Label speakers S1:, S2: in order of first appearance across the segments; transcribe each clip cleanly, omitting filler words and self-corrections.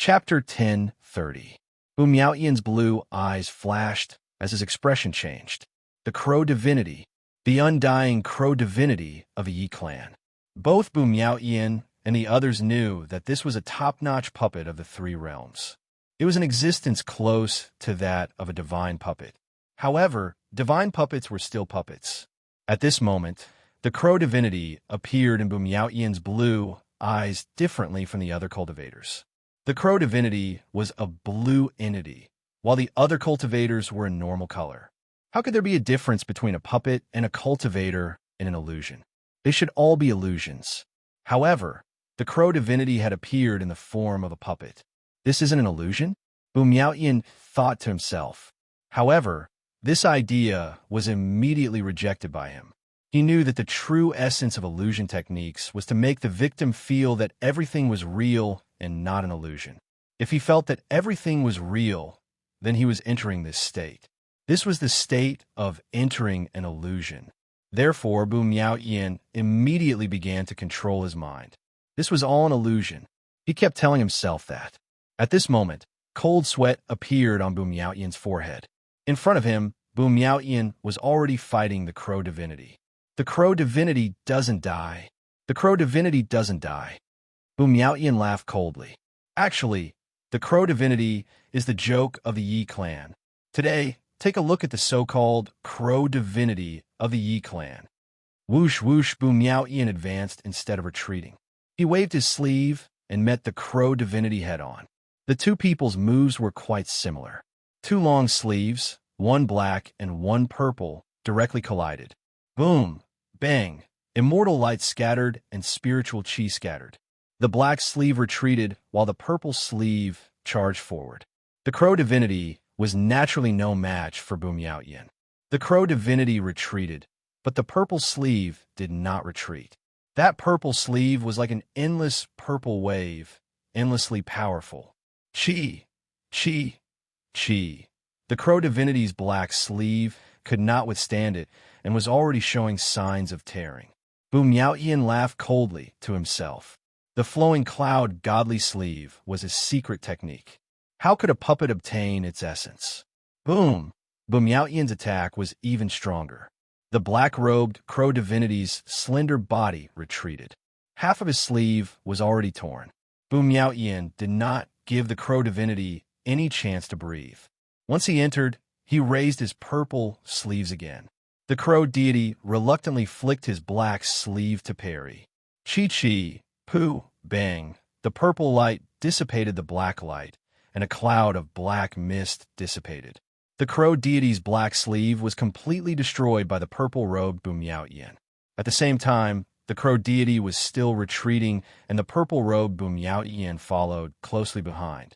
S1: Chapter 10:30. Boom Yaoyan's blue eyes flashed as his expression changed. The Crow Divinity, the undying Crow Divinity of the Yi clan. Both Boom Yaoyan and the others knew that this was a top-notch puppet of the three realms. It was an existence close to that of a divine puppet. However, divine puppets were still puppets. At this moment, the Crow Divinity appeared in Boom Yaoyan's blue eyes differently from the other cultivators. The Crow Divinity was a blue entity, while the other cultivators were a normal color. How could there be a difference between a puppet and a cultivator in an illusion? They should all be illusions. However, the Crow Divinity had appeared in the form of a puppet. This isn't an illusion? Boom Yaoyan thought to himself. However, this idea was immediately rejected by him. He knew that the true essence of illusion techniques was to make the victim feel that everything was real and not an illusion. If he felt that everything was real, then he was entering this state. This was the state of entering an illusion. Therefore, Boom Yaoyan immediately began to control his mind. This was all an illusion. He kept telling himself that. At this moment, cold sweat appeared on Boom Yaoyan's forehead. In front of him, Boom Yaoyan was already fighting the Crow Divinity. The Crow Divinity doesn't die. The Crow Divinity doesn't die. Boom Yaoyan laughed coldly. Actually, the Crow Divinity is the joke of the Yi clan. Today, take a look at the so-called Crow Divinity of the Yi clan. Whoosh whoosh, Boom Yaoyan advanced instead of retreating. He waved his sleeve and met the Crow Divinity head-on. The two people's moves were quite similar. Two long sleeves, one black and one purple, directly collided. Boom! Bang! Immortal light scattered and spiritual chi scattered. The black sleeve retreated while the purple sleeve charged forward. The Crow Divinity was naturally no match for Boom Yaoyan. The Crow Divinity retreated, but the purple sleeve did not retreat. That purple sleeve was like an endless purple wave, endlessly powerful. Chi! Chi! Chi! The Crow Divinity's black sleeve could not withstand it and was already showing signs of tearing. Boom Yaoyan laughed coldly to himself. The flowing cloud godly sleeve was his secret technique. How could a puppet obtain its essence? Boom! Boom Yaoyan's attack was even stronger. The black-robed Crow Divinity's slender body retreated. Half of his sleeve was already torn. Boom Yaoyan did not give the Crow Divinity any chance to breathe. Once he entered, he raised his purple sleeves again. The Crow Deity reluctantly flicked his black sleeve to parry. Chi-chi! Pooh! Bang! The purple light dissipated the black light, and a cloud of black mist dissipated. The Crow Deity's black sleeve was completely destroyed by the purple-robed Boom Yaoyan. At the same time, the Crow Deity was still retreating, and the purple-robed Boom Yaoyan followed closely behind.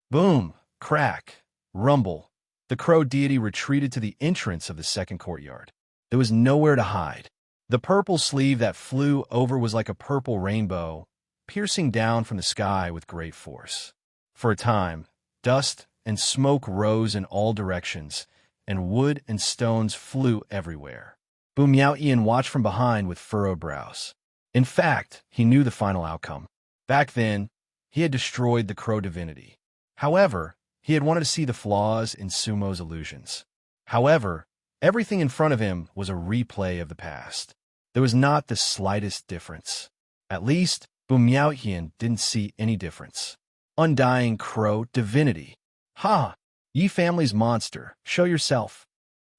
S1: Boom! Crack! Rumble! The Crow Deity retreated to the entrance of the second courtyard. There was nowhere to hide. The purple sleeve that flew over was like a purple rainbow, piercing down from the sky with great force. For a time, dust and smoke rose in all directions, and wood and stones flew everywhere. Boom Yaoyan watched from behind with furrowed brows. In fact, he knew the final outcome. Back then, he had destroyed the Crow Divinity. However, he had wanted to see the flaws in Sumo's illusions. However, everything in front of him was a replay of the past. There was not the slightest difference. At least, Boom Yaoyan didn't see any difference. Undying Crow Divinity. Ha! Yi family's monster, show yourself.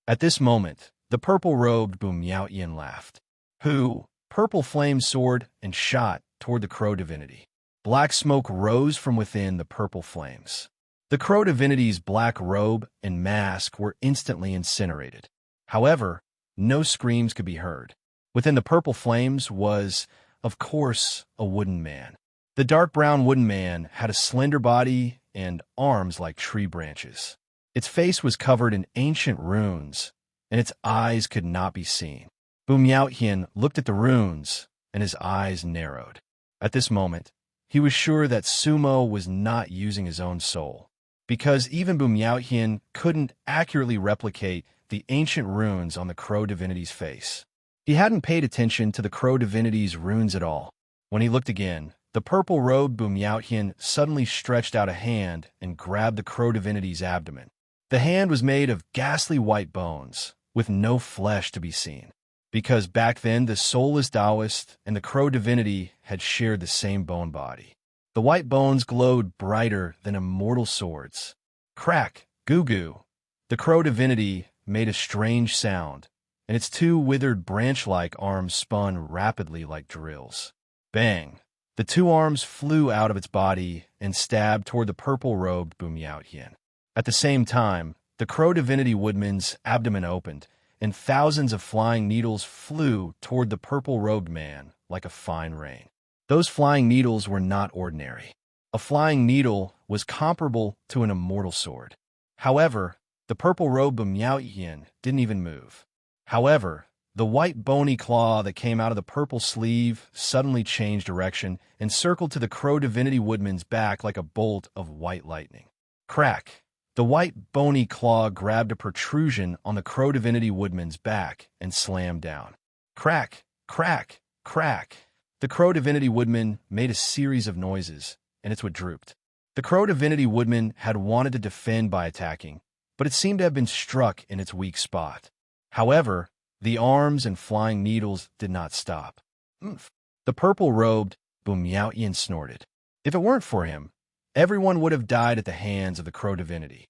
S1: At this moment, the purple-robed Boom Yaoyan laughed. Who? Purple flame soared and shot toward the Crow Divinity. Black smoke rose from within the purple flames. The Crow Divinity's black robe and mask were instantly incinerated. However, no screams could be heard. Within the purple flames was, of course, a wooden man. The dark brown wooden man had a slender body and arms like tree branches. Its face was covered in ancient runes, and its eyes could not be seen. Boom Yaoyan looked at the runes, and his eyes narrowed. At this moment, he was sure that Sumo was not using his own soul, because even Boom Yaoyan couldn't accurately replicate the ancient runes on the Crow Divinity's face. He hadn't paid attention to the Crow Divinity's runes at all. When he looked again, the purple-robed Bumyaotian suddenly stretched out a hand and grabbed the crow divinity's abdomen. The hand was made of ghastly white bones, with no flesh to be seen, because back then the soulless Taoist and the crow divinity had shared the same bone body. The white bones glowed brighter than immortal swords. Crack, goo-goo. The crow divinity made a strange sound, and its two withered branch-like arms spun rapidly like drills. Bang! The two arms flew out of its body and stabbed toward the purple-robed Bumyaotian. At the same time, the crow divinity woodman's abdomen opened, and thousands of flying needles flew toward the purple-robed man like a fine rain. Those flying needles were not ordinary. A flying needle was comparable to an immortal sword. However, the purple-robed Bumyaotian didn't even move. However, the white bony claw that came out of the purple sleeve suddenly changed direction and circled to the crow divinity woodman's back like a bolt of white lightning. Crack! The white bony claw grabbed a protrusion on the crow divinity woodman's back and slammed down. Crack! Crack! Crack! The crow divinity woodman made a series of noises, and its wood drooped. The crow divinity woodman had wanted to defend by attacking, but it seemed to have been struck in its weak spot. However, the arms and flying needles did not stop. Oomph! The purple-robed Bumyaotian snorted. If it weren't for him, everyone would have died at the hands of the crow divinity.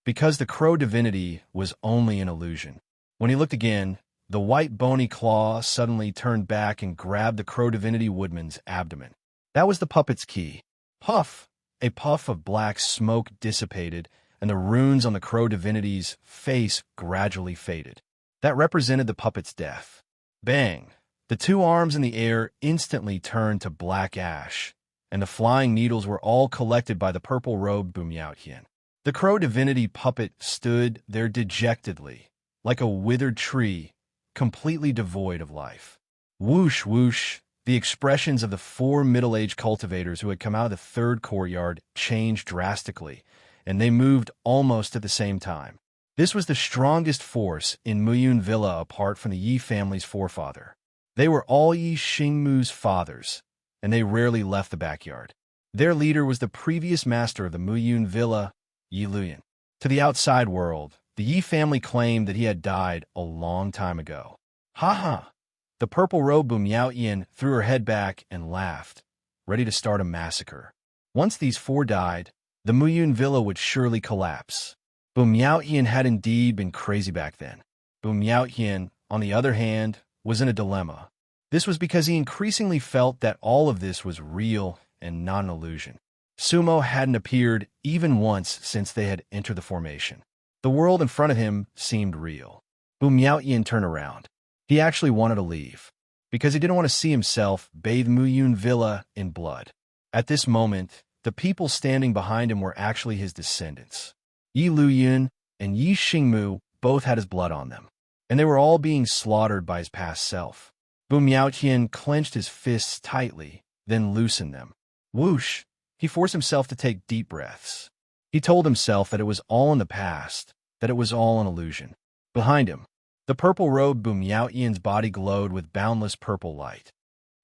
S1: Because the crow divinity was only an illusion. When he looked again, the white bony claw suddenly turned back and grabbed the crow divinity woodman's abdomen. That was the puppet's key. Puff! A puff of black smoke dissipated, and the runes on the crow divinity's face gradually faded. That represented the puppet's death. Bang! The two arms in the air instantly turned to black ash, and the flying needles were all collected by the purple-robed Bumyaotian. The crow divinity puppet stood there dejectedly, like a withered tree, completely devoid of life. Whoosh, whoosh! The expressions of the four middle-aged cultivators who had come out of the third courtyard changed drastically, and they moved almost at the same time. This was the strongest force in Muyun Villa apart from the Yi family's forefather. They were all Yi Xingmu's fathers, and they rarely left the backyard. Their leader was the previous master of the Muyun Villa, Yi Luyan. To the outside world, the Yi family claimed that he had died a long time ago. Ha ha! The purple-robed Bumyaotian threw her head back and laughed, ready to start a massacre. Once these four died, the Muyun Villa would surely collapse. Bumyaotian had indeed been crazy back then. Bumyaotian, on the other hand, was in a dilemma. This was because he increasingly felt that all of this was real and not an illusion. Sumo hadn't appeared even once since they had entered the formation. The world in front of him seemed real. Bumyaotian turned around. He actually wanted to leave, because he didn't want to see himself bathe Muyun Villa in blood. At this moment, the people standing behind him were actually his descendants. Yi Luyan and Yi Xingmu both had his blood on them, and they were all being slaughtered by his past self. Bumyaotian clenched his fists tightly, then loosened them. Whoosh! He forced himself to take deep breaths. He told himself that it was all in the past, that it was all an illusion. Behind him, the purple-robed Bumyaotian's body glowed with boundless purple light.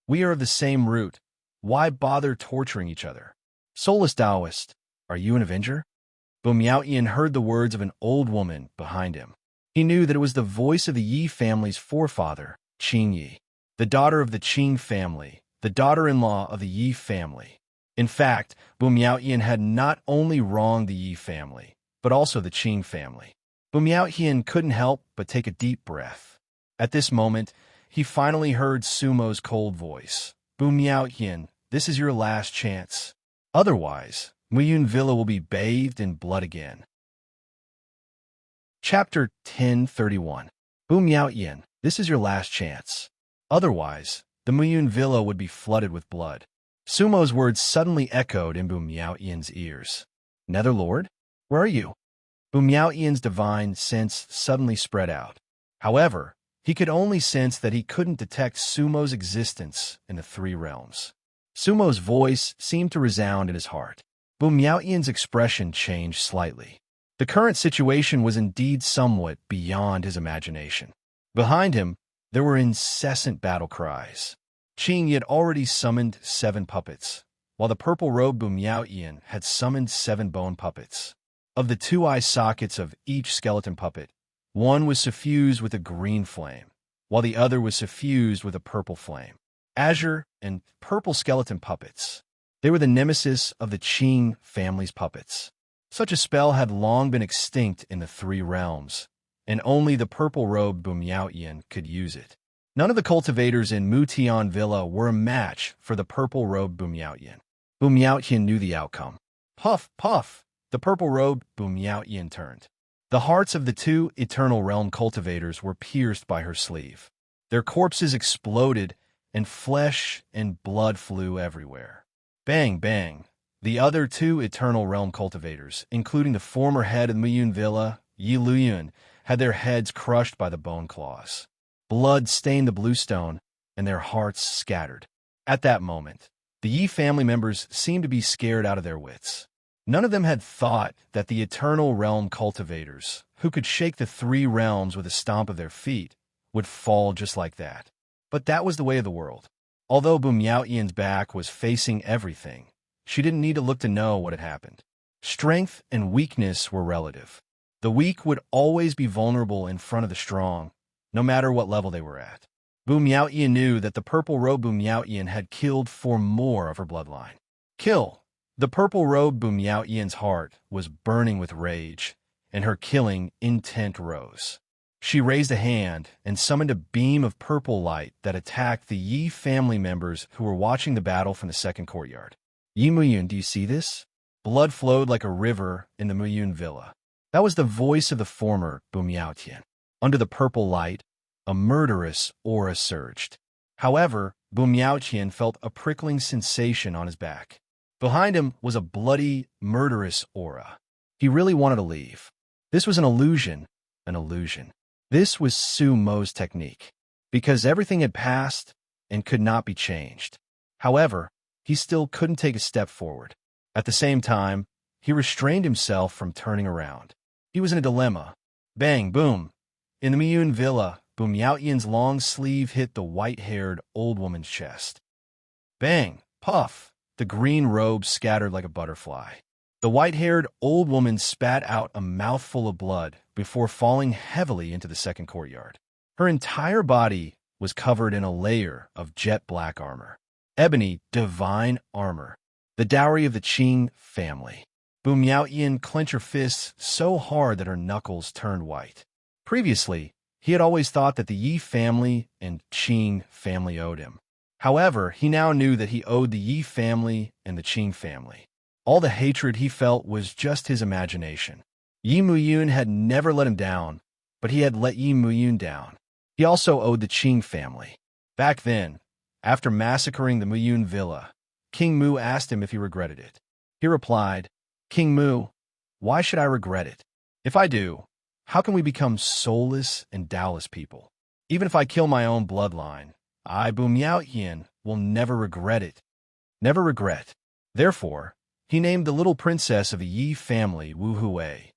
S1: We are of the same root. Why bother torturing each other? Soulless Taoist, are you an avenger? Bumyaotian heard the words of an old woman behind him. He knew that it was the voice of the Yi family's forefather, Qing Yi, the daughter of the Qing family, the daughter-in-law of the Yi family. In fact, Bumyaotian had not only wronged the Yi family, but also the Qing family. Bumyaotian couldn't help but take a deep breath. At this moment, he finally heard Sumo's cold voice. Bumyaotian, this is your last chance. Otherwise, Muyun Villa will be bathed in blood again. Chapter 1031. Bumyaotian, this is your last chance. Otherwise, the Muyun Villa would be flooded with blood. Sumo's words suddenly echoed in Bumyaotian's ears. Netherlord, where are you? Bumyaotian's divine sense suddenly spread out. However, he could only sense that he couldn't detect Sumo's existence in the three realms. Sumo's voice seemed to resound in his heart. Bumyaotian's expression changed slightly. The current situation was indeed somewhat beyond his imagination. Behind him, there were incessant battle cries. Qing Yi had already summoned 7 puppets, while the purple-robed Bu Miaoyan had summoned 7 bone puppets. Of the 2 eye sockets of each skeleton puppet, one was suffused with a green flame, while the other was suffused with a purple flame. Azure and purple skeleton puppets. They were the nemesis of the Qing family's puppets. Such a spell had long been extinct in the 3 realms, and only the purple-robed Bu Miaoyan could use it. None of the cultivators in Mutian Villa were a match for the purple-robed Bu Miaoyan. Bu Miaoyan knew the outcome. Puff, puff, the purple-robed Bu Miaoyan turned. The hearts of the 2 Eternal Realm cultivators were pierced by her sleeve. Their corpses exploded, and flesh and blood flew everywhere. Bang, bang. The other 2 Eternal Realm cultivators, including the former head of the Muyun Villa, Yi Luyun, had their heads crushed by the bone claws. Blood stained the blue stone, and their hearts scattered. At that moment, the Yi family members seemed to be scared out of their wits. None of them had thought that the Eternal Realm cultivators, who could shake the 3 realms with a stomp of their feet, would fall just like that. But that was the way of the world. Although Bu Miaoyan's back was facing everything, she didn't need to look to know what had happened. Strength and weakness were relative. The weak would always be vulnerable in front of the strong, no matter what level they were at. Bu Miaoyan knew that the purple-robed Bu Miaoyan had killed 4 more of her bloodline. Kill! The purple-robed Bu Miaoyan's heart was burning with rage, and her killing intent rose. She raised a hand and summoned a beam of purple light that attacked the Yi family members who were watching the battle from the second courtyard. Yi Muyun, do you see this? Blood flowed like a river in the Muyun Villa. That was the voice of the former Bu Miaoyan. Under the purple light, a murderous aura surged. However, Bu Miaoyan felt a prickling sensation on his back. Behind him was a bloody, murderous aura. He really wanted to leave. This was an illusion, an illusion. This was Su Mo's technique, because everything had passed and could not be changed. However, he still couldn't take a step forward. At the same time, he restrained himself from turning around. He was in a dilemma. Bang, boom. In the Miyun Villa, Bu Miaoyan's long sleeve hit the white-haired old woman's chest. Bang, puff. The green robe scattered like a butterfly. The white-haired old woman spat out a mouthful of blood before falling heavily into the second courtyard. Her entire body was covered in a layer of jet-black armor. Ebony, divine armor. The dowry of the Qing family. Bu Miaoyan clenched her fists so hard that her knuckles turned white. Previously, he had always thought that the Yi family and Qing family owed him. However, he now knew that he owed the Yi family and the Qing family. All the hatred he felt was just his imagination. Yi Muyun had never let him down, but he had let Yi Muyun down. He also owed the Qing family. Back then, after massacring the Muyun Villa, King Mu asked him if he regretted it. He replied, King Mu, why should I regret it? If I do, how can we become soulless and Taoist people? Even if I kill my own bloodline, I, Bu Miaoyan, will never regret it. Never regret. Therefore, he named the little princess of the Yi family Wu Hui,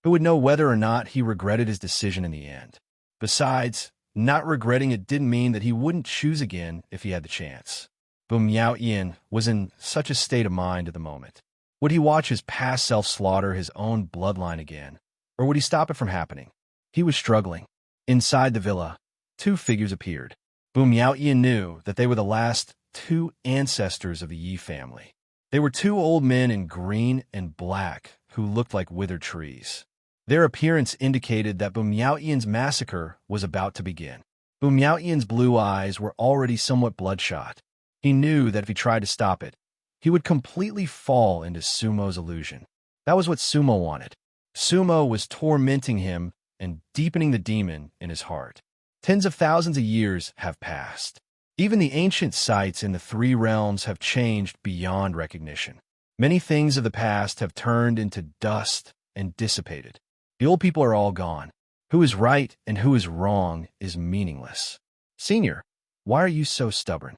S1: who would know whether or not he regretted his decision in the end. Besides, not regretting it didn't mean that he wouldn't choose again if he had the chance. Bu Miaoyan was in such a state of mind at the moment. Would he watch his past self slaughter his own bloodline again, or would he stop it from happening? He was struggling. Inside the villa, 2 figures appeared. Bu Miaoyan knew that they were the last 2 ancestors of the Yi family. They were 2 old men in green and black who looked like withered trees. Their appearance indicated that Bu Miaoyan's massacre was about to begin. Bu Miaoyan's blue eyes were already somewhat bloodshot. He knew that if he tried to stop it, he would completely fall into Sumo's illusion. That was what Sumo wanted. Sumo was tormenting him and deepening the demon in his heart. Tens of thousands of years have passed. Even the ancient sites in the 3 realms have changed beyond recognition. Many things of the past have turned into dust and dissipated. The old people are all gone. Who is right and who is wrong is meaningless. Senior, why are you so stubborn?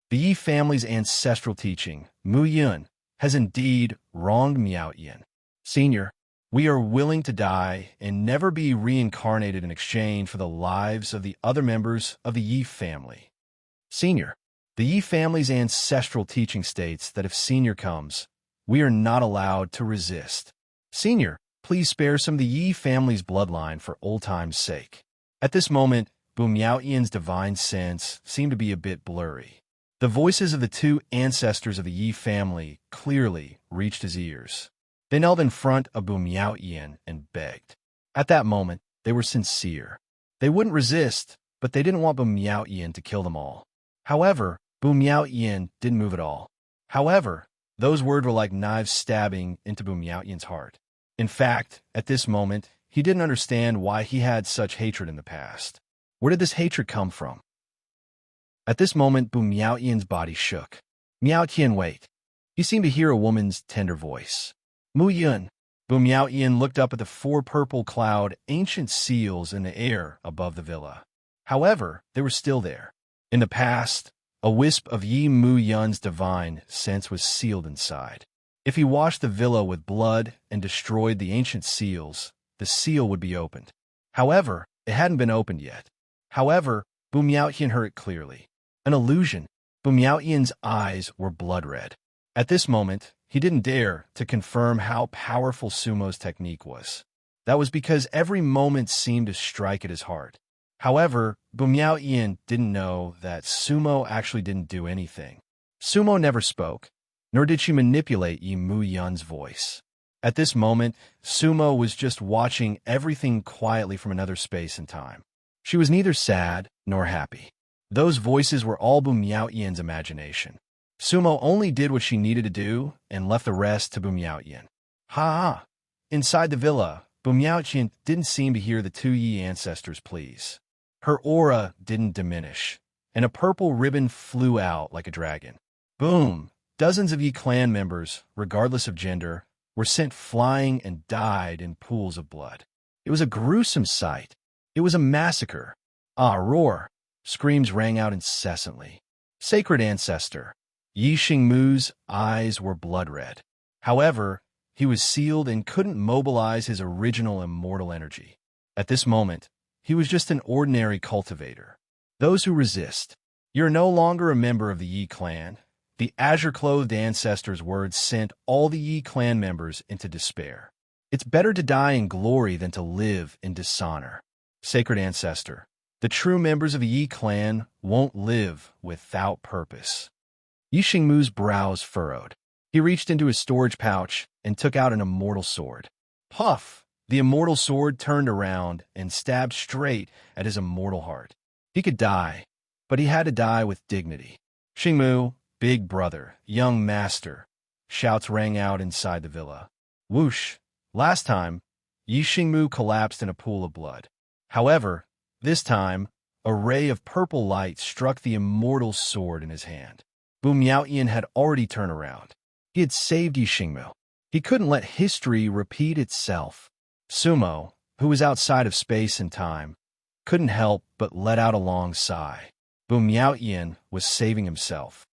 S1: The Yi family's ancestral teaching, Mu Yun, has indeed wronged Miaoyan. Senior, we are willing to die and never be reincarnated in exchange for the lives of the other members of the Yi family. Senior, The Yi family's ancestral teaching states that if Senior comes, we are not allowed to resist. Senior, please spare some of the Yi family's bloodline for old time's sake. At this moment, Bu Miaoyan's divine sense seemed to be a bit blurry. The voices of the two ancestors of the Yi family clearly reached his ears. They knelt in front of Bu Miaoyan and begged. At that moment, they were sincere. They wouldn't resist, but they didn't want Bu Miaoyan to kill them all. However, Bu Miaoyan didn't move at all. However, those words were like knives stabbing into Bu Miaoyan's heart. In fact, at this moment, he didn't understand why he had such hatred in the past. Where did this hatred come from? At this moment, Bu Miaoyan's body shook. Miaoyan, wait. He seemed to hear a woman's tender voice. Mu Yun. Bu Miaoyan looked up at the four purple cloud ancient seals in the air above the villa. However, they were still there. In the past, a wisp of Yi Mu Yun's divine sense was sealed inside. If he washed the villa with blood and destroyed the ancient seals, the seal would be opened. However, it hadn't been opened yet. However, Bu Miaoyan heard it clearly. An illusion. Bu Miaoyan's eyes were blood red. At this moment, he didn't dare to confirm how powerful Sumo's technique was. That was because every moment seemed to strike at his heart. However, Bu Miaoyan didn't know that Sumo actually didn't do anything. Sumo never spoke, nor did she manipulate Yi Mu Yun's voice. At this moment, Sumo was just watching everything quietly from another space and time. She was neither sad nor happy. Those voices were all Bu Miaoyan's imagination. Sumo only did what she needed to do and left the rest to Bu Miaoyan. Ha! Inside the villa, Bu Miaoyan didn't seem to hear the two Yi ancestors' pleas. Her aura didn't diminish, and a purple ribbon flew out like a dragon. Boom! Dozens of Yi clan members, regardless of gender, were sent flying and died in pools of blood. It was a gruesome sight. It was a massacre. Ah, roar! Screams rang out incessantly. Sacred ancestor. Yi Xingmu's eyes were blood red. However, he was sealed and couldn't mobilize his original immortal energy. At this moment, he was just an ordinary cultivator. Those who resist. You're no longer a member of the Yi clan. The azure-clothed ancestors' words sent all the Yi clan members into despair. It's better to die in glory than to live in dishonor. Sacred ancestor. The true members of the Yi clan won't live without purpose. Yi Xingmu's brows furrowed. He reached into his storage pouch and took out an immortal sword. Puff! The immortal sword turned around and stabbed straight at his immortal heart. He could die, but he had to die with dignity. Xingmu, big brother, young master. Shouts rang out inside the villa. Whoosh! Last time, Yi Xingmu collapsed in a pool of blood. However, this time, a ray of purple light struck the immortal sword in his hand. Bu Miaoyan had already turned around. He had saved Yi Xingmu. He couldn't let history repeat itself. Sumo, who was outside of space and time, couldn't help but let out a long sigh. Bu Miaoyan was saving himself.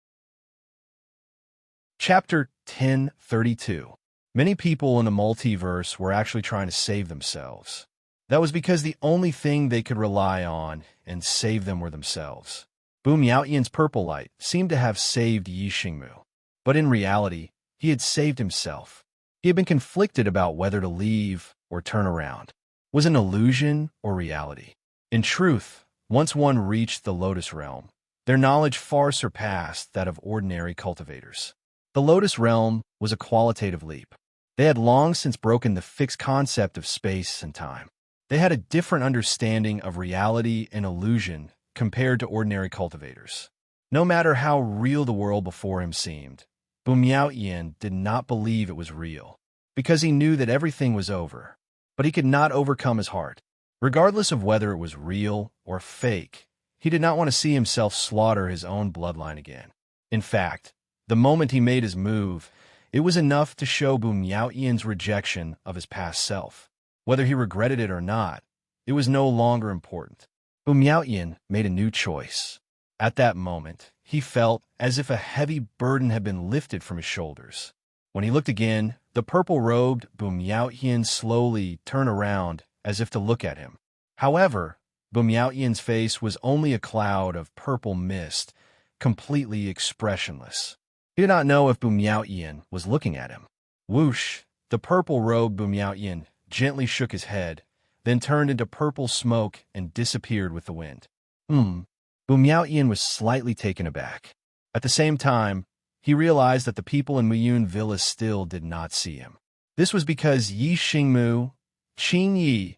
S1: Chapter 1032. Many people in the multiverse were actually trying to save themselves. That was because the only thing they could rely on and save them were themselves. Bu Miaoyan's purple light seemed to have saved Yi Xingmu. But in reality, he had saved himself. He had been conflicted about whether to leave or turn around. Was it an illusion or reality? In truth, once one reached the Lotus Realm, their knowledge far surpassed that of ordinary cultivators. The Lotus Realm was a qualitative leap. They had long since broken the fixed concept of space and time. They had a different understanding of reality and illusion compared to ordinary cultivators. No matter how real the world before him seemed, Bu Miaoyan did not believe it was real, because he knew that everything was over. But he could not overcome his heart. Regardless of whether it was real or fake, he did not want to see himself slaughter his own bloodline again. In fact, the moment he made his move, it was enough to show Bu Miaoyan's rejection of his past self. Whether he regretted it or not, it was no longer important. Bu Miaoyan made a new choice. At that moment, he felt as if a heavy burden had been lifted from his shoulders. When he looked again, the purple-robed Bu Miaoyan slowly turned around as if to look at him. However, Bu Miaoyan's face was only a cloud of purple mist completely expressionless. He did not know if Bu Miaoyan was looking at him. Whoosh! The purple-robed Bu Miaoyan gently shook his head, then turned into purple smoke and disappeared with the wind. Bu Miaoyan was slightly taken aback. At the same time, he realized that the people in Muyun Villa still did not see him. This was because Yi Xingmu, Qin Yi,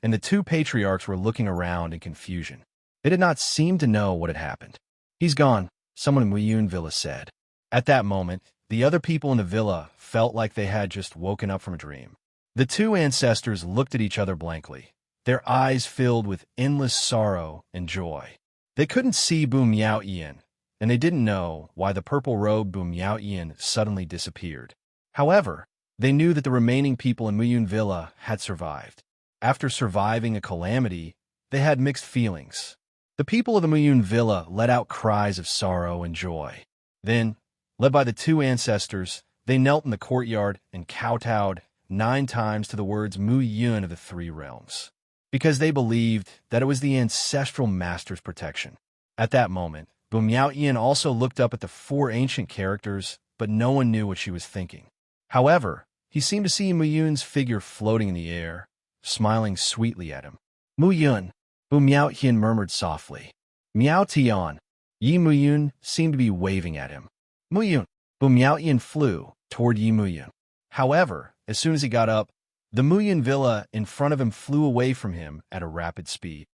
S1: and the two patriarchs were looking around in confusion. They did not seem to know what had happened. "He's gone," someone in Muyun Villa said. At that moment, the other people in the villa felt like they had just woken up from a dream. The two ancestors looked at each other blankly, their eyes filled with endless sorrow and joy. They couldn't see Bu Miaoyan, and they didn't know why the purple-robed Bu Miaoyan suddenly disappeared. However, they knew that the remaining people in Muyun Villa had survived. After surviving a calamity, they had mixed feelings. The people of the Muyun Villa let out cries of sorrow and joy. Then, led by the two ancestors, they knelt in the courtyard and kowtowed 9 times to the words Mu Yun of the Three Realms, because they believed that it was the ancestral master's protection. At that moment, Bu Miaoyan also looked up at the 4 ancient characters, but no one knew what she was thinking. However, he seemed to see Mu Yun's figure floating in the air, smiling sweetly at him. "Mu Yun," Bu Miaoyan murmured softly. "Miao Tian." Yi Mu Yun seemed to be waving at him. "Mu Yun." Bu Miaoyan flew toward Yi Mu Yun. However, as soon as he got up, the Mu Yun villa in front of him flew away from him at a rapid speed.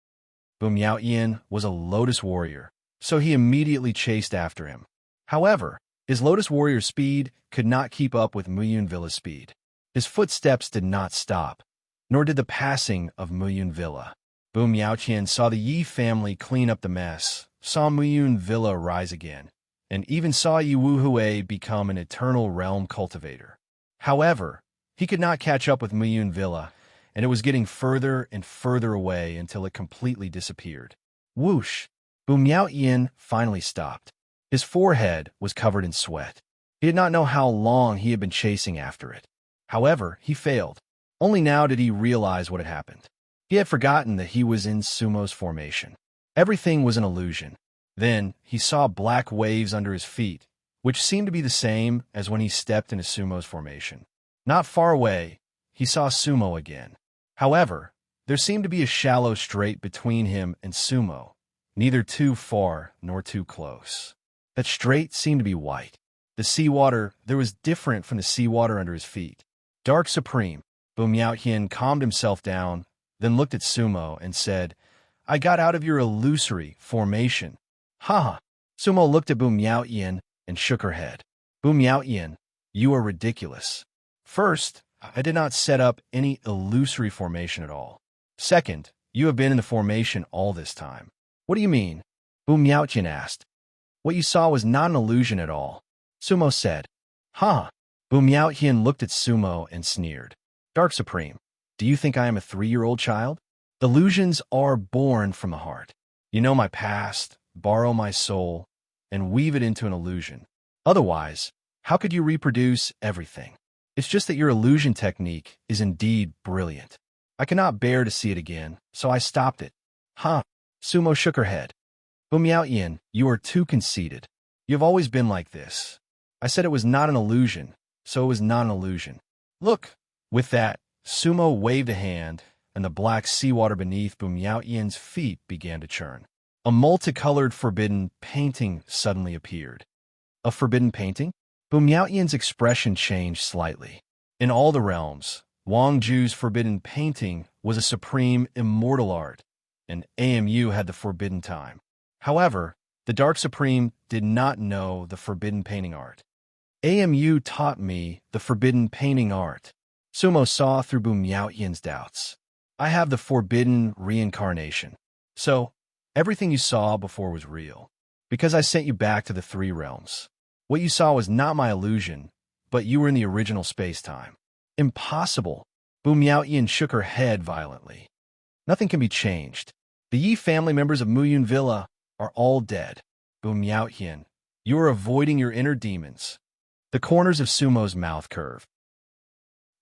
S1: Bu Miaoyan was a lotus warrior, so he immediately chased after him. However, his lotus warrior's speed could not keep up with Mu Yun villa's speed. His footsteps did not stop, nor did the passing of Mu Yun villa. Bu Miaoyan saw the Yi family clean up the mess, saw Mu Yun villa rise again, and even saw Yi Wuhui become an eternal realm cultivator. However, he could not catch up with Mu Yun villa, and it was getting further and further away until it completely disappeared. Whoosh! Bu Miaoyan finally stopped. His forehead was covered in sweat. He did not know how long he had been chasing after it. However, he failed. Only now did he realize what had happened. He had forgotten that he was in Sumo's formation. Everything was an illusion. Then he saw black waves under his feet, which seemed to be the same as when he stepped into Sumo's formation. Not far away, he saw Sumo again. However, there seemed to be a shallow strait between him and Sumo, neither too far nor too close. That strait seemed to be white. The seawater there was different from the seawater under his feet. Dark Supreme, Bu Miaoyan calmed himself down, then looked at Sumo and said, "I got out of your illusory formation." "Ha!" Sumo looked at Bu Miaoyan and shook her head. "Bu Miaoyan, you are ridiculous. First, I did not set up any illusory formation at all. Second, you have been in the formation all this time." "What do you mean?" Bu Miaoyan asked. "What you saw was not an illusion at all," Sumo said. "Ha!" Bu Miaoyan looked at Sumo and sneered. "Dark Supreme, do you think I am a 3-year-old child? Illusions are born from the heart. You know my past, borrow my soul, and weave it into an illusion. Otherwise, how could you reproduce everything? It's just that your illusion technique is indeed brilliant. I cannot bear to see it again, so I stopped it." "Huh?" Sumo shook her head. "Bu Miaoyan, you are too conceited. You have always been like this. I said it was not an illusion, so it was not an illusion. Look." With that, Sumo waved a hand, and the black seawater beneath Bu Miaoyan's feet began to churn. A multicolored forbidden painting suddenly appeared. A forbidden painting? Bu Miaoyan's expression changed slightly. In all the realms, Wang Ju's forbidden painting was a supreme immortal art, and AMU had the forbidden time. However, the Dark Supreme did not know the forbidden painting art. AMU taught me the forbidden painting art. Sumo saw through Bu Miaoyan's doubts. I have the forbidden reincarnation. So, everything you saw before was real, because I sent you back to the 3 realms. What you saw was not my illusion, but you were in the original space-time. Impossible. Bu Miaoyan shook her head violently. Nothing can be changed. The Yi family members of Muyun Villa are all dead. Bu Miaoyan, you are avoiding your inner demons. The corners of Sumo's mouth curved.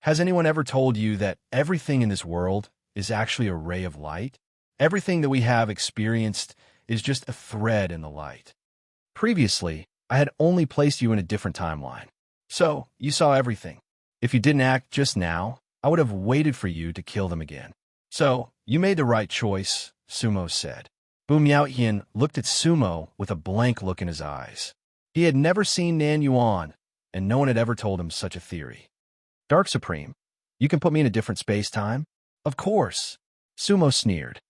S1: Has anyone ever told you that everything in this world is actually a ray of light? Everything that we have experienced is just a thread in the light. Previously, I had only placed you in a different timeline. So, you saw everything. If you didn't act just now, I would have waited for you to kill them again. So, you made the right choice, Sumo said. Bu Miaoyan looked at Sumo with a blank look in his eyes. He had never seen Nan Yuan, and no one had ever told him such a theory. Dark Supreme, you can put me in a different space-time? Of course. Sumo sneered.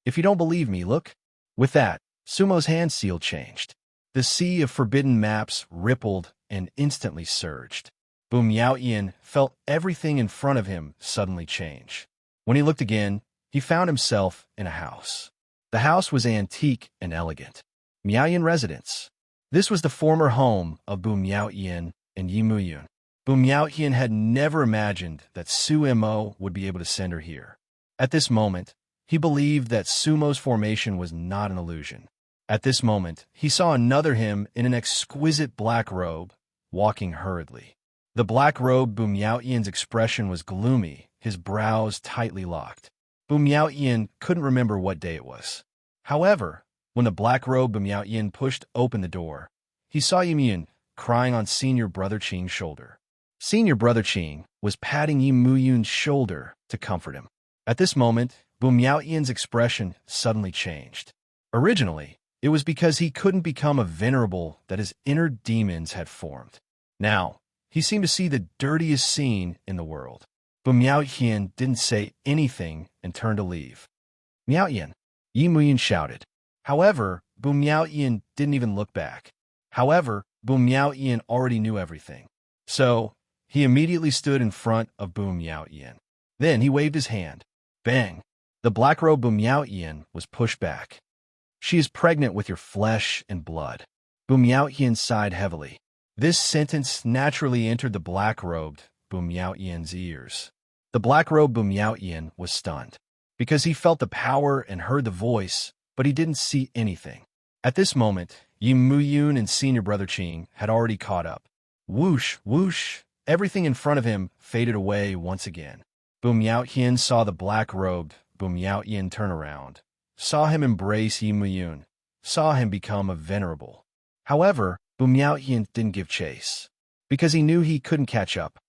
S1: If you don't believe me, look. With that, Sumo's hand seal changed. The sea of forbidden maps rippled and instantly surged. Bu Miaoyan felt everything in front of him suddenly change. When he looked again, he found himself in a house. The house was antique and elegant. Miaoyan residence. This was the former home of Bu Miaoyan and Yi Muyun. Bu Miaoyan had never imagined that Su Mo would be able to send her here. At this moment, he believed that Sumo's formation was not an illusion. At this moment, he saw another him in an exquisite black robe, walking hurriedly. The black robe Bu Miaoyan's expression was gloomy, his brows tightly locked. Bu Miaoyan couldn't remember what day it was. However, when the black robe Bu Miaoyan pushed open the door, he saw Yi Muyun crying on Senior Brother Qing's shoulder. Senior Brother Qing was patting Yi Muyun's shoulder to comfort him. At this moment, Bu Miaoyan's expression suddenly changed. Originally, it was because he couldn't become a venerable that his inner demons had formed. Now, he seemed to see the dirtiest scene in the world. Bu Miaoyan didn't say anything and turned to leave. Miaoyan, Yi Muyun shouted. However, Bu Miaoyan didn't even look back. However, Bu Miaoyan already knew everything. So, he immediately stood in front of Bu Miaoyan. Then he waved his hand. Bang! The black robe Bu Miaoyan was pushed back. She is pregnant with your flesh and blood. Bu Miaoyan sighed heavily. This sentence naturally entered the black-robed Bu Miaoyan's ears. The black-robed Bu Miaoyan was stunned, because he felt the power and heard the voice, but he didn't see anything. At this moment, Yi Muyun and Senior Brother Qing had already caught up. Whoosh, whoosh, everything in front of him faded away once again. Bu Miaoyan saw the black-robed Bu Miaoyan turn around, saw him embrace Yi Muyun, saw him become a venerable. However, Bu Miaoyan didn't give chase, because he knew he couldn't catch up.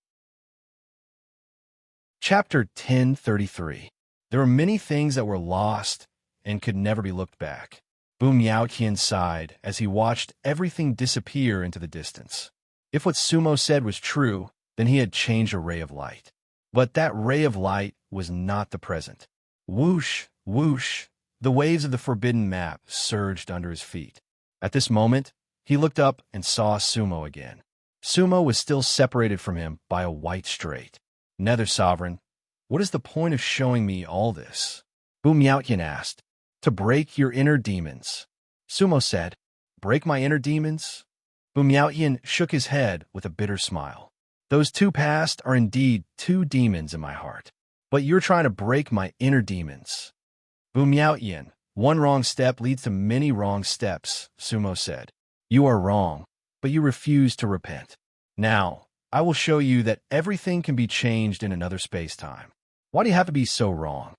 S1: Chapter 1033. There were many things that were lost and could never be looked back. Bu Miaoyan sighed as he watched everything disappear into the distance. If what Sumo said was true, then he had changed a ray of light. But that ray of light was not the present. Whoosh, whoosh, the waves of the forbidden map surged under his feet. At this moment, he looked up and saw Sumo again. Sumo was still separated from him by a white strait. Nether Sovereign, what is the point of showing me all this? Bu Miaoyan asked. To break your inner demons. Sumo said, break my inner demons? Bu Miaoyan shook his head with a bitter smile. Those two past are indeed two demons in my heart. But you're trying to break my inner demons. Bu Miaoyan, one wrong step leads to many wrong steps, Sumo said. You are wrong, but you refuse to repent. Now, I will show you that everything can be changed in another space-time. Why do you have to be so wrong?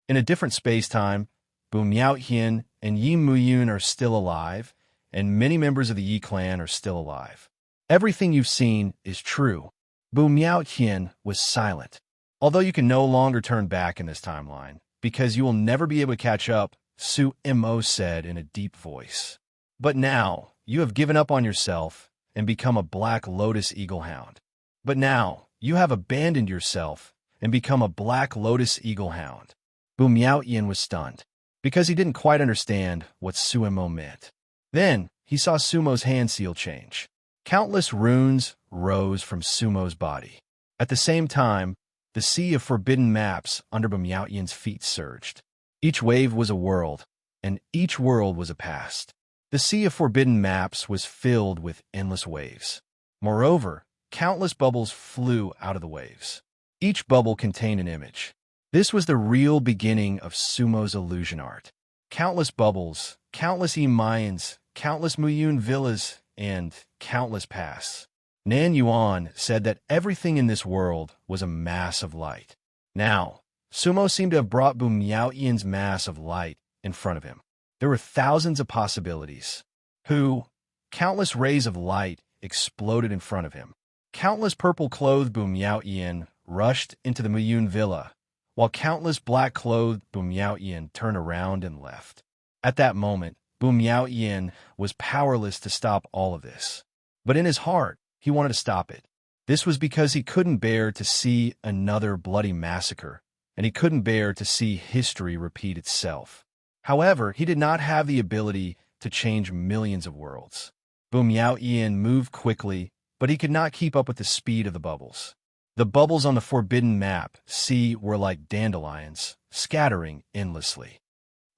S1: In a different space-time, Bu Miaoyan and Yi Muyun are still alive, and many members of the Yi clan are still alive. Everything you've seen is true. Bu Miaoyan was silent. Although you can no longer turn back in this timeline, because you will never be able to catch up, Su Mo said in a deep voice. But now, you have given up on yourself and become a black lotus eagle hound. But now, you have abandoned yourself and become a black lotus eagle hound. Bu Miaoyan was stunned, because he didn't quite understand what Su Mo meant. Then, he saw Sumo's hand seal change. Countless runes rose from Sumo's body. At the same time, the sea of forbidden maps under Bu Miaoyan's feet surged. Each wave was a world, and each world was a past. The sea of forbidden maps was filled with endless waves. Moreover, countless bubbles flew out of the waves. Each bubble contained an image. This was the real beginning of Sumo's illusion art. Countless bubbles, countless Mayans, countless Muyun villas, and countless paths. Nan Yuan said that everything in this world was a mass of light. Now, Sumo seemed to have brought Bu Miaoyan's mass of light in front of him. There were thousands of possibilities. Who Countless rays of light exploded in front of him. Countless purple-clothed Bumyaotian rushed into the Muyun villa, while countless black-clothed Bumyaotian turned around and left. At that moment, Bumyaotian was powerless to stop all of this. But in his heart, he wanted to stop it. This was because he couldn't bear to see another bloody massacre, and he couldn't bear to see history repeat itself. However, he did not have the ability to change millions of worlds. Bumyaotian moved quickly, but he could not keep up with the speed of the bubbles. The bubbles on the forbidden map, C, were like dandelions, scattering endlessly.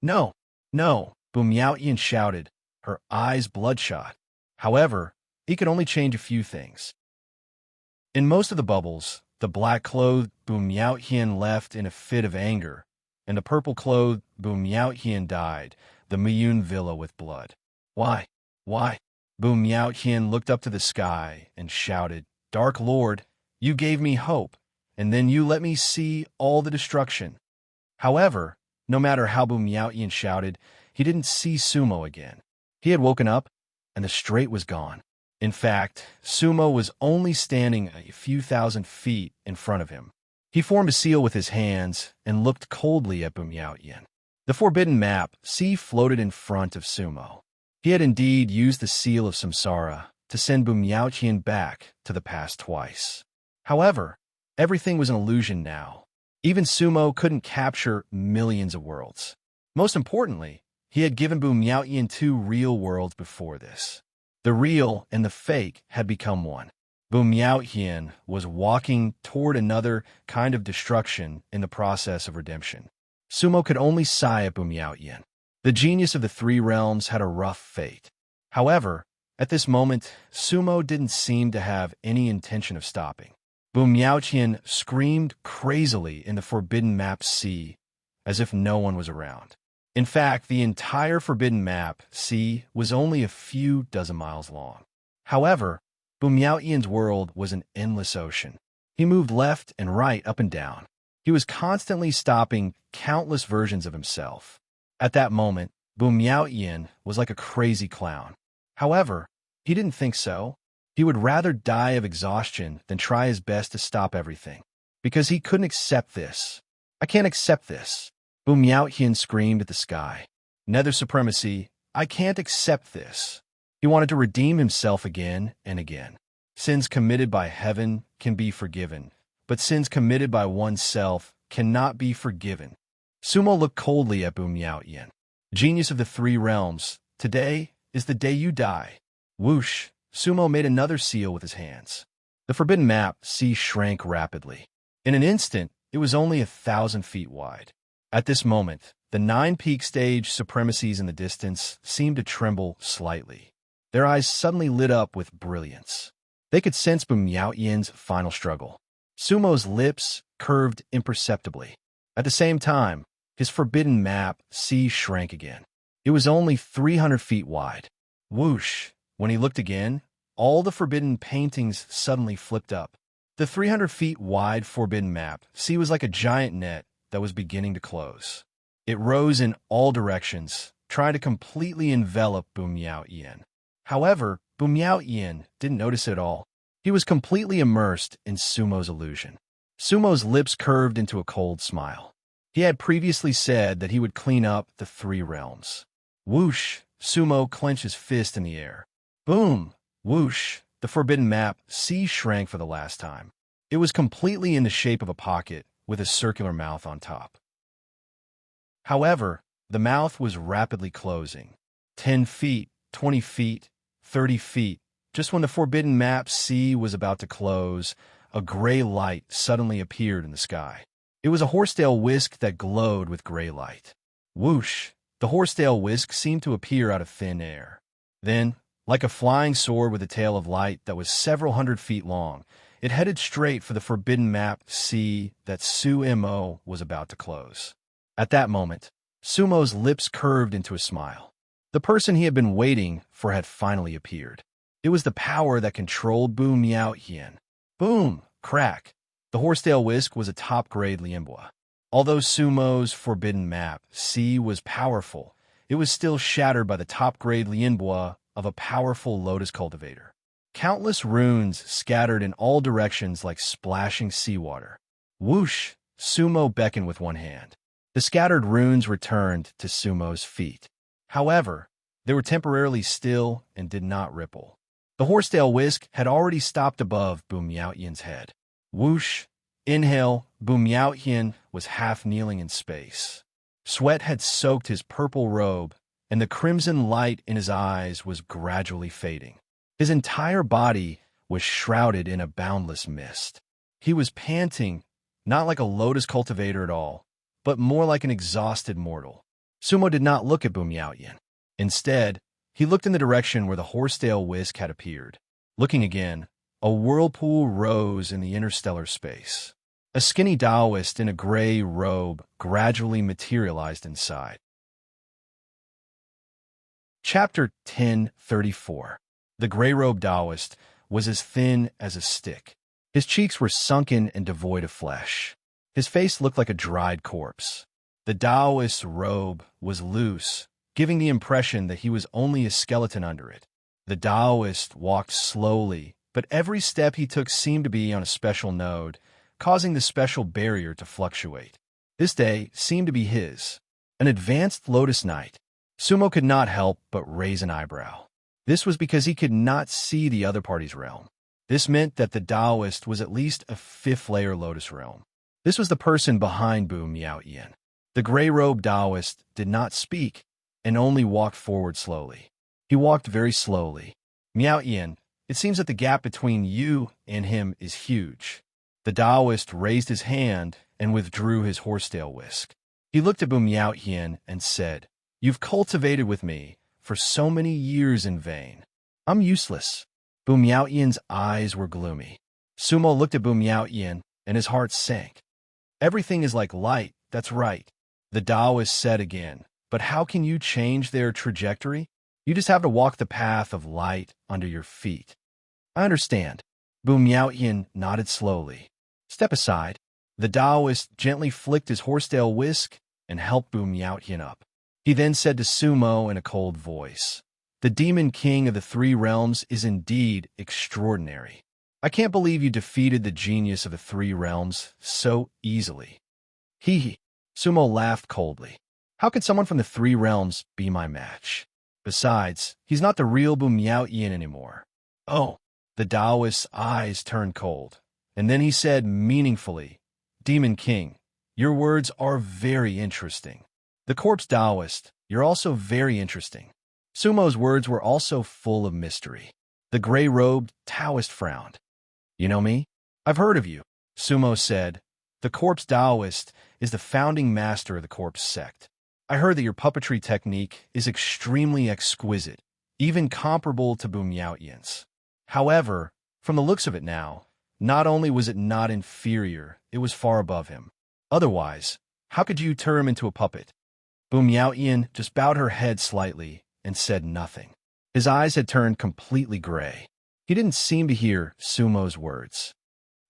S1: No, no, Bumyaotian shouted, her eyes bloodshot. However, he could only change a few things. In most of the bubbles, the black-clothed Bumyaotian left in a fit of anger, and the purple-clothed Bumyaotian died, the Muyun villa with blood. Why? Why? Bumyaotian looked up to the sky and shouted, Dark Lord, you gave me hope, and then you let me see all the destruction. However, no matter how Bumyaotian shouted, he didn't see Sumo again. He had woken up, and the strait was gone. In fact, Sumo was only standing a few thousand feet in front of him. He formed a seal with his hands and looked coldly at Bumyaotian. The forbidden map, C, floated in front of Sumo. He had indeed used the seal of samsara to send Bumyaotian back to the past twice. However, everything was an illusion now. Even Sumo couldn't capture millions of worlds. Most importantly, he had given Bumyaotian 2 real worlds before this. The real and the fake had become one. Bumyaotian was walking toward another kind of destruction in the process of redemption. Sumo could only sigh at Bumyaotian. The genius of the 3 realms had a rough fate. However, at this moment, Sumo didn't seem to have any intention of stopping. Bumyaotian screamed crazily in the forbidden map C, as if no one was around. In fact, the entire forbidden map, C, was only a few dozen miles long. However, Bumyaotian's world was an endless ocean. He moved left and right, up and down. He was constantly stopping countless versions of himself. At that moment, Bumyaotian was like a crazy clown. However, he didn't think so. He would rather die of exhaustion than try his best to stop everything. Because he couldn't accept this. I can't accept this. Bumyaotian screamed at the sky. Nether supremacy, I can't accept this. He wanted to redeem himself again and again. Sins committed by heaven can be forgiven, but sins committed by oneself cannot be forgiven. Sumo looked coldly at Bumyaotian. Genius of the 3 realms, today is the day you die. Whoosh, Sumo made another seal with his hands. The forbidden map, C, shrank rapidly. In an instant, it was only 1,000 feet wide. At this moment, the 9 peak stage supremacies in the distance seemed to tremble slightly. Their eyes suddenly lit up with brilliance. They could sense Bumyaotian's final struggle. Sumo's lips curved imperceptibly. At the same time, his forbidden map, C, shrank again. It was only 300 feet wide. Whoosh! When he looked again, all the forbidden paintings suddenly flipped up. The 300 feet wide forbidden map, C, was like a giant net that was beginning to close. It rose in all directions, trying to completely envelop Bumyaotian. However, Bumyaotian didn't notice it at all. He was completely immersed in Sumo's illusion. Sumo's lips curved into a cold smile. He had previously said that he would clean up the 3 realms. Whoosh! Sumo clenched his fist in the air. Boom! Whoosh! The forbidden map, C, shrank for the last time. It was completely in the shape of a pocket, with a circular mouth on top. However, the mouth was rapidly closing. 10 feet, 20 feet, 30 feet. Just when the forbidden map, C, was about to close, a gray light suddenly appeared in the sky. It was a horsetail whisk that glowed with gray light. Whoosh! The horsetail whisk seemed to appear out of thin air. Then, like a flying sword with a tail of light that was several hundred feet long, it headed straight for the forbidden map, C, that Sumo was about to close. At that moment, Sumo's lips curved into a smile. The person he had been waiting for had finally appeared. It was the power that controlled Bumyaotian. Boom! Crack! The horsetail whisk was a top-grade Lianbua. Although Sumo's forbidden map, C, was powerful, it was still shattered by the top-grade Lianbua of a powerful lotus cultivator. Countless runes scattered in all directions like splashing seawater. Whoosh! Sumo beckoned with one hand. The scattered runes returned to Sumo's feet. However, they were temporarily still and did not ripple. The horsetail whisk had already stopped above Boom Yaotian's head. Whoosh! Inhale, Boom Yaotian was half kneeling in space. Sweat had soaked his purple robe, and the crimson light in his eyes was gradually fading. His entire body was shrouded in a boundless mist. He was panting, not like a lotus cultivator at all, but more like an exhausted mortal. Sumo did not look at Boom Yaotian. Instead, he looked in the direction where the horsetail whisk had appeared. Looking again, a whirlpool rose in the interstellar space. A skinny Taoist in a gray robe gradually materialized inside. Chapter 1034. The gray-robed Taoist was as thin as a stick. His cheeks were sunken and devoid of flesh. His face looked like a dried corpse. The Taoist's robe was loose, giving the impression that he was only a skeleton under it. The Taoist walked slowly, but every step he took seemed to be on a special node, causing the special barrier to fluctuate. This day seemed to be his, an advanced lotus night. Sumo could not help but raise an eyebrow. This was because he could not see the other party's realm. This meant that the Taoist was at least a fifth-layer lotus realm. This was the person behind Boom Yaotian. The gray-robed Taoist did not speak and only walked forward slowly. He walked very slowly. Miaotian, it seems that the gap between you and him is huge. The Taoist raised his hand and withdrew his horsetail whisk. He looked at Boom Yaotian and said, "You've cultivated with me for so many years in vain. I'm useless." Boom Yaotian's eyes were gloomy. Sumo looked at Boom Yaotian and his heart sank. "Everything is like light, that's right," the Taoist said again. "But how can you change their trajectory? You just have to walk the path of light under your feet." "I understand." Boom Yaotian nodded slowly. "Step aside." The Taoist gently flicked his horsetail whisk and helped Boom Yaotian up. He then said to Sumo in a cold voice, "The Demon King of the Three Realms is indeed extraordinary. I can't believe you defeated the genius of the Three Realms so easily." Hee hee. Sumo laughed coldly. "How could someone from the Three Realms be my match? Besides, he's not the real Boom Yaotian anymore." "Oh." The Taoist's eyes turned cold, and then he said meaningfully, "Demon King, your words are very interesting. The corpse Taoist, you're also very interesting." Sumo's words were also full of mystery. The gray-robed Taoist frowned. "You know me? I've heard of you," Sumo said. "The corpse Taoist is the founding master of the corpse sect. I heard that your puppetry technique is extremely exquisite, even comparable to Boom Yaotian's. However, from the looks of it now, not only was it not inferior, it was far above him. Otherwise, how could you turn him into a puppet?" Boom Yaotian just bowed her head slightly and said nothing. His eyes had turned completely gray. He didn't seem to hear Sumo's words.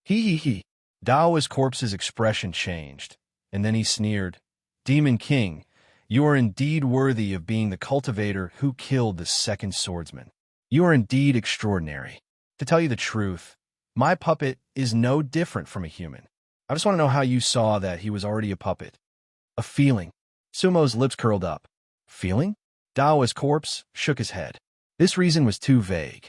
S1: Hee hee hee. Taoist Corpse's expression changed, and then he sneered, "Demon King, you are indeed worthy of being the cultivator who killed the second swordsman. You are indeed extraordinary. To tell you the truth, my puppet is no different from a human. I just want to know how you saw that he was already a puppet." "A feeling." Sumo's lips curled up. "Feeling?" Taoist Corpse shook his head. This reason was too vague.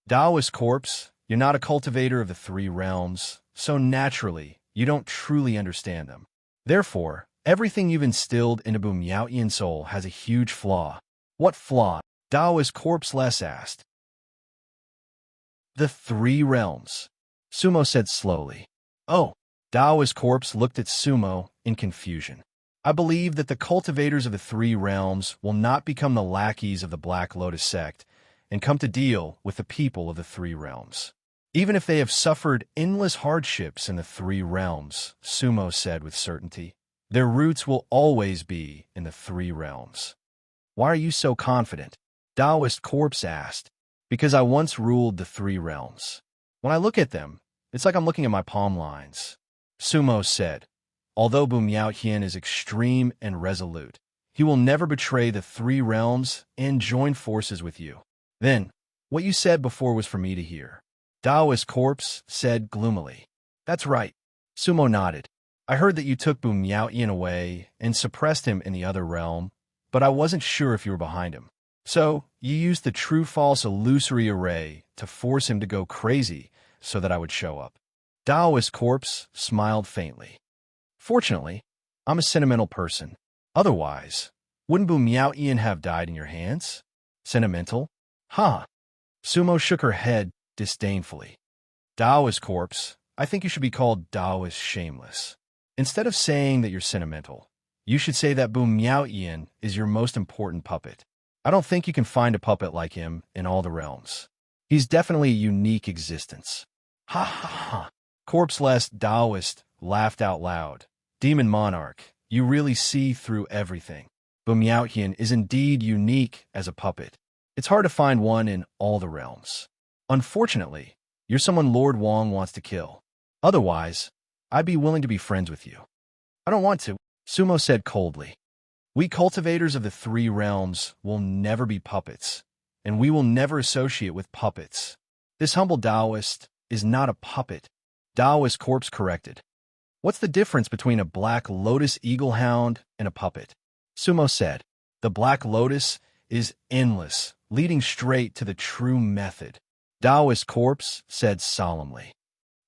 S1: "Taoist Corpse, you're not a cultivator of the Three Realms, so naturally, you don't truly understand them. Therefore, everything you've instilled into Boom Yaotian's soul has a huge flaw." "What flaw?" Taoist Corpse less asked. "The Three Realms," Sumo said slowly. "Oh." Taoist Corpse looked at Sumo in confusion. "I believe that the cultivators of the Three Realms will not become the lackeys of the Black Lotus sect and come to deal with the people of the Three Realms. Even if they have suffered endless hardships in the Three Realms," Sumo said with certainty, "their roots will always be in the Three Realms." "Why are you so confident?" Taoist Corpse asked. "Because I once ruled the Three Realms. When I look at them, it's like I'm looking at my palm lines." Sumo said, "Although Boom Yaotian is extreme and resolute, he will never betray the Three Realms and join forces with you. Then, what you said before was for me to hear. Taoist corpse said gloomily. That's right. Sumo nodded. I heard that you took Bu Miaoyan away and suppressed him in the other realm, but I wasn't sure if you were behind him. So, you used the true-false illusory array to force him to go crazy so that I would show up. Taoist corpse smiled faintly. Fortunately, I'm a sentimental person. Otherwise, wouldn't Bu Miaoyan have died in your hands? Sentimental? Huh. Sumo shook her head disdainfully. Taoist corpse, I think you should be called Taoist shameless. Instead of saying that you're sentimental, you should say that Bu Miaoyan is your most important puppet. I don't think you can find a puppet like him in all the realms. He's definitely a unique existence. Ha ha ha. Corpseless Taoist laughed out loud. Demon Monarch, you really see through everything. Bu Miaoyan is indeed unique as a puppet. It's hard to find one in all the realms. Unfortunately, you're someone Lord Wong wants to kill. Otherwise, I'd be willing to be friends with you. I don't want to, Sumo said coldly. We cultivators of the three realms will never be puppets, and we will never associate with puppets. This humble Taoist is not a puppet. Taoist corpse corrected. What's the difference between a black lotus eagle hound and a puppet? Sumo said. The black lotus is endless, leading straight to the true method. Taoist corpse said solemnly.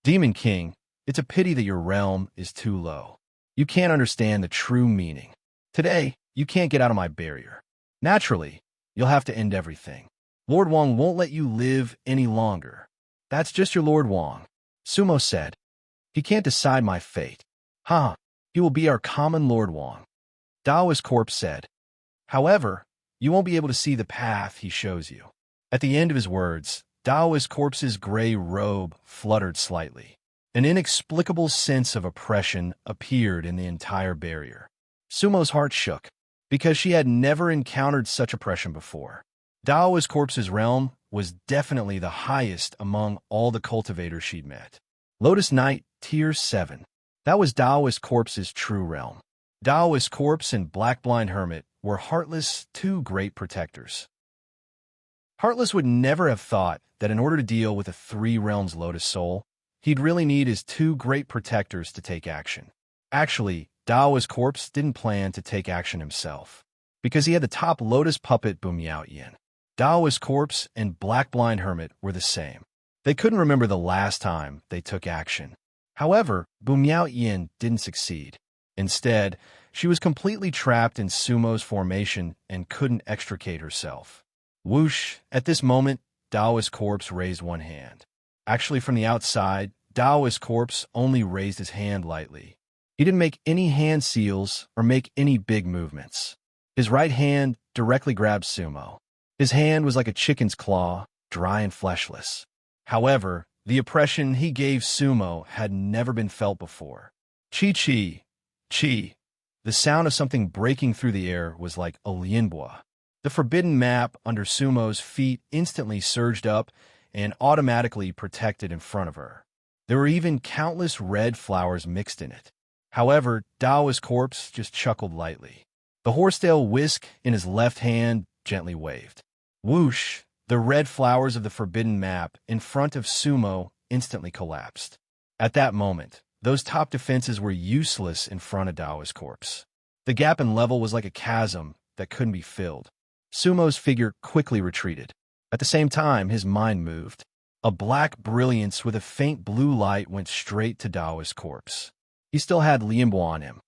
S1: Demon King, it's a pity that your realm is too low. You can't understand the true meaning. Today, you can't get out of my barrier. Naturally, you'll have to end everything. Lord Wong won't let you live any longer. That's just your Lord Wong. Sumo said. He can't decide my fate. He will be our common Lord Wong. Taoist corpse said. However, you won't be able to see the path he shows you. At the end of his words, Taoist corpse's gray robe fluttered slightly. An inexplicable sense of oppression appeared in the entire barrier. Sumo's heart shook, because she had never encountered such oppression before. Taoist corpse's realm was definitely the highest among all the cultivators she'd met. Lotus Knight, Tier 7. That was Taoist corpse's true realm. Taoist corpse and Black Blind Hermit were Heartless' two great protectors. Heartless would never have thought that in order to deal with a three realms Lotus soul, he'd really need his two great protectors to take action. Actually, Taoist corpse didn't plan to take action himself, because he had the top Lotus puppet Bu Miaoyan. Taoist corpse and Black Blind Hermit were the same. They couldn't remember the last time they took action. However, Bu Miaoyan didn't succeed. Instead, she was completely trapped in Sumo's formation and couldn't extricate herself. Whoosh! At this moment, Taoist corpse raised one hand. Actually, from the outside, Taoist corpse only raised his hand lightly. He didn't make any hand seals or make any big movements. His right hand directly grabbed Sumo. His hand was like a chicken's claw, dry and fleshless. However, the oppression he gave Sumo had never been felt before. Chi-chi, chi. The sound of something breaking through the air was like a lianbua. The forbidden map under Sumo's feet instantly surged up and automatically protected in front of her. There were even countless red flowers mixed in it. However, Taoist corpse just chuckled lightly. The horsetail whisk in his left hand gently waved. Whoosh! The red flowers of the forbidden map in front of Sumo instantly collapsed. At that moment, those top defenses were useless in front of Taoist corpse. The gap in level was like a chasm that couldn't be filled. Sumo's figure quickly retreated. At the same time, his mind moved. A black brilliance with a faint blue light went straight to Taoist corpse. He still had Lianbo on him.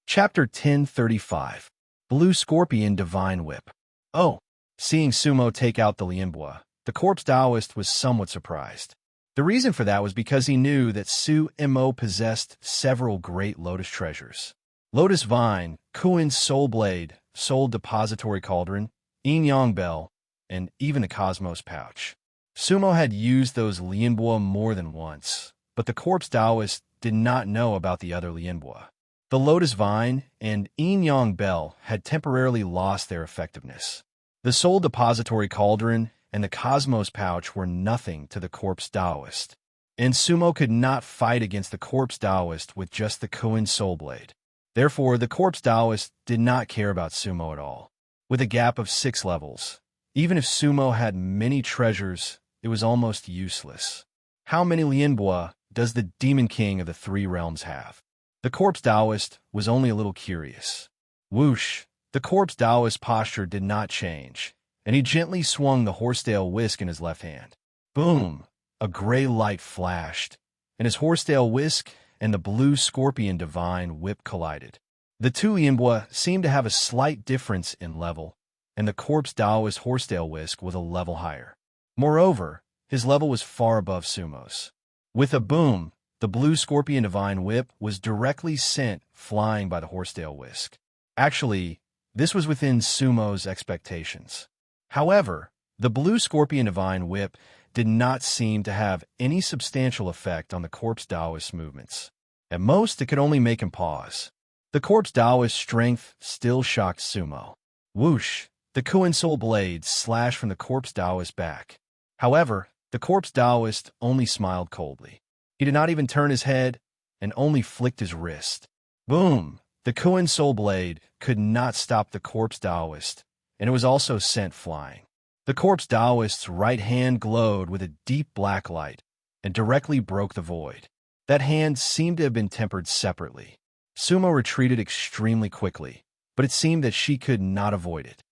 S1: Chapter 1035. Blue Scorpion Divine Whip. Oh! Seeing Sumo take out the Lianbo, the corpse Taoist was somewhat surprised. The reason for that was because he knew that Su Mo possessed several great Lotus treasures. Lotus Vine, Kuin's Soul Blade, Soul Depository Cauldron, Yin Yang Bell, and even the Cosmos Pouch. Sumo had used those Lianbo more than once, but the corpse Taoist did not know about the other Lianbo. The Lotus Vine and Yin Yang Bell had temporarily lost their effectiveness. The Soul Depository Cauldron and the Cosmos Pouch were nothing to the corpse Taoist, and Sumo could not fight against the corpse Taoist with just the Kuin Soul Blade. Therefore, the corpse Taoist did not care about Sumo at all. with a gap of 6 levels. Even if Sumo had many treasures, it was almost useless. How many Lianbua does the Demon King of the Three Realms have? The corpse Taoist was only a little curious. Whoosh! The corpse Taoist posture did not change, and he gently swung the horsetail whisk in his left hand. Boom! A gray light flashed, and his horsetail whisk and the blue scorpion divine whip collided. The two Lianbua seemed to have a slight difference in level, and the corpse Taoist horsetail whisk was a level higher. Moreover, his level was far above Sumo's. With a boom, the blue scorpion divine whip was directly sent flying by the horsetail whisk. Actually, this was within Sumo's expectations. However, the blue scorpion divine whip did not seem to have any substantial effect on the corpse Taoist's movements. At most, it could only make him pause. The corpse Taoist's strength still shocked Sumo. Whoosh! The Kuan Soul blade slashed from the corpse Taoist's back. However, the corpse Taoist only smiled coldly. He did not even turn his head and only flicked his wrist. Boom! The Kuan Soul blade could not stop the corpse Taoist, and it was also sent flying. The corpse Taoist's right hand glowed with a deep black light and directly broke the void. That hand seemed to have been tempered separately. Sumo retreated extremely quickly, but it seemed that she could not avoid it.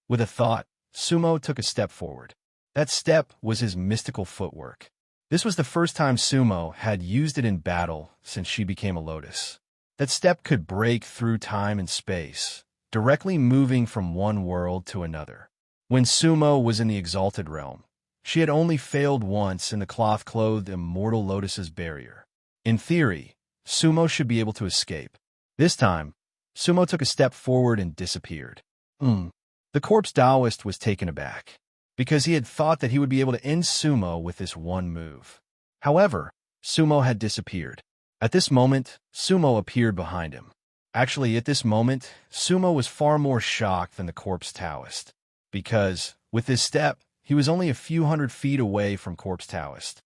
S1: With a thought, Sumo took a step forward. That step was his mystical footwork. This was the first time Sumo had used it in battle since she became a lotus. That step could break through time and space, directly moving from one world to another. When Sumo was in the exalted realm, she had only failed once in the cloth-clothed immortal lotus's barrier. In theory, Sumo should be able to escape. This time, Sumo took a step forward and disappeared. The corpse Taoist was taken aback, because he had thought that he would be able to end Sumo with this one move. However, Sumo had disappeared. At this moment, Sumo appeared behind him. Actually, at this moment, Sumo was far more shocked than the corpse Taoist, because, with this step, he was only a few hundred feet away from corpse Taoist.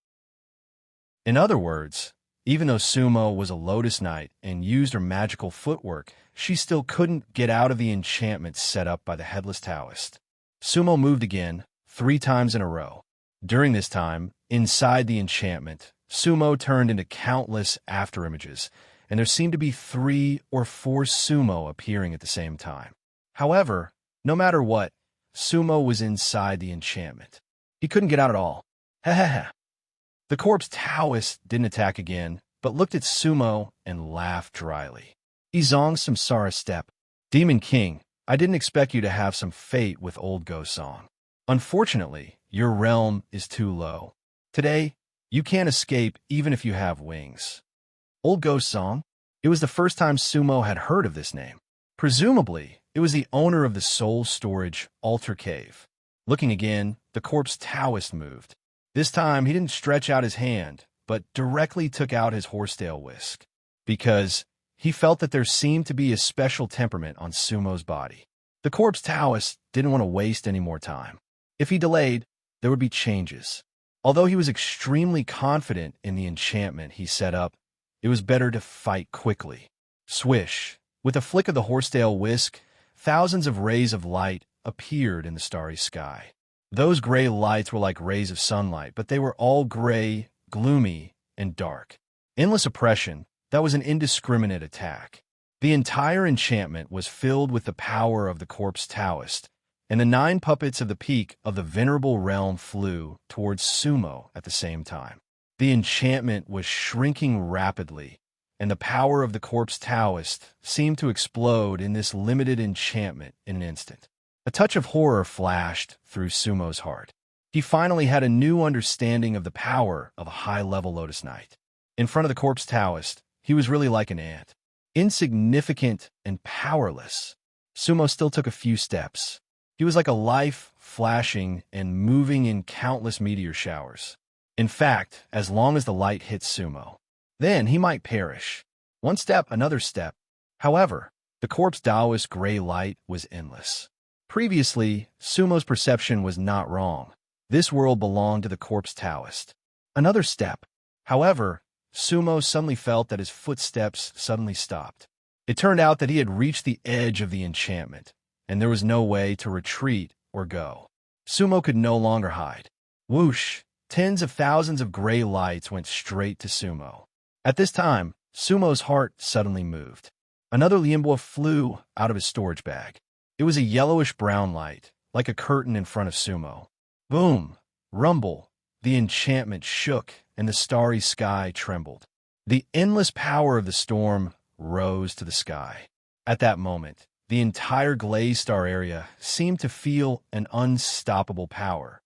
S1: In other words, even though Sumo was a Lotus Knight and used her magical footwork, she still couldn't get out of the enchantment set up by the headless Taoist. Sumo moved again, 3 times in a row. During this time, inside the enchantment, Sumo turned into countless afterimages, and there seemed to be 3 or 4 Sumo appearing at the same time. However, no matter what, Sumo was inside the enchantment. He couldn't get out at all. The corpse Taoist didn't attack again, but looked at Sumo and laughed dryly. He zonged Samsara step. Demon King, I didn't expect you to have some fate with old Ghost Song. Unfortunately, your realm is too low. Today, you can't escape even if you have wings. Old Ghost Song? It was the first time Sumo had heard of this name. Presumably, it was the owner of the Soul Storage Altar Cave. Looking again, the corpse Taoist moved. This time, he didn't stretch out his hand, but directly took out his horsetail whisk, because he felt that there seemed to be a special temperament on Sumo's body. The corpse Taoist didn't want to waste any more time. If he delayed, there would be changes. Although he was extremely confident in the enchantment he set up, it was better to fight quickly. Swish! With a flick of the horsetail whisk, thousands of rays of light appeared in the starry sky. Those gray lights were like rays of sunlight, but they were all gray, gloomy, and dark. Endless oppression, that was an indiscriminate attack. The entire enchantment was filled with the power of the corpse Taoist, and the 9 puppets of the peak of the venerable realm flew towards Sumo at the same time. The enchantment was shrinking rapidly, and the power of the corpse Taoist seemed to explode in this limited enchantment in an instant. A touch of horror flashed through Sumo's heart. He finally had a new understanding of the power of a high-level Lotus Knight. In front of the corpse Taoist, he was really like an ant. Insignificant and powerless. Sumo still took a few steps. He was like a life flashing and moving in countless meteor showers. In fact, as long as the light hit Sumo, then he might perish. One step, another step. However, the corpse Taoist's gray light was endless. Previously, Sumo's perception was not wrong. This world belonged to the corpse Taoist. Another step. However, Sumo suddenly felt that his footsteps suddenly stopped. It turned out that he had reached the edge of the enchantment, and there was no way to retreat or go. Sumo could no longer hide. Whoosh! Tens of thousands of gray lights went straight to Sumo. At this time, Sumo's heart suddenly moved. Another Lienbua flew out of his storage bag. It was a yellowish-brown light, like a curtain in front of Sumo. Boom! Rumble! The enchantment shook, and the starry sky trembled. The endless power of the storm rose to the sky. At that moment, the entire glazed star area seemed to feel an unstoppable power.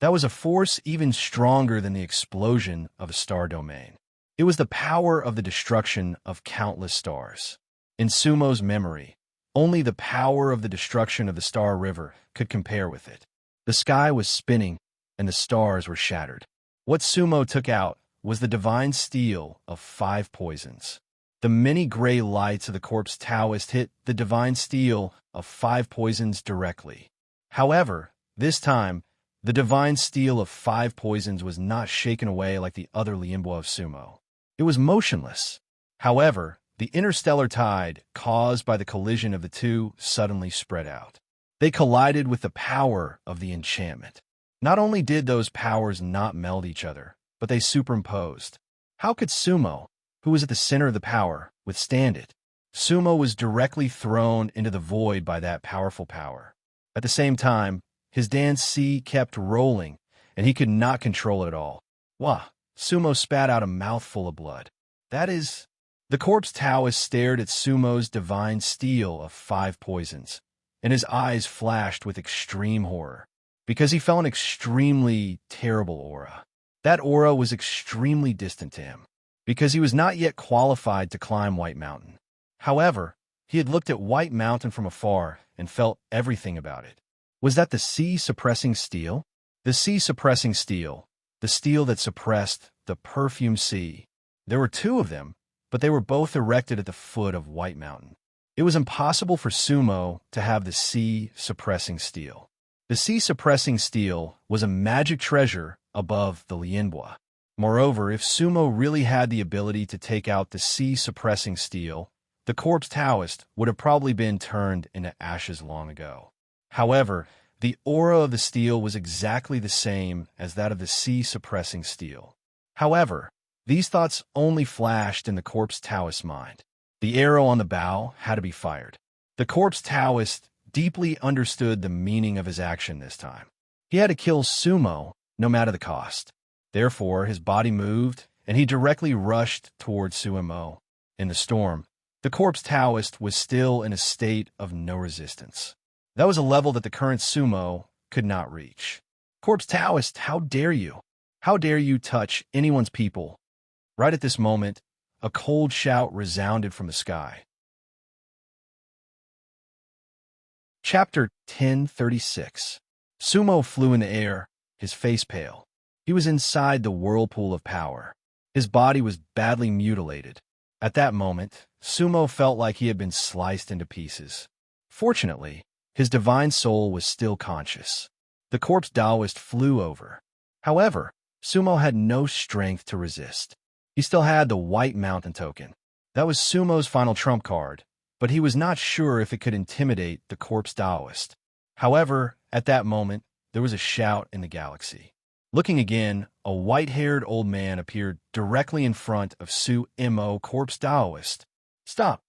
S1: That was a force even stronger than the explosion of a star domain. It was the power of the destruction of countless stars. In Sumo's memory, only the power of the destruction of the Star River could compare with it. The sky was spinning, and the stars were shattered. What Sumo took out was the divine steel of 5 poisons. The many gray lights of the corpse Taoist hit the divine steel of 5 poisons directly. However, this time, the divine steel of 5 poisons was not shaken away like the other Lienbua of Sumo. It was motionless. However, the interstellar tide caused by the collision of the two suddenly spread out. They collided with the power of the enchantment. Not only did those powers not meld each other, but they superimposed. How could Sumo, who was at the center of the power, withstand it? Sumo was directly thrown into the void by that powerful power. At the same time, his dance sea kept rolling, and he could not control it at all. Wah! Sumo spat out a mouthful of blood. That is... The corpse Taoist stared at Sumo's divine steel of 5 poisons, and his eyes flashed with extreme horror, because he felt an extremely terrible aura. That aura was extremely distant to him, because he was not yet qualified to climb White Mountain. However, he had looked at White Mountain from afar and felt everything about it. Was that the sea-suppressing steel? The sea-suppressing steel, the steel that suppressed the perfume sea. There were 2 of them, but they were both erected at the foot of White Mountain. It was impossible for Sumo to have the sea-suppressing steel. The sea-suppressing steel was a magic treasure above the Lienbua. Moreover, if Sumo really had the ability to take out the sea-suppressing steel, the corpse Taoist would have probably been turned into ashes long ago. However, the aura of the steel was exactly the same as that of the sea-suppressing steel. However, these thoughts only flashed in the corpse Taoist's mind. The arrow on the bow had to be fired. The corpse Taoist deeply understood the meaning of his action this time. He had to kill Sumo, no matter the cost. Therefore, his body moved, and he directly rushed towards Sumo. In the storm, the corpse Taoist was still in a state of no resistance. That was a level that the current Sumo could not reach. Corpse Taoist, how dare you? How dare you touch anyone's people? Right at this moment, a cold shout resounded from the sky. Chapter 1036. Sumo flew in the air, his face pale. He was inside the whirlpool of power. His body was badly mutilated. At that moment, Sumo felt like he had been sliced into pieces. Fortunately, his divine soul was still conscious. The corpse Taoist flew over. However, Sumo had no strength to resist. He still had the White Mountain token. That was Sumo's final trump card, but he was not sure if it could intimidate the corpse Taoist. However, at that moment, there was a shout in the galaxy. Looking again, a white-haired old man appeared directly in front of Sumo corpse Taoist. Stop!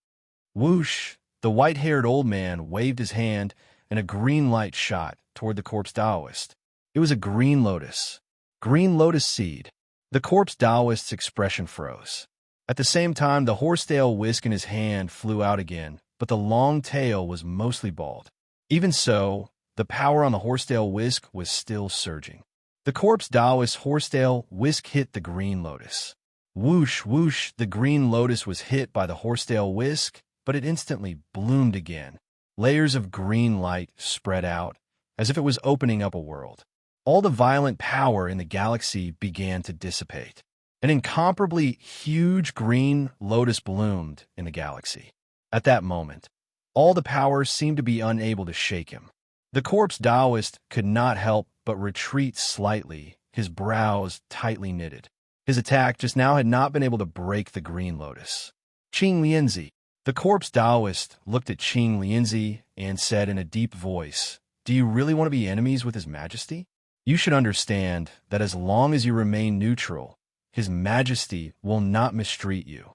S1: Whoosh! The white-haired old man waved his hand, and a green light shot toward the corpse Taoist. It was a green lotus. Green lotus seed. The corpse Taoist's expression froze. At the same time, the horsetail whisk in his hand flew out again, but the long tail was mostly bald. Even so, the power on the horsetail whisk was still surging. The corpse Taoist's horsetail whisk hit the green lotus. Whoosh, whoosh, the green lotus was hit by the horsetail whisk, but it instantly bloomed again. Layers of green light spread out, as if it was opening up a world. All the violent power in the galaxy began to dissipate. An incomparably huge green lotus bloomed in the galaxy. At that moment, all the powers seemed to be unable to shake him. The corpse Taoist could not help but retreat slightly, his brows tightly knitted. His attack just now had not been able to break the green lotus. Qing Lianzi. The corpse Taoist looked at Qing Lianzi and said in a deep voice, "Do you really want to be enemies with His Majesty? You should understand that as long as you remain neutral, His Majesty will not mistreat you."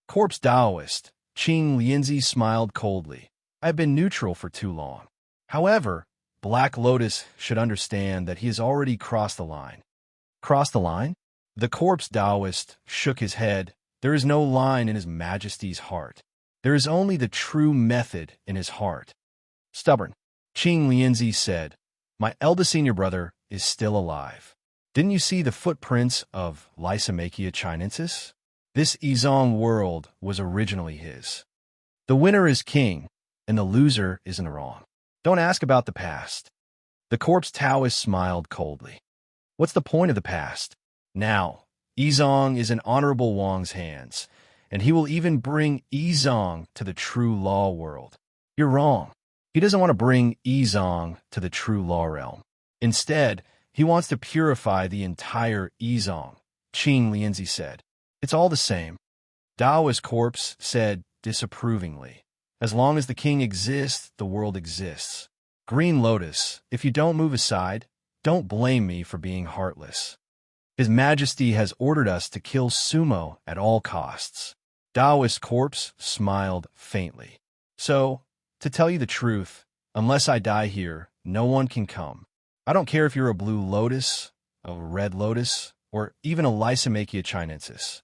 S1: Corpse Taoist, Qing Lianzi smiled coldly. "I have been neutral for too long. However, Black Lotus should understand that he has already crossed the line." "Crossed the line?" The corpse Taoist shook his head. "There is no line in His Majesty's heart. There is only the true method in his heart." "Stubborn," Qing Lianzi said. "My eldest senior brother is still alive. Didn't you see the footprints of Lysimachia chinensis? This Izong world was originally his. The winner is king, and the loser isn't wrong. Don't ask about the past." The corpse Taoist smiled coldly. "What's the point of the past? Now, Izong is in Honorable Wang's hands, and he will even bring Izong to the true law world." "You're wrong. He doesn't want to bring Izong to the true law realm. Instead, he wants to purify the entire Izong," Qing Lianzi said. "It's all the same." Taoist corpse said disapprovingly, "As long as the king exists, the world exists. Green Lotus, if you don't move aside, don't blame me for being heartless. His Majesty has ordered us to kill Sumo at all costs." Taoist corpse smiled faintly. "So, to tell you the truth, unless I die here, no one can come. I don't care if you're a blue lotus, a red lotus, or even a Lysimachia chinensis.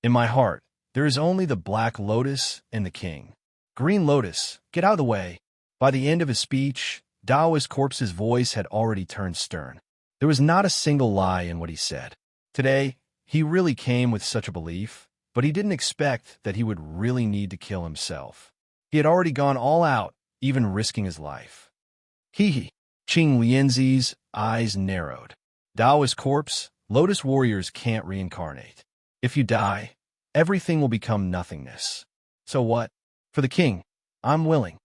S1: In my heart, there is only the black lotus and the king. Green Lotus, get out of the way." By the end of his speech, Taoist corpse's voice had already turned stern. There was not a single lie in what he said. Today, he really came with such a belief, but he didn't expect that he would really need to kill himself. He had already gone all out, even risking his life. Hee. Qing Lianzi's eyes narrowed. "Taoist corpse, Lotus warriors can't reincarnate. If you die, everything will become nothingness. So what? For the king, I'm willing."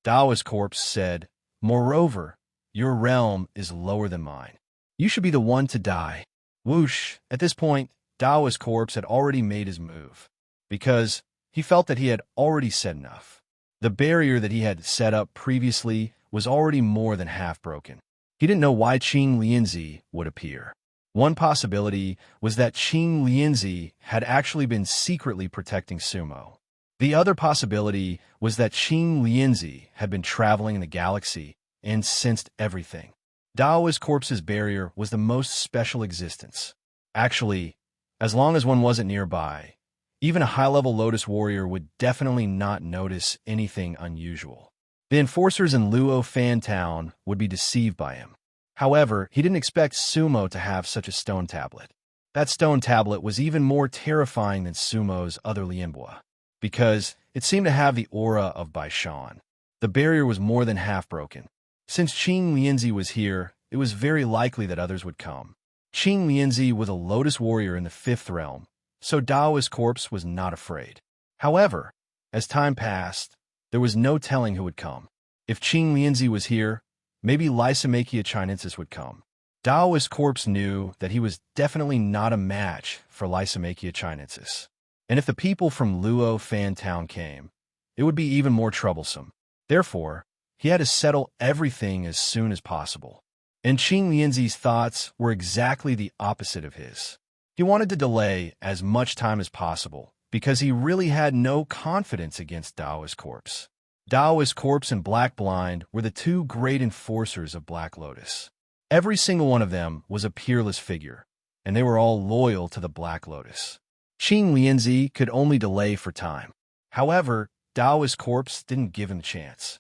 S1: Taoist corpse said, "Moreover, your realm is lower than mine. You should be the one to die." Whoosh! At this point, Taoist corpse had already made his move, because he felt that he had already said enough. The barrier that he had set up previously was already more than half broken. He didn't know why Qing Lianzi would appear. One possibility was that Qing Lianzi had actually been secretly protecting Sumo. The other possibility was that Qing Lianzi had been traveling in the galaxy and sensed everything. Taoist corpse's barrier was the most special existence. Actually, as long as one wasn't nearby, even a high-level Lotus warrior would definitely not notice anything unusual. The enforcers in Luo Fan Town would be deceived by him. However, he didn't expect Sumo to have such a stone tablet. That stone tablet was even more terrifying than Sumo's other Lianbua, because it seemed to have the aura of Baishan. The barrier was more than half broken. Since Qing Lianzi was here, it was very likely that others would come. Qing Lianzi was a Lotus warrior in the 5th realm, so Taoist corpse was not afraid. However, as time passed, there was no telling who would come. If Qing Lianzi was here, maybe Lysimachia chinensis would come. Taoist corpse knew that he was definitely not a match for Lysimachia chinensis. And if the people from Luo Fan Town came, it would be even more troublesome. Therefore, he had to settle everything as soon as possible. And Qing Lianzi's thoughts were exactly the opposite of his. He wanted to delay as much time as possible because he really had no confidence against Taoist corpse. Taoist corpse and Black Blind were the two great enforcers of Black Lotus. Every single one of them was a peerless figure, and they were all loyal to the Black Lotus. Qing Lianzi could only delay for time. However, Taoist corpse didn't give him a chance.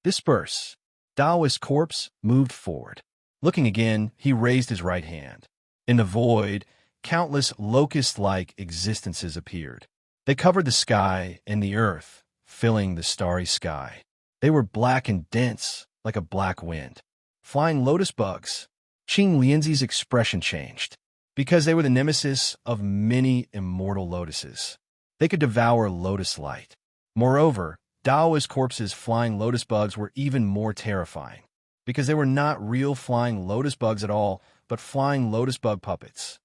S1: Disperse. Taoist corpse moved forward. Looking again, he raised his right hand. In the void, countless locust-like existences appeared. They covered the sky and the earth, filling the starry sky. They were black and dense, like a black wind. Flying lotus bugs. Qing Lianzi's expression changed, because they were the nemesis of many immortal lotuses. They could devour lotus light. Moreover, Taoist corpse's flying lotus bugs were even more terrifying, because they were not real flying lotus bugs at all, but flying lotus bug puppets.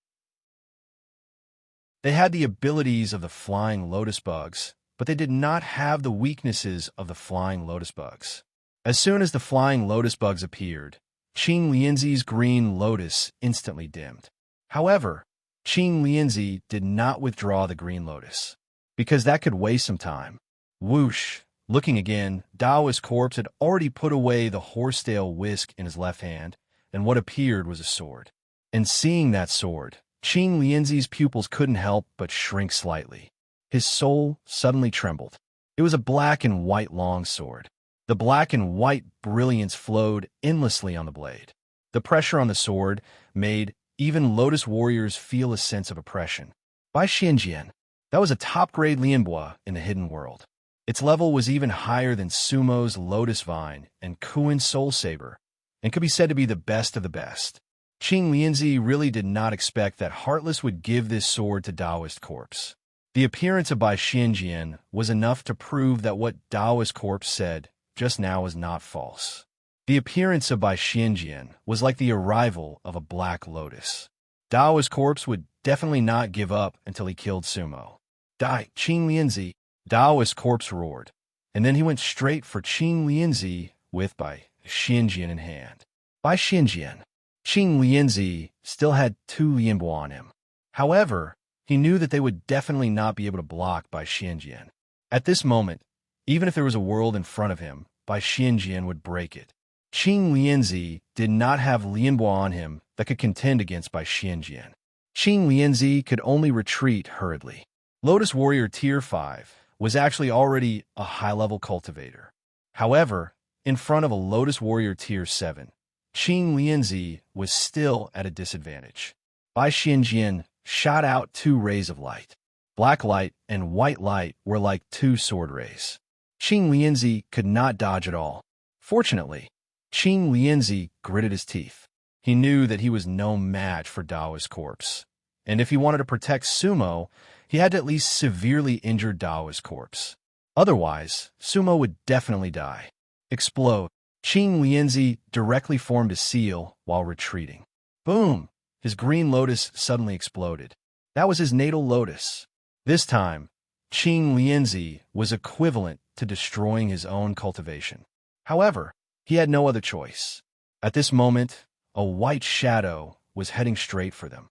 S1: They had the abilities of the flying lotus bugs, but they did not have the weaknesses of the flying lotus bugs. As soon as the flying lotus bugs appeared, Qing Lianzi's green lotus instantly dimmed. However, Qing Lianzi did not withdraw the green lotus, because that could waste some time. Whoosh! Looking again, Daoist corpse had already put away the horsetail whisk in his left hand, and what appeared was a sword. And seeing that sword, Qing Lianzi's pupils couldn't help but shrink slightly. His soul suddenly trembled. It was a black and white longsword. The black and white brilliance flowed endlessly on the blade. The pressure on the sword made even Lotus warriors feel a sense of oppression. By Xianjian, that was a top-grade Lianbua in the hidden world. Its level was even higher than Sumo's Lotus Vine and Kuin's Soul Saber, and could be said to be the best of the best. Qing Lianzi really did not expect that Heartless would give this sword to Daoist corpse. The appearance of Bai Xianjian was enough to prove that what Daoist corpse said just now was not false. The appearance of Bai Xianjian was like the arrival of a black lotus. Daoist corpse would definitely not give up until he killed Sumo. Die, Qing Lianzi! Daoist corpse roared, and then he went straight for Qing Lianzi with Bai Xianjian in hand. Bai Xianjian, Qing Lianzi still had 2 Lianbo on him. However, he knew that they would definitely not be able to block Bai Xianjian. At this moment, even if there was a world in front of him, Bai Xianjian would break it. Qing Lianzi did not have Lianbo on him that could contend against Bai Xianjian. Qing Lianzi could only retreat hurriedly. Lotus Warrior Tier 5 was actually already a high-level cultivator. However, in front of a Lotus Warrior Tier 7, Qing Lianzi was still at a disadvantage. Bai Xianjian shot out 2 rays of light. Black light and white light were like 2 sword rays. Qing Lianzi could not dodge at all. Fortunately, Qing Lianzi gritted his teeth. He knew that he was no match for Daoist corpse, and if he wanted to protect Sumo, he had to at least severely injure Daoist corpse. Otherwise, Sumo would definitely die. Explode. Qing Lianzi directly formed a seal while retreating. Boom! His green lotus suddenly exploded. That was his natal lotus. This time, Qing Lianzi was equivalent to destroying his own cultivation. However, he had no other choice. At this moment, a white shadow was heading straight for them.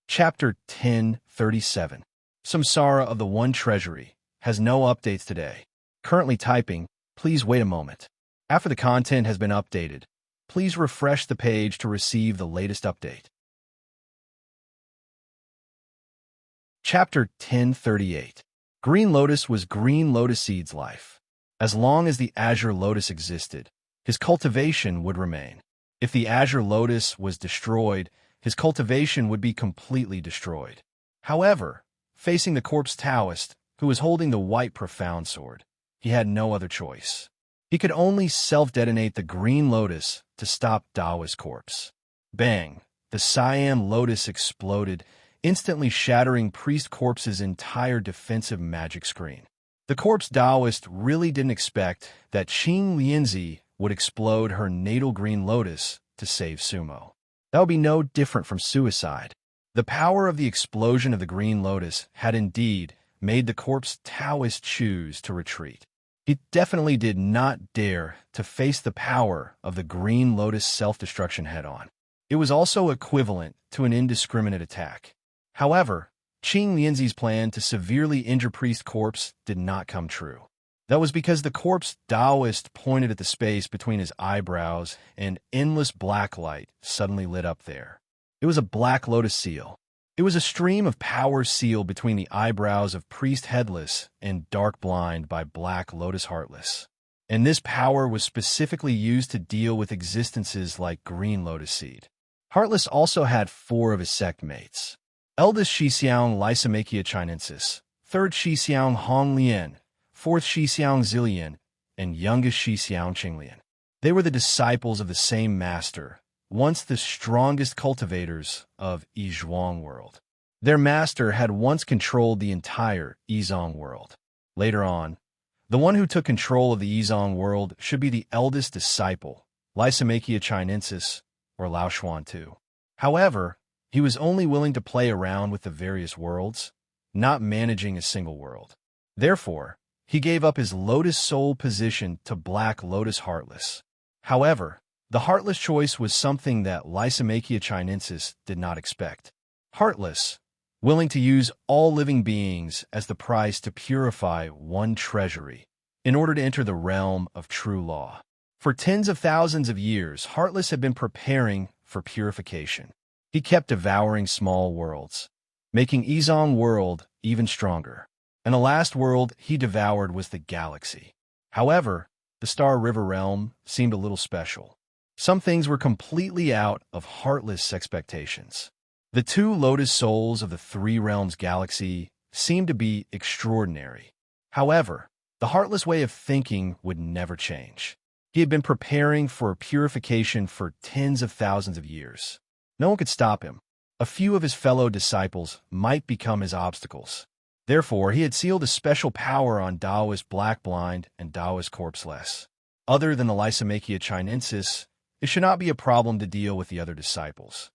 S1: Chapter 1037. Samsara of the One Treasury has no updates today. Currently typing, please wait a moment. After the content has been updated, please refresh the page to receive the latest update. Chapter 1038. Green Lotus was Green Lotus Seed's life. As long as the Azure Lotus existed, his cultivation would remain. If the Azure Lotus was destroyed, his cultivation would be completely destroyed. However, facing the corpse Taoist, who was holding the white profound sword, he had no other choice. He could only self-detonate the green lotus to stop Daoist corpse. Bang! The Siam Lotus exploded, instantly shattering Priest Corpse's entire defensive magic screen. The corpse Daoist really didn't expect that Qing Lianzi would explode her natal green lotus to save Sumo. That would be no different from suicide. The power of the explosion of the green lotus had indeed made the corpse Taoist choose to retreat. He definitely did not dare to face the power of the green lotus self-destruction head-on. It was also equivalent to an indiscriminate attack. However, Qing Lianzi's plan to severely injure Priest Corpse did not come true. That was because the corpse Daoist pointed at the space between his eyebrows and endless black light suddenly lit up there. It was a Black Lotus seal. It was a stream of power seal between the eyebrows of Priest Headless and Dark Blind by Black Lotus Heartless. And this power was specifically used to deal with existences like Green Lotus Seed. Heartless also had 4 of his sect mates. Eldest Shixiang Lysimachia Chinensis, 3rd Shixiang Hong Lian, 4th Shixiang Zilian, and youngest Shixiang Qinglian. They were the disciples of the same master, once the strongest cultivators of Yizhuang world. Their master had once controlled the entire Yizong world. Later on, the one who took control of the Yizong world should be the eldest disciple, Lysimachia Chinensis, or Lao Xuan II. However, he was only willing to play around with the various worlds, not managing a single world. Therefore, he gave up his Lotus Soul position to Black Lotus Heartless. However, the Heartless choice was something that Lysimachia chinensis did not expect. Heartless, willing to use all living beings as the price to purify one treasury in order to enter the realm of true law. For tens of thousands of years, Heartless had been preparing for purification. He kept devouring small worlds, making Ezong world even stronger. And the last world he devoured was the galaxy. However, the Star River realm seemed a little special. Some things were completely out of Heartless' expectations. The two Lotus Souls of the Three Realms galaxy seemed to be extraordinary. However, the Heartless way of thinking would never change. He had been preparing for purification for tens of thousands of years. No one could stop him. A few of his fellow disciples might become his obstacles. Therefore, he had sealed a special power on Taoist Black Blind and Taoist Corpseless. Other than the Lysimachia chinensis, it should not be a problem to deal with the other disciples.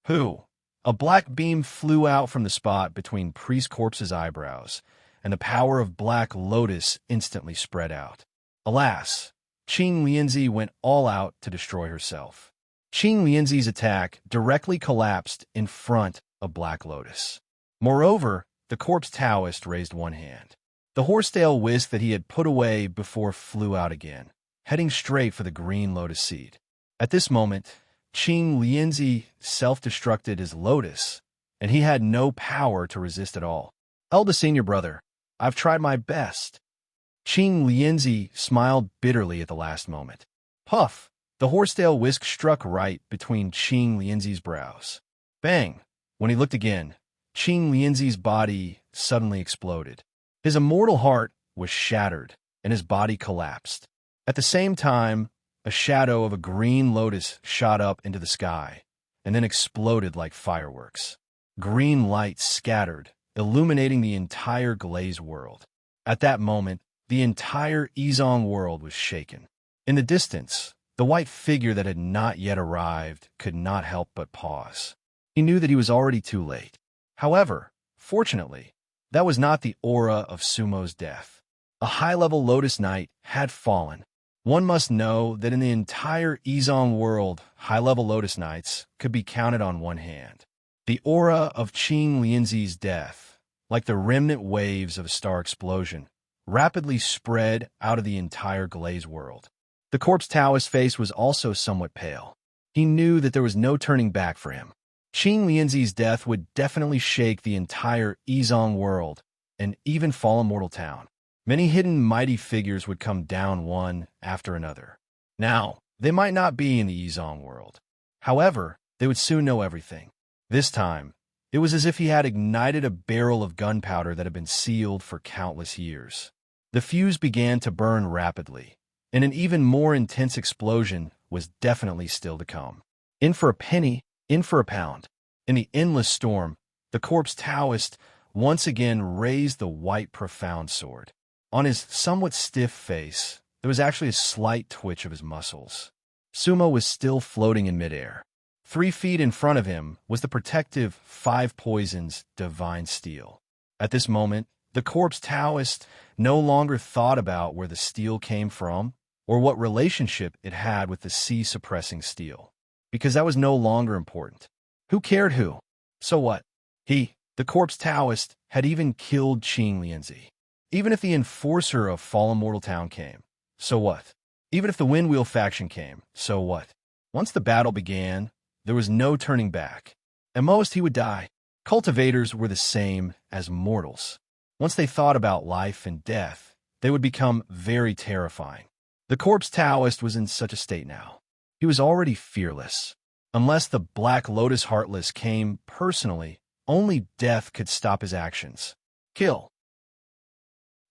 S1: A black beam flew out from the spot between Priest Corpse's eyebrows, and the power of Black Lotus instantly spread out. Alas, Qing Lianzi went all out to destroy herself. Qing Lianzi's attack directly collapsed in front of Black Lotus. Moreover, the Corpse Taoist raised one hand. The horsetail whisk that he had put away before flew out again, heading straight for the green lotus seed. At this moment, Qing Lianzi self-destructed his lotus, and he had no power to resist at all. Eldest senior brother, I've tried my best. Qing Lianzi smiled bitterly at the last moment. Puff! The horsetail whisk struck right between Qing Lianzi's brows. Bang! When he looked again, Qing Lianzi's body suddenly exploded. His immortal heart was shattered, and his body collapsed. At the same time, a shadow of a green lotus shot up into the sky, and then exploded like fireworks. Green light scattered, illuminating the entire Glaze world. At that moment, the entire Ezong world was shaken. In the distance, the white figure that had not yet arrived could not help but pause. He knew that he was already too late. However, fortunately, that was not the aura of Sumo's death. A high-level Lotus Knight had fallen. One must know that in the entire Ezong world, high-level Lotus Knights could be counted on one hand. The aura of Qing Lianzi's death, like the remnant waves of a star explosion, rapidly spread out of the entire Glaze world. The Corpse Taoist's face was also somewhat pale. He knew that there was no turning back for him. Qing Lianzi's death would definitely shake the entire Ezong world, and even Fallen Mortal Town. Many hidden mighty figures would come down one after another. Now, they might not be in the Ezong world. However, they would soon know everything. This time, it was as if he had ignited a barrel of gunpowder that had been sealed for countless years. The fuse began to burn rapidly, and an even more intense explosion was definitely still to come. In for a penny, in for a pound. In the endless storm, the Corpse Taoist once again raised the white profound sword. On his somewhat stiff face, there was actually a slight twitch of his muscles. Sumo was still floating in midair. 3 feet in front of him was the protective 5 poisons divine steel. At this moment, the Corpse Taoist no longer thought about where the steel came from or what relationship it had with the sea-suppressing steel, because that was no longer important. Who cared who? So what? He, the Corpse Taoist, had even killed Qing Lianzi. Even if the enforcer of Fallen Mortal Town came, so what? Even if the Windwheel faction came, so what? Once the battle began, there was no turning back. At most, he would die. Cultivators were the same as mortals. Once they thought about life and death, they would become very terrifying. The Corpse Taoist was in such a state now. He was already fearless. Unless the Black Lotus Heartless came personally, only death could stop his actions. Kill.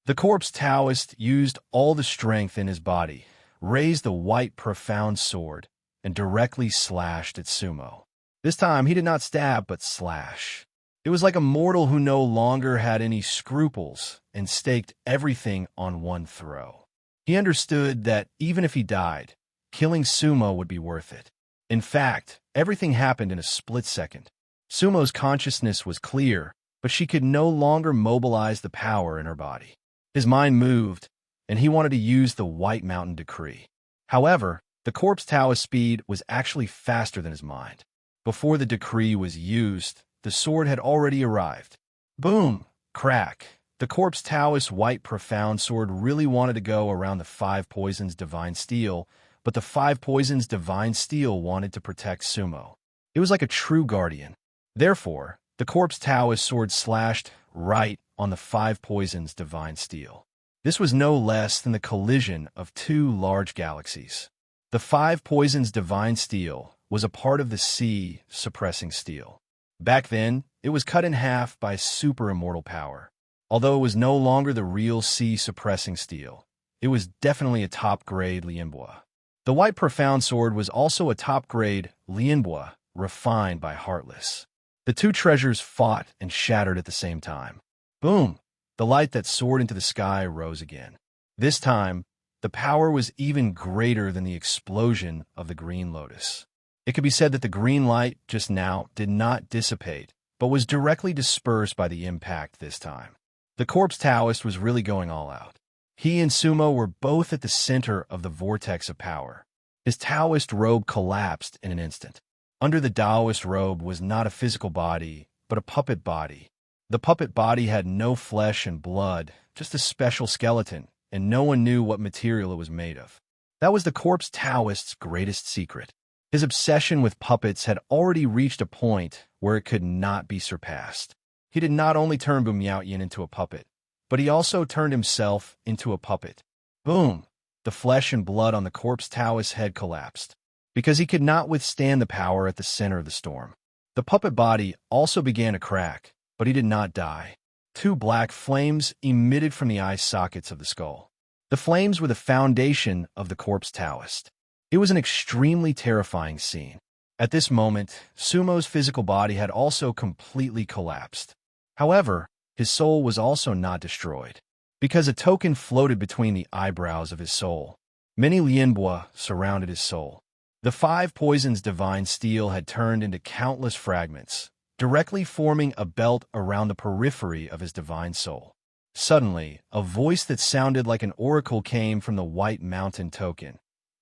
S1: The Corpse Taoist used all the strength in his body, raised the white profound sword, and directly slashed at Sumo. This time, he did not stab, but slash. It was like a mortal who no longer had any scruples and staked everything on one throw. He understood that even if he died, killing Sumo would be worth it. In fact, everything happened in a split second. Sumo's consciousness was clear, but she could no longer mobilize the power in her body. His mind moved, and he wanted to use the White Mountain Decree. However, the corpse Taoist speed was actually faster than his mind. Before the decree was used, the sword had already arrived. Boom! Crack! The corpse Taoist's white profound sword really wanted to go around the Five Poisons Divine Steel, but the Five Poisons Divine Steel wanted to protect Sumo. It was like a true guardian. Therefore, the corpse Taoist sword slashed right on the Five Poisons Divine Steel. This was no less than the collision of two large galaxies. The Five Poisons Divine Steel was a part of the sea suppressing steel. Back then, it was cut in half by super immortal power. Although it was no longer the real sea suppressing steel, it was definitely a top-grade Lianbua. The white profound sword was also a top-grade Lianbua refined by Heartless. The two treasures fought and shattered at the same time. Boom! The light that soared into the sky rose again. This time, the power was even greater than the explosion of the Green Lotus. It could be said that the green light just now did not dissipate, but was directly dispersed by the impact this time. The corpse Taoist was really going all out. He and Sumo were both at the center of the vortex of power. His Taoist robe collapsed in an instant. Under the Taoist robe was not a physical body, but a puppet body. The puppet body had no flesh and blood, just a special skeleton, and no one knew what material it was made of. That was the corpse Taoist's greatest secret. His obsession with puppets had already reached a point where it could not be surpassed. He did not only turn Bumyaoyin into a puppet, but he also turned himself into a puppet. Boom! The flesh and blood on the corpse Taoist's head collapsed, because he could not withstand the power at the center of the storm. The puppet body also began to crack, but he did not die. Two black flames emitted from the eye sockets of the skull. The flames were the foundation of the corpse Taoist. It was an extremely terrifying scene. At this moment, Sumo's physical body had also completely collapsed. However, his soul was also not destroyed, because a token floated between the eyebrows of his soul. Many Lianbua surrounded his soul. The Five Poisons Divine Steel had turned into countless fragments, directly forming a belt around the periphery of his divine soul. Suddenly, a voice that sounded like an oracle came from the White Mountain token.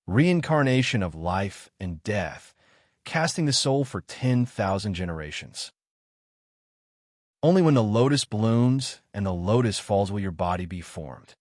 S1: Reincarnation of life and death, casting the soul for 10,000 generations. Only when the lotus blooms and the lotus falls will your body be formed.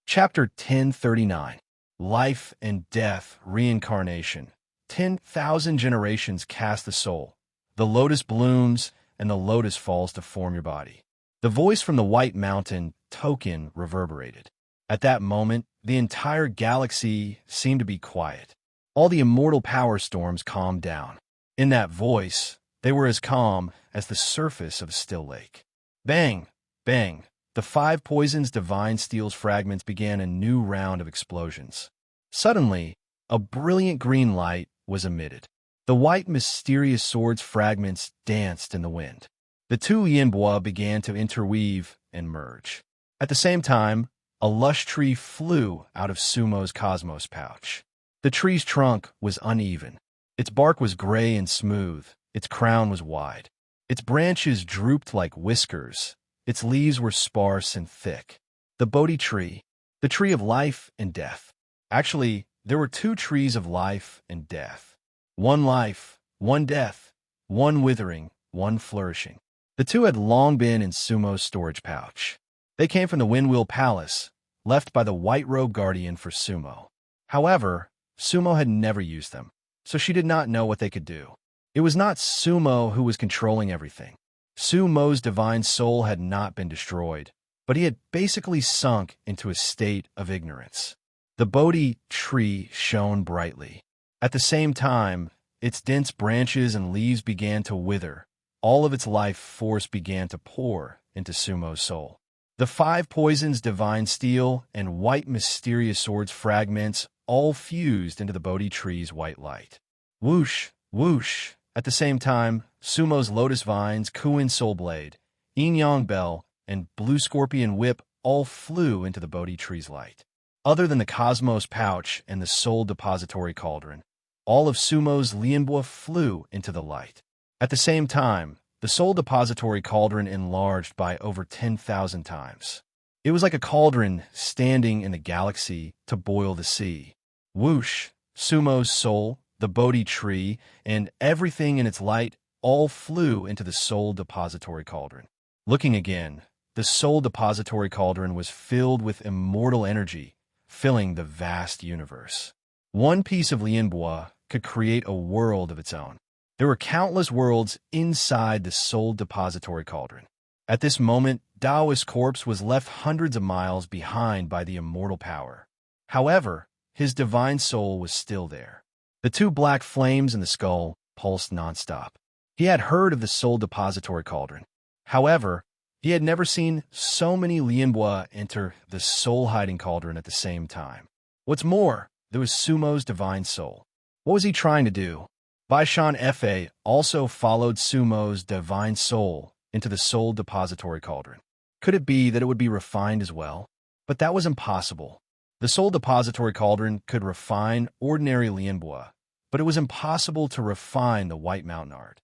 S1: Chapter 1039. Life and Death Reincarnation. 10,000 generations cast the soul. The lotus blooms and the lotus falls to form your body. The voice from the White Mountain token reverberated. At that moment, the entire galaxy seemed to be quiet. All the immortal power storms calmed down. In that voice, they were as calm as the surface of a still lake. Bang! Bang! The Five Poisons Divine Steel's fragments began a new round of explosions. Suddenly, a brilliant green light was emitted. The white mysterious sword's fragments danced in the wind. The two Lianbua began to interweave and merge. At the same time, a lush tree flew out of Sumo's cosmos pouch. The tree's trunk was uneven. Its bark was gray and smooth. Its crown was wide. Its branches drooped like whiskers. Its leaves were sparse and thick. The Bodhi tree, the tree of life and death. Actually, there were two trees of life and death. One life, one death, one withering, one flourishing. The two had long been in Sumo's storage pouch. They came from the Windwheel Palace, left by the White Robe Guardian for Sumo. However, Sumo had never used them, so she did not know what they could do. It was not Sumo who was controlling everything. Sumo's divine soul had not been destroyed, but he had basically sunk into a state of ignorance. The Bodhi tree shone brightly. At the same time, its dense branches and leaves began to wither. All of its life force began to pour into Sumo's soul. The Five Poisons Divine Steel and White Mysterious Sword's fragments all fused into the Bodhi tree's white light. Whoosh, whoosh. At the same time, Sumo's Lotus Vines, Kuin Soul Blade, Yin Yang Bell, and Blue Scorpion Whip all flew into the Bodhi tree's light. Other than the Cosmos Pouch and the Soul Depository Cauldron, all of Sumo's Lianbua flew into the light. At the same time, the soul depository cauldron enlarged by over 10,000 times. It was like a cauldron standing in the galaxy to boil the sea. Whoosh! Sumo's soul, the Bodhi tree, and everything in its light all flew into the soul depository cauldron. Looking again, the soul depository cauldron was filled with immortal energy, filling the vast universe. One piece of Lianbois could create a world of its own. There were countless worlds inside the soul depository cauldron. At this moment, Daoist's corpse was left hundreds of miles behind by the immortal power. However, his divine soul was still there. The two black flames in the skull pulsed nonstop. He had heard of the soul depository cauldron. However, he had never seen so many Lianbois enter the soul-hiding cauldron at the same time. What's more, there was Sumo's divine soul. What was he trying to do? Baishan Fa also followed Sumo's divine soul into the soul depository cauldron. Could it be that it would be refined as well? But that was impossible. The soul depository cauldron could refine ordinary Lianbois, but it was impossible to refine the White Mountain art.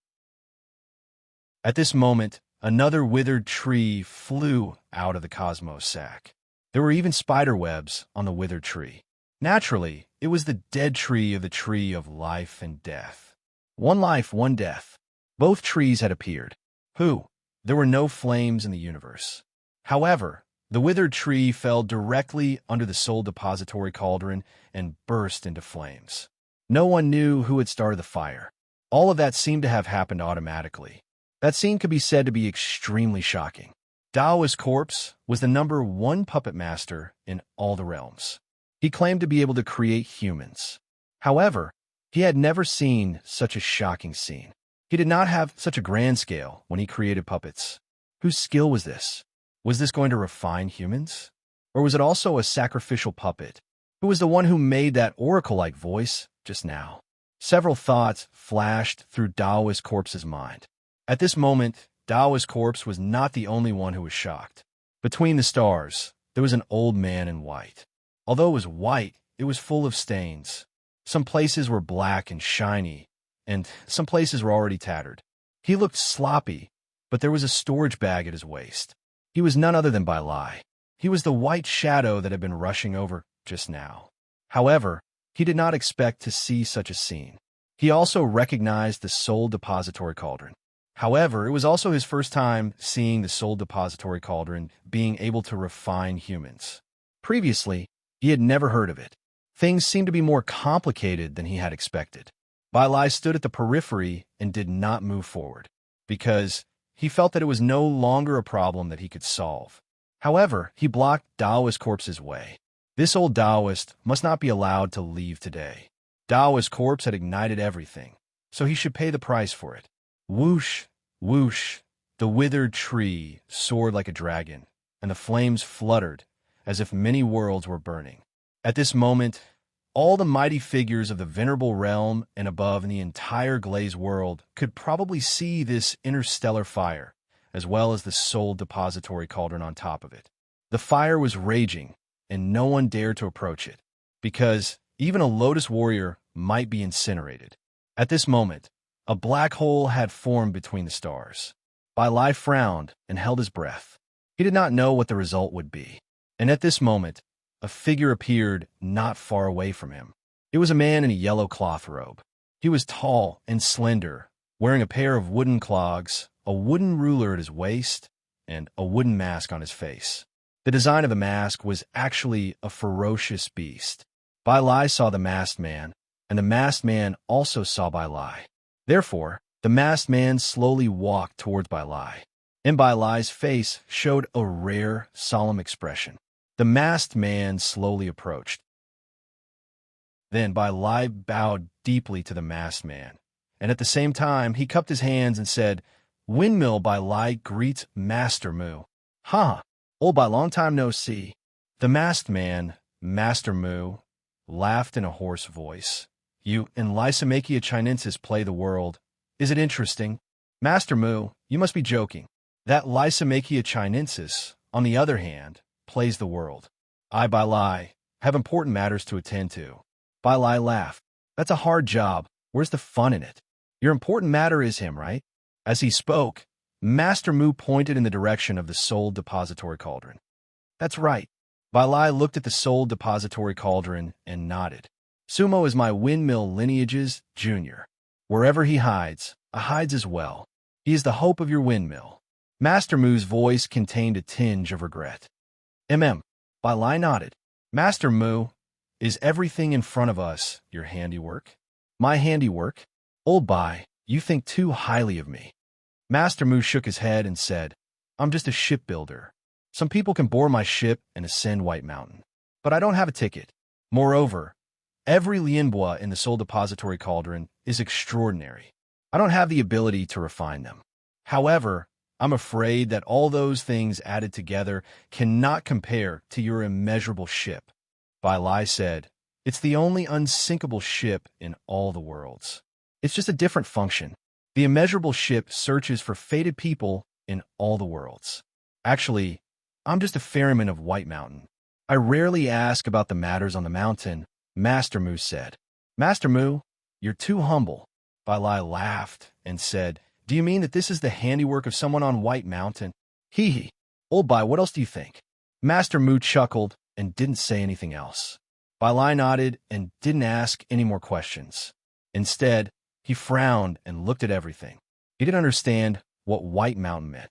S1: At this moment, another withered tree flew out of the cosmos sack. There were even spider webs on the withered tree. Naturally, it was the dead tree of the tree of life and death. One life, one death. Both trees had appeared. Who? There were no flames in the universe. However, the withered tree fell directly under the soul depository cauldron and burst into flames. No one knew who had started the fire. All of that seemed to have happened automatically. That scene could be said to be extremely shocking. Daoist's corpse was the #1 puppet master in all the realms. He claimed to be able to create humans. However, he had never seen such a shocking scene. He did not have such a grand scale when he created puppets. Whose skill was this? Was this going to refine humans? Or was it also a sacrificial puppet? Who was the one who made that oracle-like voice just now? Several thoughts flashed through Daoist's corpse's mind. At this moment, Daoist's corpse was not the only one who was shocked. Between the stars, there was an old man in white. Although it was white, it was full of stains. Some places were black and shiny, and some places were already tattered. He looked sloppy, but there was a storage bag at his waist. He was none other than Bai Lai. He was the white shadow that had been rushing over just now. However, he did not expect to see such a scene. He also recognized the soul depository cauldron. However, it was also his first time seeing the soul depository cauldron being able to refine humans. Previously, he had never heard of it. Things seemed to be more complicated than he had expected. Bai Lai stood at the periphery and did not move forward, because he felt that it was no longer a problem that he could solve. However, he blocked Daoist's corpse's way. This old Daoist must not be allowed to leave today. Daoist's corpse had ignited everything, so he should pay the price for it. Whoosh, whoosh, the withered tree soared like a dragon, and the flames fluttered as if many worlds were burning. At this moment, all the mighty figures of the venerable realm and above in the entire Glaze world could probably see this interstellar fire, as well as the soul depository cauldron on top of it. The fire was raging, and no one dared to approach it, because even a Lotus warrior might be incinerated. At this moment, a black hole had formed between the stars. Bai Lai frowned and held his breath. He did not know what the result would be. And at this moment, a figure appeared not far away from him. It was a man in a yellow cloth robe. He was tall and slender, wearing a pair of wooden clogs, a wooden ruler at his waist, and a wooden mask on his face. The design of the mask was actually a ferocious beast. Bai Lai saw the masked man, and the masked man also saw Bai Lai. Therefore, the masked man slowly walked towards Bai Lai. In Bai Lai's face showed a rare, solemn expression. The masked man slowly approached. Then Bai Lai bowed deeply to the masked man, and at the same time he cupped his hands and said, "Windmill Bai Lai greets Master Mu." "Ha! Old Bai, long time no see." The masked man, Master Mu, laughed in a hoarse voice. "You and Lysimachia Chinensis play the world. Is it interesting?" "Master Mu, you must be joking. That Lysimachia Chinensis, on the other hand, plays the world. I, Bai Lai, have important matters to attend to." Bai Lai laughed. "That's a hard job. Where's the fun in it?" Your important matter is him, right? As he spoke, Master Mu pointed in the direction of the soul depository cauldron. That's right. Bailai looked at the soul depository cauldron and nodded. Sumo is my windmill lineage's junior. Wherever he hides, I hides as well. He is the hope of your windmill. Master Mu's voice contained a tinge of regret. Bailai nodded. Master Mu, is everything in front of us your handiwork? My handiwork? Old Bai, you think too highly of me. Master Mu shook his head and said, I'm just a shipbuilder. Some people can board my ship and ascend White Mountain. But I don't have a ticket. Moreover, every lianbua in the soul depository cauldron is extraordinary. I don't have the ability to refine them. However, I'm afraid that all those things added together cannot compare to your immeasurable ship. Bailai said, it's the only unsinkable ship in all the worlds. It's just a different function. The immeasurable ship searches for fated people in all the worlds. Actually, I'm just a ferryman of White Mountain. I rarely ask about the matters on the mountain, Master Mu said. Master Mu, you're too humble. Bailai laughed and said, do you mean that this is the handiwork of someone on White Mountain? Hee hee. Old Bai, what else do you think? Master Mu chuckled and didn't say anything else. Bailai nodded and didn't ask any more questions. Instead, he frowned and looked at everything. He didn't understand what White Mountain meant.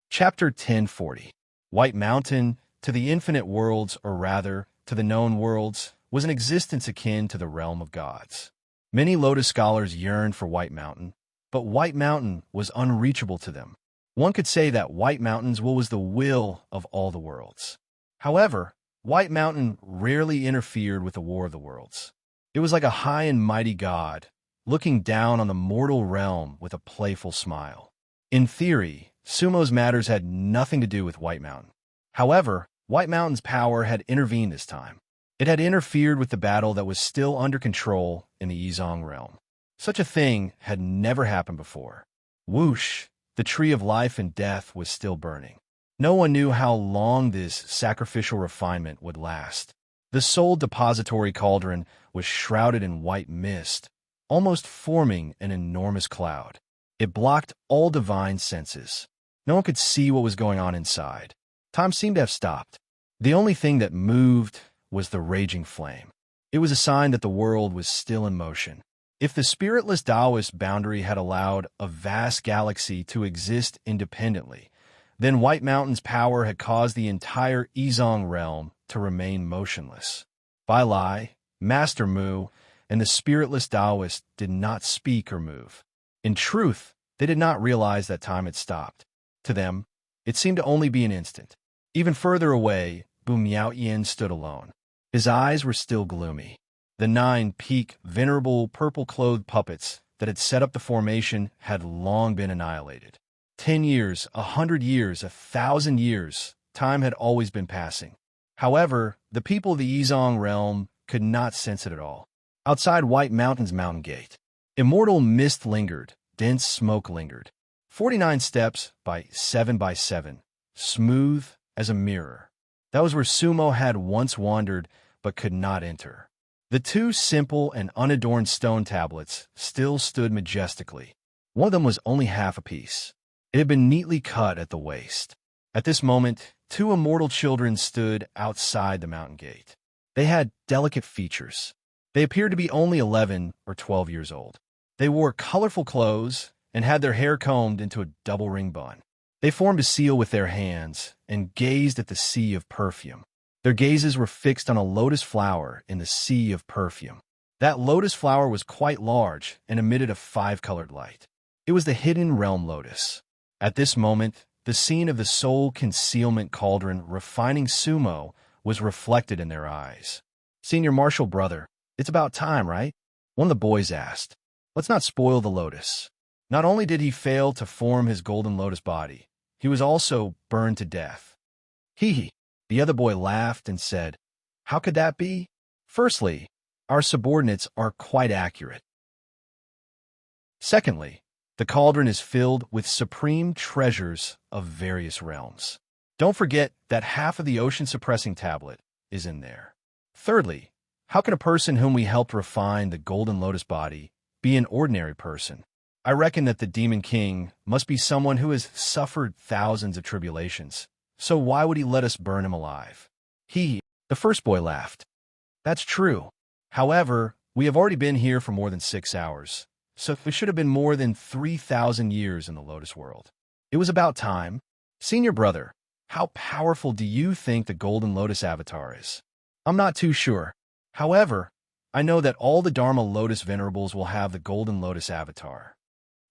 S1: Chapter 1040. White Mountain, to the infinite worlds, or rather, to the known worlds, was an existence akin to the realm of gods. Many Lotus scholars yearned for White Mountain, but White Mountain was unreachable to them. One could say that White Mountain's will was the will of all the worlds. However, White Mountain rarely interfered with the war of the worlds. It was like a high and mighty god, looking down on the mortal realm with a playful smile. In theory, Sumo's matters had nothing to do with White Mountain. However, White Mountain's power had intervened this time. It had interfered with the battle that was still under control in the Yizong realm. Such a thing had never happened before. Whoosh, the tree of life and death was still burning. No one knew how long this sacrificial refinement would last. The soul depository cauldron was shrouded in white mist, almost forming an enormous cloud. It blocked all divine senses. No one could see what was going on inside. Time seemed to have stopped. The only thing that moved was the raging flame. It was a sign that the world was still in motion. If the spiritless Taoist boundary had allowed a vast galaxy to exist independently, then White Mountain's power had caused the entire Yizong realm to remain motionless. Bailai, Master Mu, and the spiritless Taoist did not speak or move. In truth, they did not realize that time had stopped. To them, it seemed to only be an instant. Even further away, Bu Miaoyan stood alone. His eyes were still gloomy. The 9 peak, venerable, purple-clothed puppets that had set up the formation had long been annihilated. 10 years, 100 years, 1,000 years, time had always been passing. However, the people of the Yizong realm could not sense it at all. Outside White Mountain's mountain gate, immortal mist lingered, dense smoke lingered. 49 steps by 7 by 7, smooth as a mirror. That was where Sumo had once wandered but could not enter. The 2 simple and unadorned stone tablets still stood majestically. One of them was only half a piece. It had been neatly cut at the waist. At this moment, 2 immortal children stood outside the mountain gate. They had delicate features. They appeared to be only 11 or 12 years old. They wore colorful clothes and had their hair combed into a double-ring bun. They formed a seal with their hands and gazed at the sea of perfume. Their gazes were fixed on a lotus flower in the sea of perfume. That lotus flower was quite large and emitted a 5-colored light. It was the hidden realm lotus. At this moment, the scene of the soul concealment cauldron refining Sumo was reflected in their eyes. Senior Marshal brother, it's about time, right? One of the boys asked. Let's not spoil the lotus. Not only did he fail to form his golden lotus body, he was also burned to death. Hee hee. The other boy laughed and said, how could that be? Firstly, our subordinates are quite accurate. Secondly, the cauldron is filled with supreme treasures of various realms. Don't forget that half of the ocean-suppressing tablet is in there. Thirdly, How can a person whom we helped refine the golden lotus body be an ordinary person? I reckon that the demon king must be someone who has suffered thousands of tribulations. So why would he let us burn him alive? The first boy laughed. That's true. However, we have already been here for more than 6 hours, so it should have been more than 3,000 years in the Lotus world. It was about time. Senior brother, how powerful do you think the Golden Lotus Avatar is? I'm not too sure. However, I know that all the Dharma Lotus Venerables will have the Golden Lotus Avatar.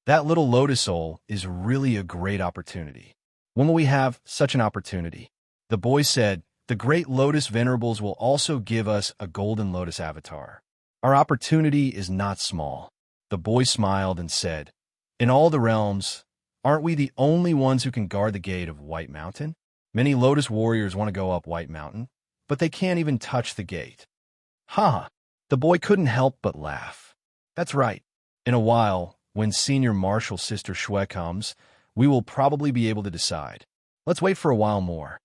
S1: That little Lotus soul is really a great opportunity. When will we have such an opportunity? The boy said, the great Lotus Venerables will also give us a Golden Lotus Avatar. Our opportunity is not small. The boy smiled and said, in all the realms, aren't we the only ones who can guard the gate of White Mountain? Many Lotus warriors want to go up White Mountain, but they can't even touch the gate. Ha! The boy couldn't help but laugh. That's right. In a while, when Senior Marshal's sister Shue comes, we will probably be able to decide. Let's wait for a while more.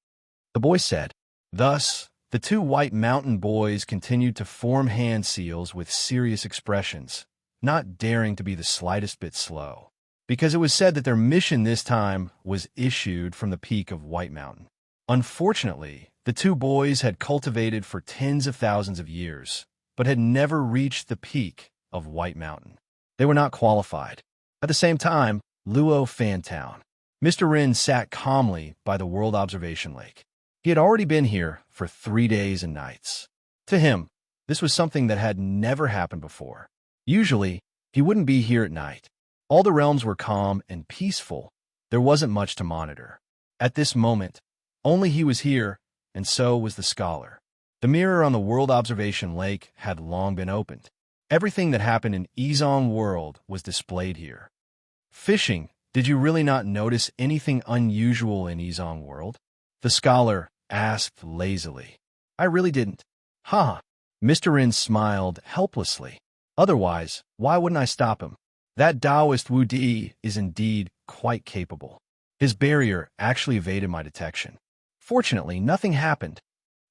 S1: The boy said. Thus, the two White Mountain boys continued to form hand seals with serious expressions, not daring to be the slightest bit slow, because it was said that their mission this time was issued from the peak of White Mountain. Unfortunately, the two boys had cultivated for tens of thousands of years, but had never reached the peak of White Mountain. They were not qualified. At the same time, Luo Fantown. Mr. Rin sat calmly by the World Observation Lake. He had already been here for 3 days and nights. To him, this was something that had never happened before. Usually, he wouldn't be here at night. All the realms were calm and peaceful. There wasn't much to monitor. At this moment, only he was here, and so was the scholar. The mirror on the World Observation Lake had long been opened. Everything that happened in Izong World was displayed here. Fishing, did you really not notice anything unusual in Izong World? The scholar asked lazily. I really didn't. Ha! Mr. Rin smiled helplessly. Otherwise, why wouldn't I stop him? That Taoist Wu Di is indeed quite capable. His barrier actually evaded my detection. Fortunately, nothing happened.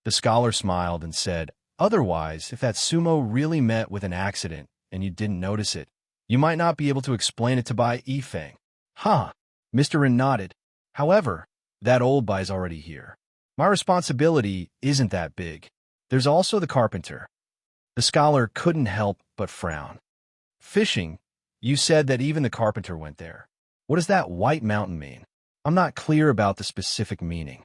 S1: The scholar smiled and said, otherwise, if that sumo really met with an accident and you didn't notice it, you might not be able to explain it to Bai Yifeng. Huh. Mr. Rin nodded. However, that old Bai's already here. My responsibility isn't that big. There's also the carpenter. The scholar couldn't help but frown. Fishing, you said that even the carpenter went there. What does that White Mountain mean? I'm not clear about the specific meaning.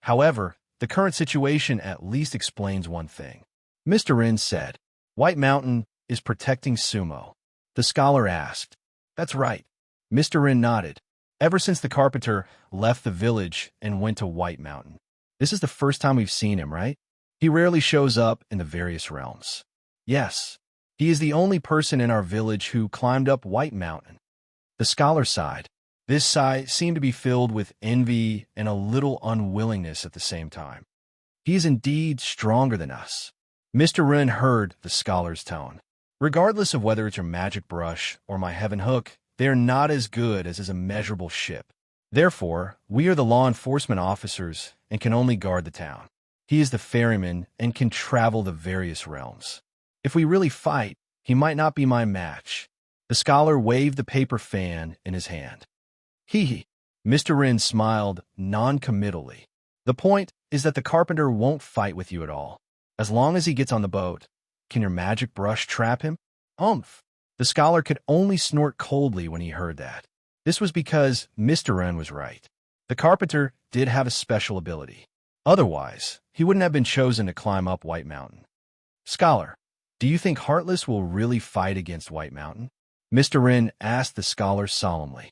S1: However, the current situation at least explains one thing. Mr. Rin said, White Mountain is protecting sumo. The scholar asked. That's right. Mr. Rin nodded. Ever since the carpenter left the village and went to White Mountain. This is the first time we've seen him, right? He rarely shows up in the various realms. Yes, he is the only person in our village who climbed up White Mountain. The scholar sighed. This sigh seemed to be filled with envy and a little unwillingness at the same time. He is indeed stronger than us. Mr. Rin heard the scholar's tone. Regardless of whether it's your magic brush or my heaven hook, they are not as good as his immeasurable ship. Therefore, we are the law enforcement officers and can only guard the town. He is the ferryman and can travel the various realms. If we really fight, he might not be my match. The scholar waved the paper fan in his hand. Hee. Mr. Rin smiled non-committally. The point is that the carpenter won't fight with you at all. As long as he gets on the boat, can your magic brush trap him? Umph. The scholar could only snort coldly when he heard that. This was because Mr. Rin was right. The carpenter did have a special ability. Otherwise, he wouldn't have been chosen to climb up White Mountain. Scholar, do you think Heartless will really fight against White Mountain? Mr. Rin asked the scholar solemnly.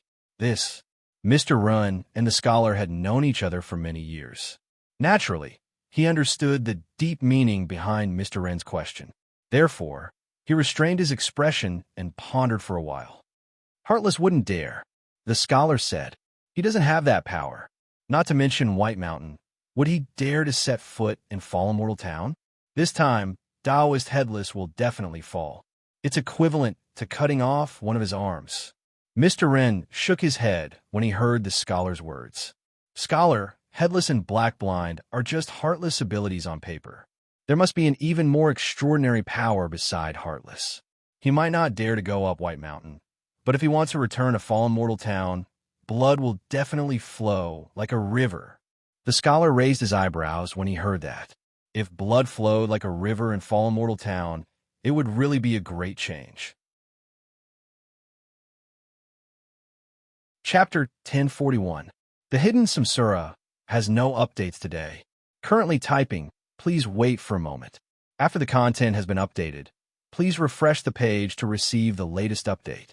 S1: Mr. Rin and the scholar had known each other for many years. Naturally, he understood the deep meaning behind Mr. Rin's question. Therefore, he restrained his expression and pondered for a while. Heartless wouldn't dare, the scholar said. He doesn't have that power. Not to mention White Mountain. Would he dare to set foot in Fallen Mortal Town? This time, Taoist Headless will definitely fall. It's equivalent to cutting off one of his arms. Mr. Rin shook his head when he heard the scholar's words. Scholar, Headless and Black Blind are just heartless abilities on paper. There must be an even more extraordinary power beside Heartless. He might not dare to go up White Mountain, but if he wants to return to Fallen Mortal Town, blood will definitely flow like a river. The scholar raised his eyebrows when he heard that. If blood flowed like a river in Fallen Mortal Town, it would really be a great change. Chapter 1041. The Hidden Samsara has no updates today. Currently typing, please wait for a moment. After the content has been updated, please refresh the page to receive the latest update.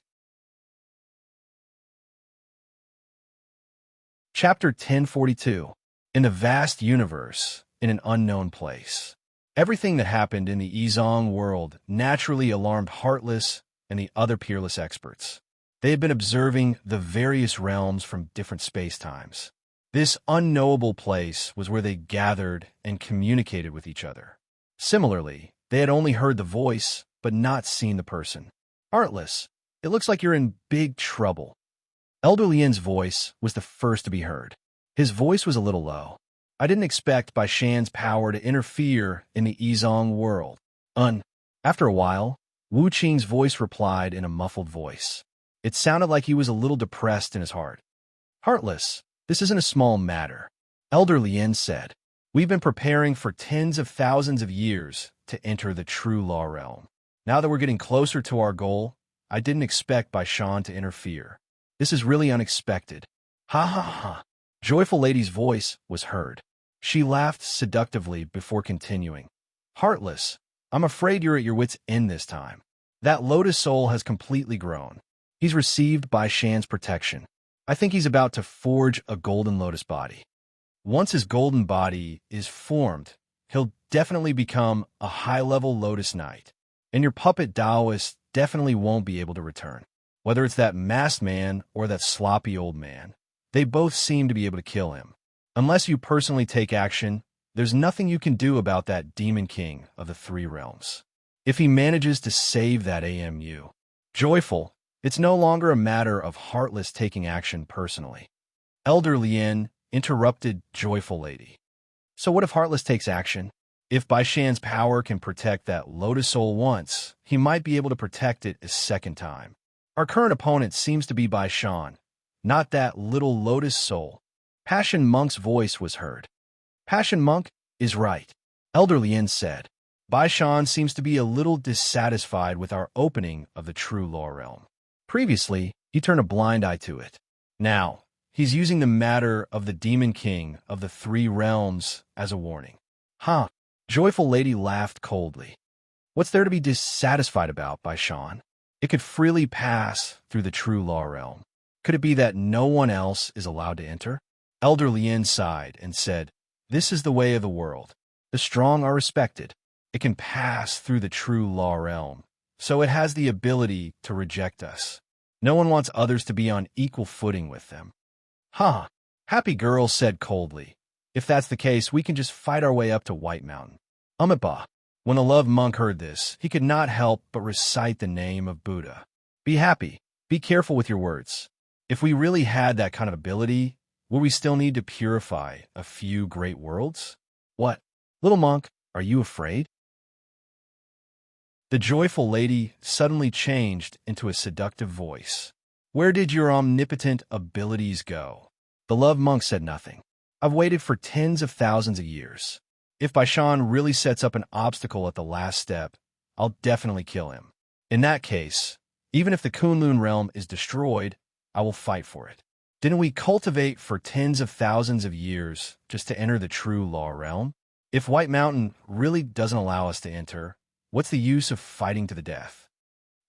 S1: Chapter 1042. In the vast universe, in an unknown place. Everything that happened in the Ezong world naturally alarmed Heartless and the other peerless experts. They had been observing the various realms from different space-times. This unknowable place was where they gathered and communicated with each other. Similarly, they had only heard the voice, but not seen the person. Heartless, it looks like you're in big trouble. Elder Lien's voice was the first to be heard. His voice was a little low. I didn't expect Bai Shan's power to interfere in the Ezong world. After a while, Wu Qing's voice replied in a muffled voice. It sounded like he was a little depressed in his heart. Heartless, this isn't a small matter. Elder Lien said, we've been preparing for tens of thousands of years to enter the true law realm. Now that we're getting closer to our goal, I didn't expect Bai Shan to interfere. This is really unexpected. Ha ha ha. Joyful Lady's voice was heard. She laughed seductively before continuing. Heartless, I'm afraid you're at your wit's end this time. That Lotus Soul has completely grown. He's received Bai Shan's protection. I think he's about to forge a golden lotus body. Once his golden body is formed, he'll definitely become a high-level Lotus Knight. And your puppet Taoist definitely won't be able to return. Whether it's that masked man or that sloppy old man, they both seem to be able to kill him. Unless you personally take action, there's nothing you can do about that Demon King of the Three Realms. If he manages to save that AMU. Joyful, it's no longer a matter of Heartless taking action personally. Elder Lien interrupted Joyful Lady. So what if Heartless takes action? If Bai Shan's power can protect that Lotus Soul once, he might be able to protect it a second time. Our current opponent seems to be Bai Shan, not that little Lotus Soul. Passion Monk's voice was heard. Passion Monk is right, Elder Lien said. Bai Shan seems to be a little dissatisfied with our opening of the true law realm. Previously, he turned a blind eye to it. Now, he's using the matter of the Demon King of the Three Realms as a warning. Huh? Joyful Lady laughed coldly. What's there to be dissatisfied about, Bai Shan? It could freely pass through the true law realm. Could it be that no one else is allowed to enter? Elder Lien sighed and said, this is the way of the world. The strong are respected. It can pass through the true law realm, so it has the ability to reject us. No one wants others to be on equal footing with them. Huh? Happy Girl said coldly. If that's the case, we can just fight our way up to White Mountain. Amitabha. When the Love Monk heard this, he could not help but recite the name of Buddha. Be happy. Be careful with your words. If we really had that kind of ability, would we still need to purify a few great worlds? What? Little monk, are you afraid? The Joyful Lady suddenly changed into a seductive voice. Where did your omnipotent abilities go? The Love Monk said nothing. I've waited for tens of thousands of years. If Bai Shan really sets up an obstacle at the last step, I'll definitely kill him. In that case, even if the Kunlun realm is destroyed, I will fight for it. Didn't we cultivate for tens of thousands of years just to enter the true law realm? If White Mountain really doesn't allow us to enter, what's the use of fighting to the death?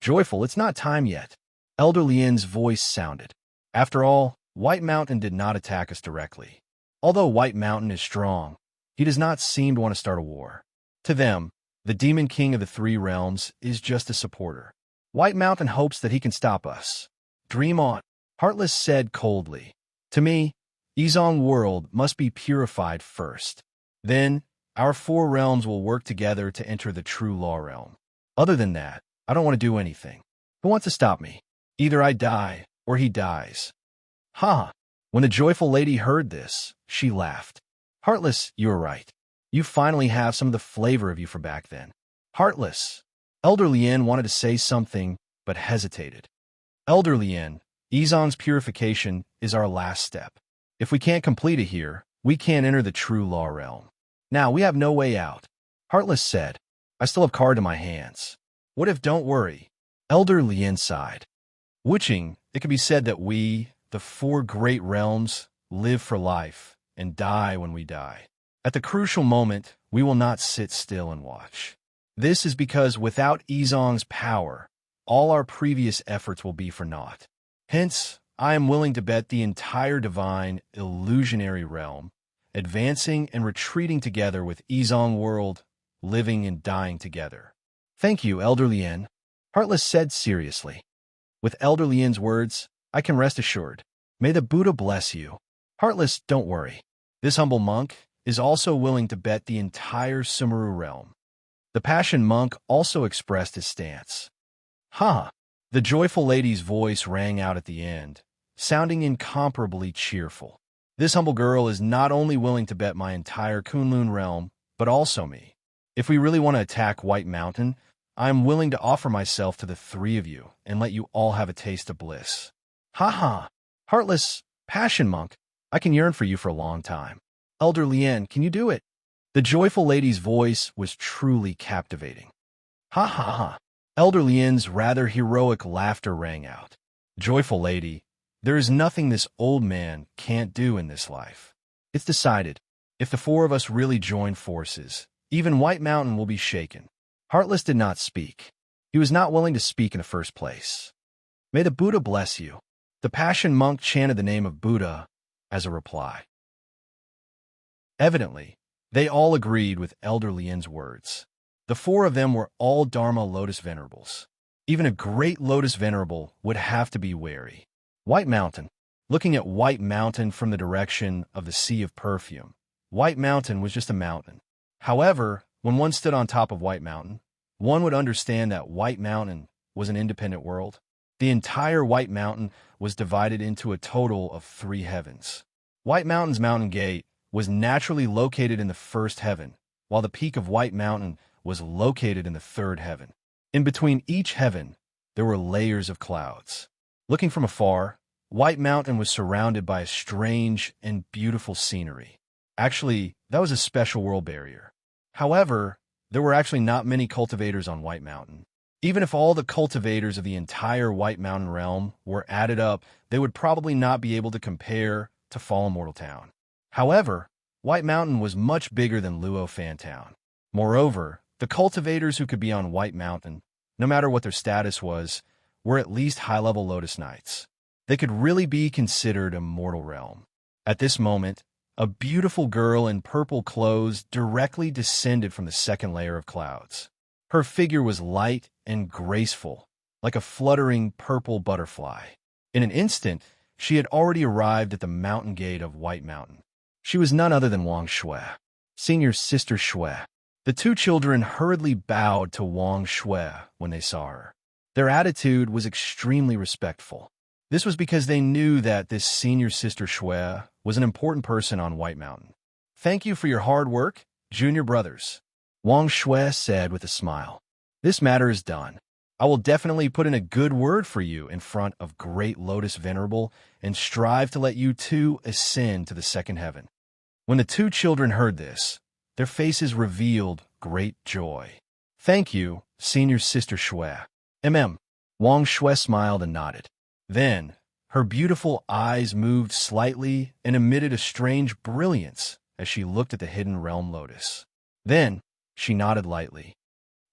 S1: Joyful, it's not time yet. Elder Lien's voice sounded. After all, White Mountain did not attack us directly. Although White Mountain is strong, he does not seem to want to start a war. To them, the Demon King of the Three Realms is just a supporter. White Mountain hopes that he can stop us. Dream on, Heartless said coldly. To me, Ezong world must be purified first. Then, our four realms will work together to enter the true law realm. Other than that, I don't want to do anything. Who wants to stop me? Either I die, or he dies. Ha! When the Joyful Lady heard this, she laughed. Heartless, you are right. You finally have some of the flavor of you from back then. Heartless. Elder Lien wanted to say something, but hesitated. Elder Lien, Izong's purification is our last step. If we can't complete it here, we can't enter the true law realm. Now, we have no way out. Heartless said, I still have card in my hands. What if don't worry? Elder Lien sighed. Witching, it can be said that we, the four great realms, live for life and die when we die. At the crucial moment, we will not sit still and watch. This is because without Izong's power, all our previous efforts will be for naught. Hence, I am willing to bet the entire divine, illusionary realm, advancing and retreating together with Izong world, living and dying together. Thank you, Elder Lien, Heartless said seriously. With Elder Lien's words, I can rest assured. May the Buddha bless you. Heartless, don't worry. This humble monk is also willing to bet the entire Sumeru realm. The Passion Monk also expressed his stance. Ha! The joyful lady's voice rang out at the end, sounding incomparably cheerful. This humble girl is not only willing to bet my entire Kunlun realm, but also me. If we really want to attack White Mountain, I am willing to offer myself to the three of you and let you all have a taste of bliss. Ha ha! Heartless, Passion Monk, I can yearn for you for a long time. Elder Lien, can you do it? The joyful lady's voice was truly captivating. Ha ha ha! Elder Lien's rather heroic laughter rang out. Joyful lady, there is nothing this old man can't do in this life. It's decided. If the four of us really join forces, even White Mountain will be shaken. Heartless did not speak. He was not willing to speak in the first place. May the Buddha bless you. The Passion Monk chanted the name of Buddha as a reply. Evidently, they all agreed with Elder Lien's words. The four of them were all Dharma Lotus Venerables. Even a great Lotus Venerable would have to be wary. White Mountain. Looking at White Mountain from the direction of the Sea of Perfume, White Mountain was just a mountain. However, when one stood on top of White Mountain, one would understand that White Mountain was an independent world. The entire White Mountain was divided into a total of 3 heavens. White Mountain's mountain gate was naturally located in the 1st heaven, while the peak of White Mountain was located in the 3rd heaven. In between each heaven, there were layers of clouds. Looking from afar, White Mountain was surrounded by a strange and beautiful scenery. Actually, that was a special world barrier. However, there were actually not many cultivators on White Mountain. Even if all the cultivators of the entire White Mountain realm were added up, they would probably not be able to compare to Fallen Mortal Town. However, White Mountain was much bigger than Luo Fan Town. Moreover, the cultivators who could be on White Mountain, no matter what their status was, were at least high-level Lotus Knights. They could really be considered a mortal realm. At this moment, a beautiful girl in purple clothes directly descended from the 2nd layer of clouds. Her figure was light and graceful, like a fluttering purple butterfly. In an instant, she had already arrived at the mountain gate of White Mountain. She was none other than Wang Shui, Senior Sister Shui. The 2 children hurriedly bowed to Wang Shui when they saw her. Their attitude was extremely respectful. This was because they knew that this Senior Sister Shui was an important person on White Mountain. Thank you for your hard work, junior brothers, Wang Shui said with a smile. This matter is done. I will definitely put in a good word for you in front of Great Lotus Venerable and strive to let you 2 ascend to the 2nd heaven. When the 2 children heard this, their faces revealed great joy. Thank you, Senior Sister Shui. Wang Shui smiled and nodded. Then, her beautiful eyes moved slightly and emitted a strange brilliance as she looked at the hidden realm lotus. Then, she nodded lightly.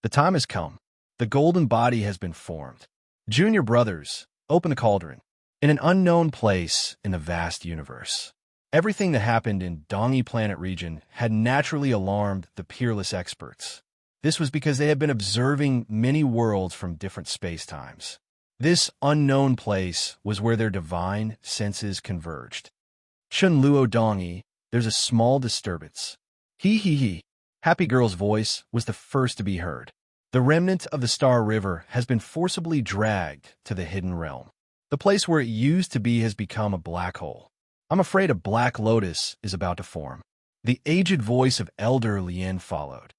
S1: The time has come. The golden body has been formed. Junior brothers, open the cauldron. In an unknown place in the vast universe. Everything that happened in Dongi Planet region had naturally alarmed the peerless experts. This was because they had been observing many worlds from different space-times. This unknown place was where their divine senses converged. Chun Luo Dongi, there's a small disturbance. He. Happy Girl's voice was the first to be heard. The remnant of the Star River has been forcibly dragged to the hidden realm. The place where it used to be has become a black hole. I'm afraid a black lotus is about to form. The aged voice of Elder Lien followed.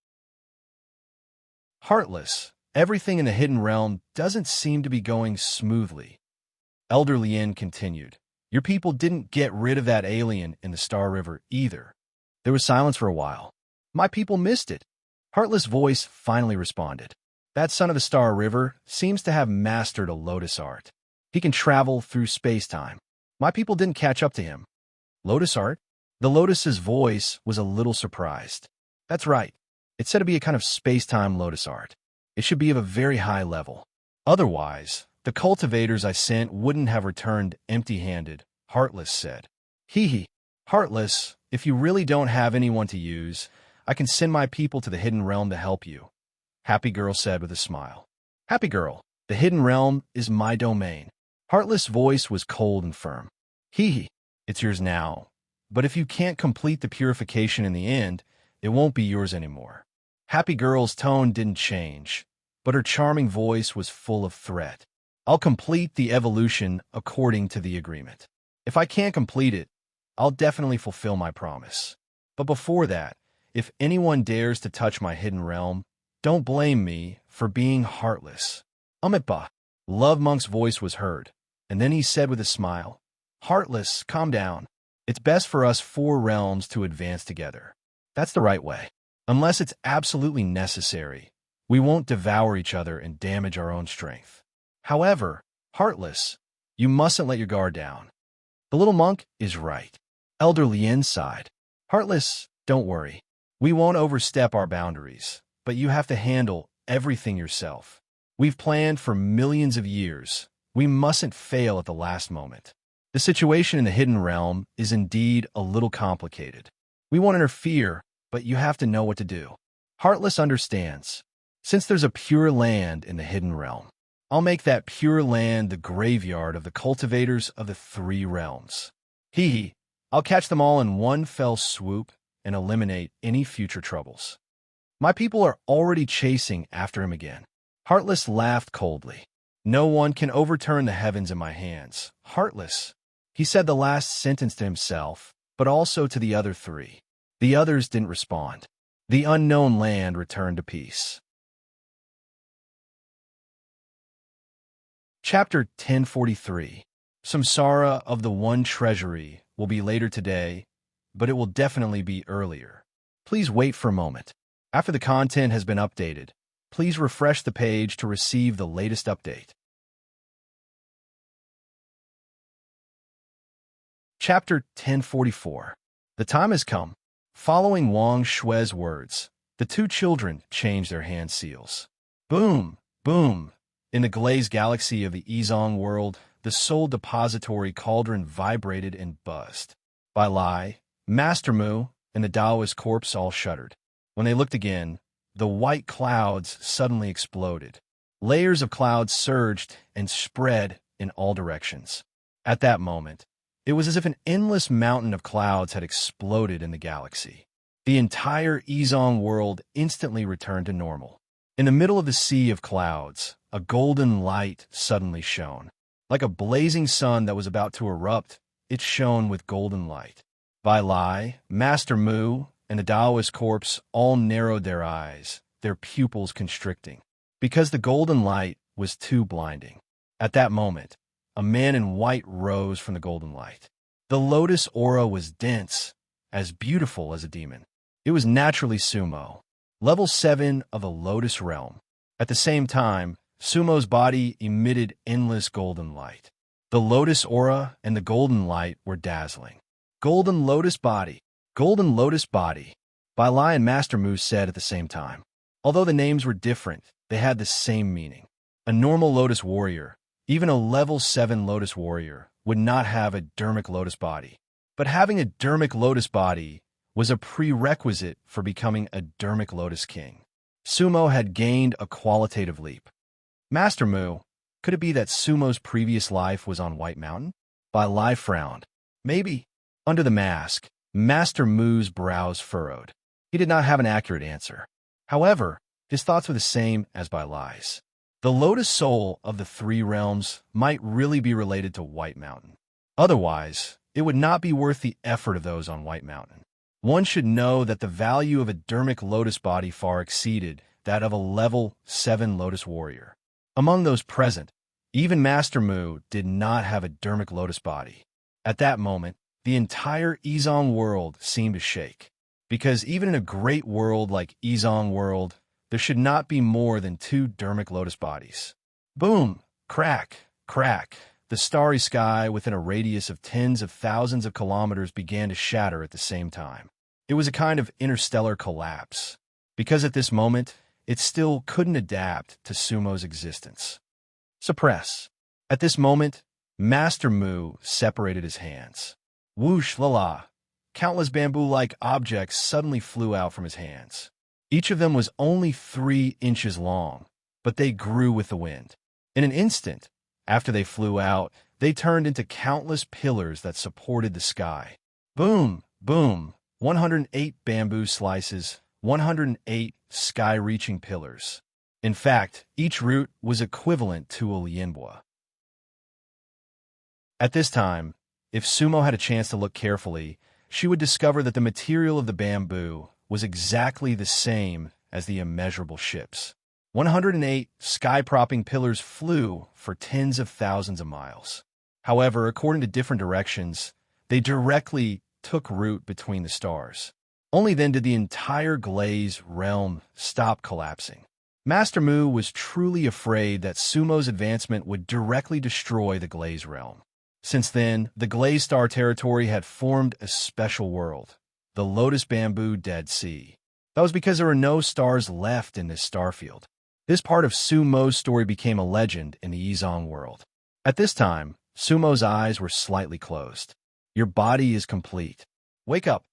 S1: Heartless, everything in the hidden realm doesn't seem to be going smoothly. Elder Lien continued. Your people didn't get rid of that alien in the Star River either. There was silence for a while. My people missed it. Heartless voice finally responded. That son of the Star River seems to have mastered a lotus art. He can travel through space-time. My people didn't catch up to him. Lotus art? The lotus's voice was a little surprised. That's right. It's said to be a kind of space-time lotus art. It should be of a very high level. Otherwise, the cultivators I sent wouldn't have returned empty-handed, Heartless said. Hee. Heartless, if you really don't have anyone to use, I can send my people to the Hidden Realm to help you, Happy Girl said with a smile. Happy Girl, the Hidden Realm is my domain. Heartless' voice was cold and firm. Hee, it's yours now, but if you can't complete the purification in the end, it won't be yours anymore. Happy Girl's tone didn't change, but her charming voice was full of threat. I'll complete the evolution according to the agreement. If I can't complete it, I'll definitely fulfill my promise. But before that, if anyone dares to touch my hidden realm, don't blame me for being heartless. Amitba. Love Monk's voice was heard, and then he said with a smile, Heartless, calm down. It's best for us 4 realms to advance together. That's the right way. Unless it's absolutely necessary, we won't devour each other and damage our own strength. However, Heartless, you mustn't let your guard down. The little monk is right. Elder Lien sighed. Heartless, don't worry. We won't overstep our boundaries, but you have to handle everything yourself. We've planned for millions of years. We mustn't fail at the last moment. The situation in the Hidden Realm is indeed a little complicated. We won't interfere, but you have to know what to do. Heartless understands. Since there's a pure land in the Hidden Realm, I'll make that pure land the graveyard of the cultivators of the 3 realms. Hee. I'll catch them all in one fell swoop and eliminate any future troubles. My people are already chasing after him again. Heartless laughed coldly. No one can overturn the heavens in my hands. Heartless. He said the last sentence to himself, but also to the other 3. The others didn't respond. The unknown land returned to peace. Chapter 1043. Samsara of the One Treasury will be later today, but it will definitely be earlier. Please wait for a moment. After the content has been updated, please refresh the page to receive the latest update. Chapter 1044. The time has come. Following Wang Shui's words, the 2 children changed their hand seals. Boom, boom. In the glazed galaxy of the Ezong world, the soul depository cauldron vibrated and buzzed. Bai Lai, Master Mu, and the Taoist corpse all shuddered. When they looked again, the white clouds suddenly exploded. Layers of clouds surged and spread in all directions. At that moment, it was as if an endless mountain of clouds had exploded in the galaxy. The entire Ezong world instantly returned to normal. In the middle of the sea of clouds, a golden light suddenly shone. Like a blazing sun that was about to erupt, it shone with golden light. Bai Lai, Master Mu, and the Taoist corpse all narrowed their eyes, their pupils constricting, because the golden light was too blinding. At that moment, a man in white rose from the golden light. The lotus aura was dense, as beautiful as a demon. It was naturally Sumo, level 7 of the lotus realm. At the same time, Sumo's body emitted endless golden light. The lotus aura and the golden light were dazzling. Golden lotus body. Golden lotus body. Bai Lai and Master Mu said at the same time. Although the names were different, they had the same meaning. A normal lotus warrior, even a level 7 lotus warrior, would not have a dermic lotus body. But having a dermic lotus body was a prerequisite for becoming a dermic lotus king. Sumo had gained a qualitative leap. Master Mu, could it be that Sumo's previous life was on White Mountain? Bai Lai frowned. Maybe. Under the mask, Master Mu's brows furrowed. He did not have an accurate answer. However, his thoughts were the same as Bai Lai's. The lotus soul of the 3 realms might really be related to White Mountain. Otherwise, it would not be worth the effort of those on White Mountain. one should know that the value of a dermic lotus body far exceeded that of a level 7 lotus warrior. Among those present, even Master Mu did not have a dermic lotus body. At that moment, the entire Izong world seemed to shake, because even in a great world like Izong world, there should not be more than 2 dermic lotus bodies. Boom! Crack! Crack! The starry sky within a radius of tens of thousands of kilometers began to shatter at the same time. It was a kind of interstellar collapse, because at this moment, it still couldn't adapt to Sumo's existence. Suppress. At this moment, Master Mu separated his hands. Whoosh la la! Countless bamboo-like objects suddenly flew out from his hands. Each of them was only 3 inches long, but they grew with the wind. In an instant, after they flew out, they turned into countless pillars that supported the sky. Boom! Boom! 108 bamboo slices, 108 sky-reaching pillars. In fact, each root was equivalent to a lianbua. At this time, if Sumo had a chance to look carefully, she would discover that the material of the bamboo was exactly the same as the immeasurable ships. 108 sky-propping pillars flew for tens of thousands of miles. However, according to different directions, they directly took root between the stars. Only then did the entire glaze realm stop collapsing. Master Mu was truly afraid that Sumo's advancement would directly destroy the glaze realm. Since then, the glaze star territory had formed a special world, the Lotus Bamboo Dead Sea. That was because there were no stars left in this starfield. This part of Sumo's story became a legend in the Izong world. At this time, Sumo's eyes were slightly closed. Your body is complete. Wake up.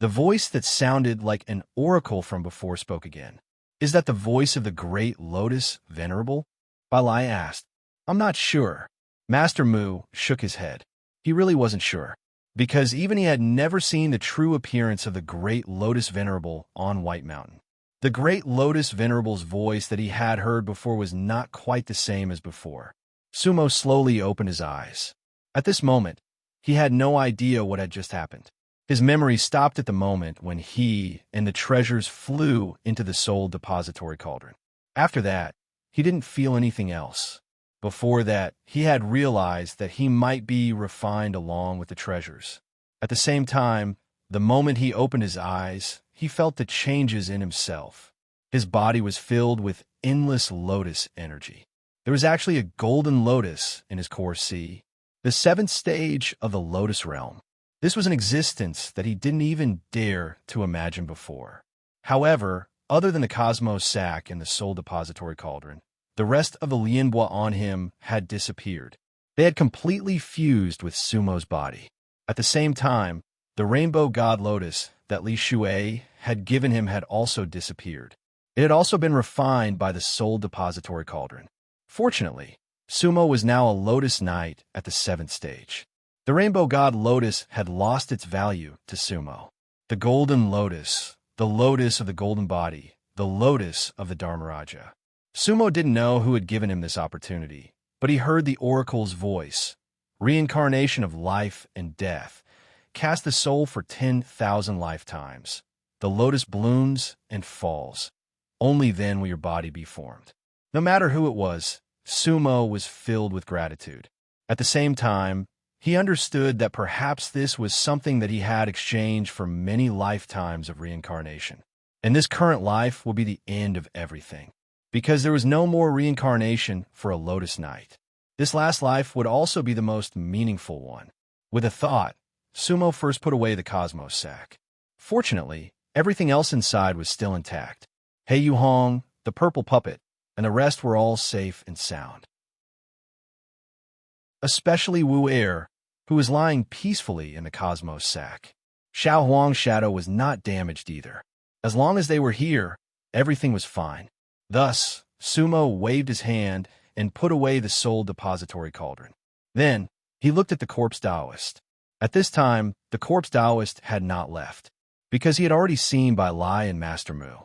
S1: The voice that sounded like an oracle from before spoke again. Is that the voice of the great Lotus Venerable? Balai asked. I'm not sure. Master Mu shook his head. He really wasn't sure, because even he had never seen the true appearance of the great Lotus Venerable on White Mountain. The great Lotus Venerable's voice that he had heard before was not quite the same as before. Sumo slowly opened his eyes. At this moment, he had no idea what had just happened. His memory stopped at the moment when he and the treasures flew into the soul depository cauldron. After that, he didn't feel anything else. Before that, he had realized that he might be refined along with the treasures. At the same time, the moment he opened his eyes, he felt the changes in himself. His body was filled with endless lotus energy. There was actually a golden lotus in his core C, the 7th stage of the lotus realm. This was an existence that he didn't even dare to imagine before. However, other than the cosmos sac and the soul depository cauldron, the rest of the lianbua on him had disappeared. They had completely fused with Sumo's body. At the same time, the rainbow god lotus that Li Shui had given him had also disappeared. It had also been refined by the soul depository cauldron. Fortunately, Sumo was now a lotus knight at the 7th stage. The rainbow god lotus had lost its value to Sumo. The golden lotus, the lotus of the golden body, the lotus of the Dharmaraja. Sumo didn't know who had given him this opportunity, but he heard the oracle's voice. Reincarnation of life and death. Cast the soul for 10,000 lifetimes. The lotus blooms and falls. Only then will your body be formed. No matter who it was, Sumo was filled with gratitude. At the same time, he understood that perhaps this was something that he had exchanged for many lifetimes of reincarnation. And this current life will be the end of everything, because there was no more reincarnation for a lotus knight. This last life would also be the most meaningful one. With a thought, Sumo first put away the cosmos sac. Fortunately, everything else inside was still intact. Hei Yu Hong, the purple puppet, and the rest were all safe and sound. Especially Wu Er, who was lying peacefully in the cosmos sac. Xiao Huang's shadow was not damaged either. As long as they were here, everything was fine. Thus, Sumo waved his hand and put away the soul depository cauldron. Then, he looked at the corpse Taoist. At this time, the corpse Taoist had not left, because he had already seen Bai Lai and Master Mu.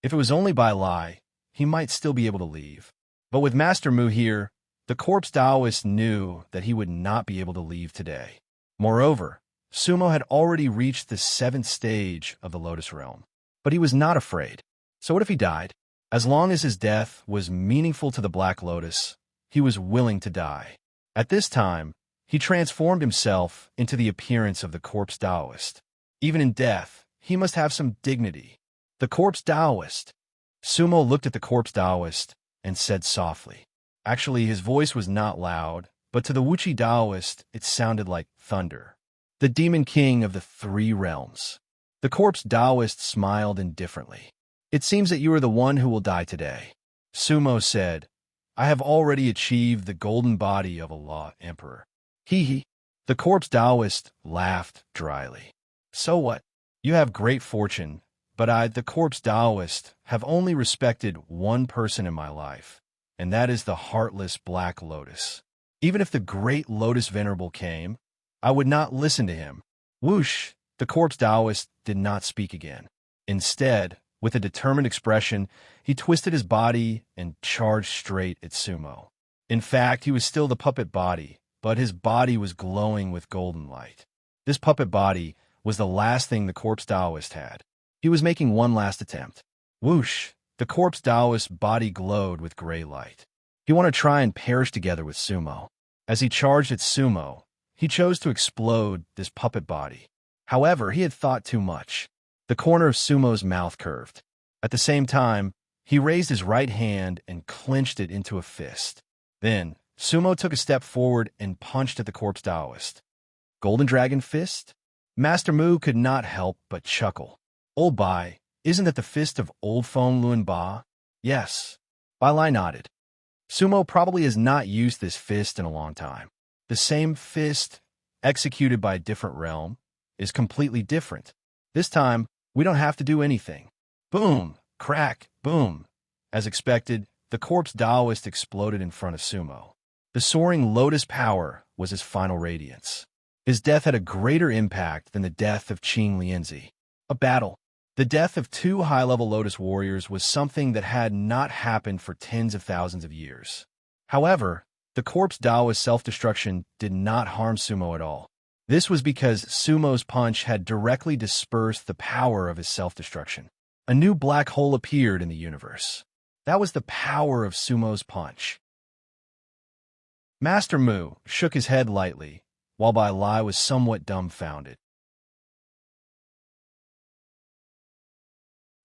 S1: If it was only Bai Lai, he might still be able to leave. But with Master Mu here, the corpse Taoist knew that he would not be able to leave today. Moreover, Sumo had already reached the 7th stage of the Lotus Realm. But he was not afraid. So what if he died? As long as his death was meaningful to the Black Lotus, he was willing to die. At this time, he transformed himself into the appearance of the corpse Taoist. Even in death, he must have some dignity. The corpse Taoist. Sumo looked at the corpse Taoist and said softly. Actually, his voice was not loud, but to the Wuchi Taoist, it sounded like thunder. The demon king of the 3 realms. The corpse Taoist smiled indifferently. It seems that you are the one who will die today. Sumo said, I have already achieved the golden body of a law emperor. Hee. The corpse Taoist laughed dryly. So what? You have great fortune, but I, the corpse Taoist, have only respected one person in my life, and that is the heartless Black Lotus. Even if the great Lotus Venerable came, I would not listen to him. Whoosh! The corpse Taoist did not speak again. Instead, with a determined expression, he twisted his body and charged straight at Sumo. In fact, he was still the puppet body, but his body was glowing with golden light. This puppet body was the last thing the corpse Taoist had. He was making one last attempt. Whoosh! The corpse Taoist's body glowed with gray light. He wanted to try and perish together with Sumo. As he charged at Sumo, he chose to explode this puppet body. However, he had thought too much. The corner of Sumo's mouth curved. At the same time, he raised his right hand and clenched it into a fist. Then, Sumo took a step forward and punched at the corpse Taoist. Golden Dragon Fist? Master Mu could not help but chuckle. Old Bai, isn't that the fist of Old Feng Luan Ba? Yes. Bai Lai nodded. Sumo probably has not used this fist in a long time. The same fist, executed by a different realm, is completely different. This time, we don't have to do anything. Boom! Crack! Boom! As expected, the corpse Taoist exploded in front of Sumo. The soaring lotus power was his final radiance. His death had a greater impact than the death of Qing Lianzi. A battle. The death of 2 high-level lotus warriors was something that had not happened for tens of thousands of years. However, the corpse Taoist's self-destruction did not harm Sumo at all. This was because Sumo's punch had directly dispersed the power of his self-destruction. A new black hole appeared in the universe. That was the power of Sumo's punch. Master Mu shook his head lightly, while Bai Lai was somewhat dumbfounded.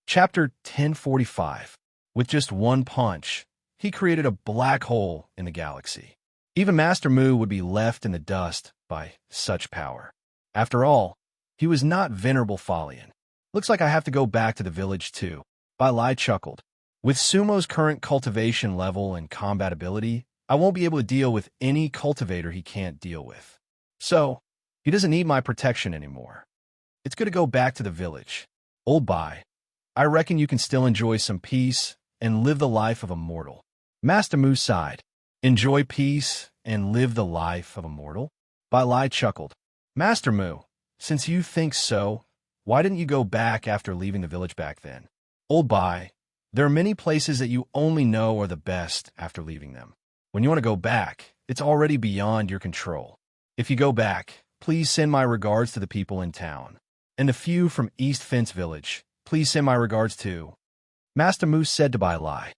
S1: Chapter 1045. With just one punch, he created a black hole in the galaxy. Even Master Mu would be left in the dust by such power. After all, he was not Venerable Falian. Looks like I have to go back to the village too. Bai Lai chuckled. With Sumo's current cultivation level and combat ability, I won't be able to deal with any cultivator he can't deal with. So, he doesn't need my protection anymore. It's good to go back to the village. Old Bai, I reckon you can still enjoy some peace and live the life of a mortal. Master Mu sighed. Enjoy peace and live the life of a mortal? Bai Lai chuckled. Master Mu, since you think so, why didn't you go back after leaving the village back then? Old Bai, there are many places that you only know are the best after leaving them. When you want to go back, it's already beyond your control. If you go back, please send my regards to the people in town. And the few from East Fence Village, please send my regards too. Master Mu said to Bai Lai.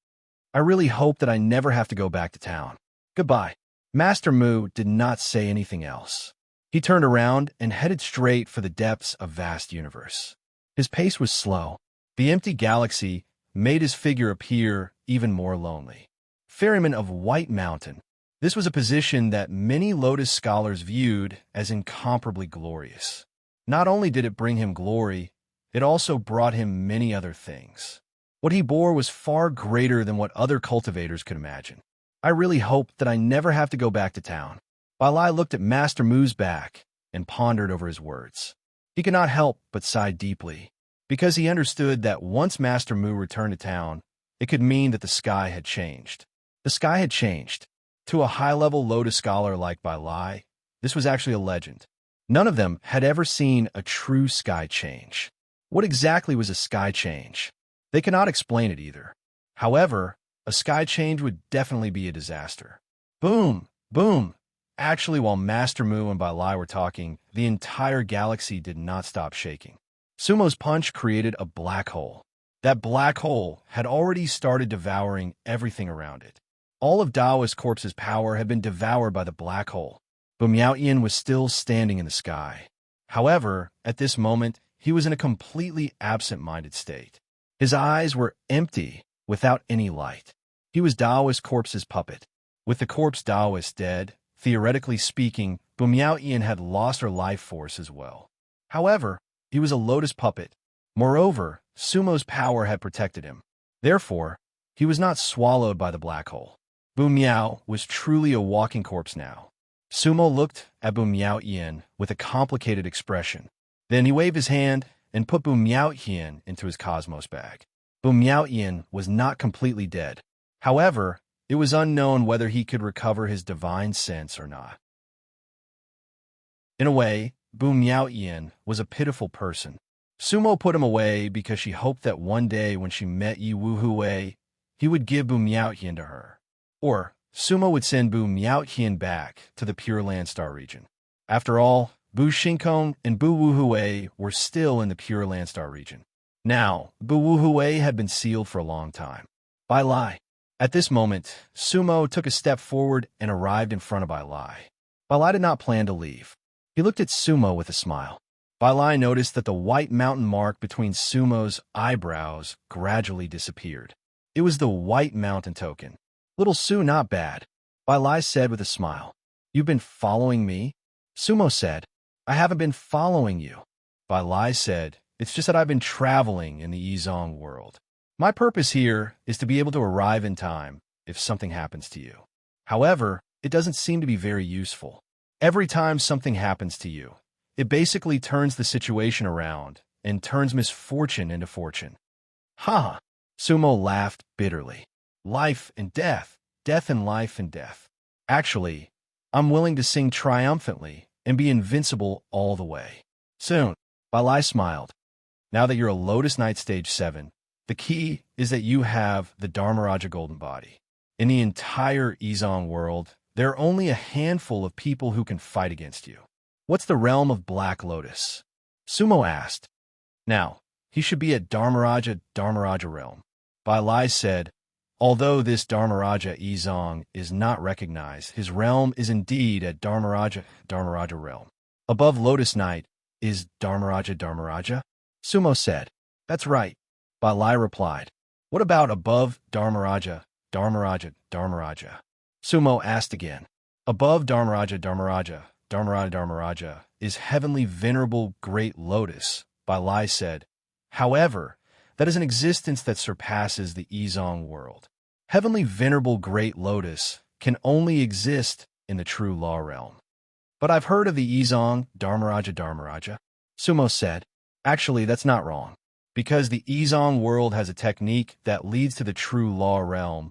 S1: I really hope that I never have to go back to town. Goodbye. Master Mu did not say anything else. He turned around and headed straight for the depths of vast universe. His pace was slow. The empty galaxy made his figure appear even more lonely. Ferryman of White Mountain. This was a position that many Lotus scholars viewed as incomparably glorious. Not only did it bring him glory, it also brought him many other things. What he bore was far greater than what other cultivators could imagine. I really hope that I never have to go back to town. Bai Lai looked at Master Mu's back and pondered over his words. He could not help but sigh deeply, because he understood that once Master Mu returned to town, it could mean that the sky had changed. The sky had changed. To a high-level Lotus scholar like Bai Lai, this was actually a legend. None of them had ever seen a true sky change. What exactly was a sky change? They could not explain it either. However, a sky change would definitely be a disaster. Boom! Boom! Actually, while Master Mu and Bai Lai were talking, the entire galaxy did not stop shaking. Sumo's punch created a black hole. That black hole had already started devouring everything around it. All of Daoist Corpse's power had been devoured by the black hole, but Miaoyan was still standing in the sky. However, at this moment, he was in a completely absent-minded state. His eyes were empty, without any light. He was Daoist Corpse's puppet. With the corpse Daoist dead, theoretically speaking, Bu Miaoyan had lost her life force as well. However, he was a lotus puppet. Moreover, Sumo's power had protected him. Therefore, he was not swallowed by the black hole. Bu Miao was truly a walking corpse now. Sumo looked at Bu Miaoyan with a complicated expression. Then he waved his hand and put Bu Miaoyan into his cosmos bag. Bu Miaoyan was not completely dead. However, it was unknown whether he could recover his divine sense or not. In a way, Bu Miaoyan was a pitiful person. Sumo put him away because she hoped that one day when she met Yi Wu Hui, he would give Bu Miaoyan to her. Or, Sumo would send Bu Miaoyan back to the Pure Land Star region. After all, Bu Shinkong and Bu Wu Hui were still in the Pure Land Star region. Now, Bu Wu Hui had been sealed for a long time. Bai Lai. At this moment, Sumo took a step forward and arrived in front of Bai Lai. Bai Lai did not plan to leave. He looked at Sumo with a smile. Bai Lai noticed that the white mountain mark between Sumo's eyebrows gradually disappeared. It was the white mountain token. Little Su, not bad, Bai Lai said with a smile. You've been following me? Sumo said, I haven't been following you. Bai Lai said, it's just that I've been traveling in the Yizong world. My purpose here is to be able to arrive in time if something happens to you. However, it doesn't seem to be very useful. Every time something happens to you, it basically turns the situation around and turns misfortune into fortune. Ha! Sumo laughed bitterly. Life and death, death and life and death. Actually, I'm willing to sing triumphantly and be invincible all the way. Soon, Bai Lai smiled. Now that you're a Lotus Knight Stage 7, the key is that you have the Dharmaraja Golden Body. In the entire Yizong world, there are only a handful of people who can fight against you. What's the realm of Black Lotus? Sumo asked. Now, he should be at Dharmaraja realm. Bai Lai said, although this Dharmaraja Yizong is not recognized, his realm is indeed at Dharmaraja realm. Above Lotus Knight is Dharmaraja? Sumo said, that's right. Bai Lai replied, what about above Dharmaraja? Sumo asked again. Above Dharmaraja is Heavenly Venerable Great Lotus, Bai Lai said. However, that is an existence that surpasses the Yizong world. Heavenly Venerable Great Lotus can only exist in the True Law realm. But I've heard of the Yizong Dharmaraja. Sumo said, actually, that's not wrong. Because the Yizong world has a technique that leads to the True Law realm,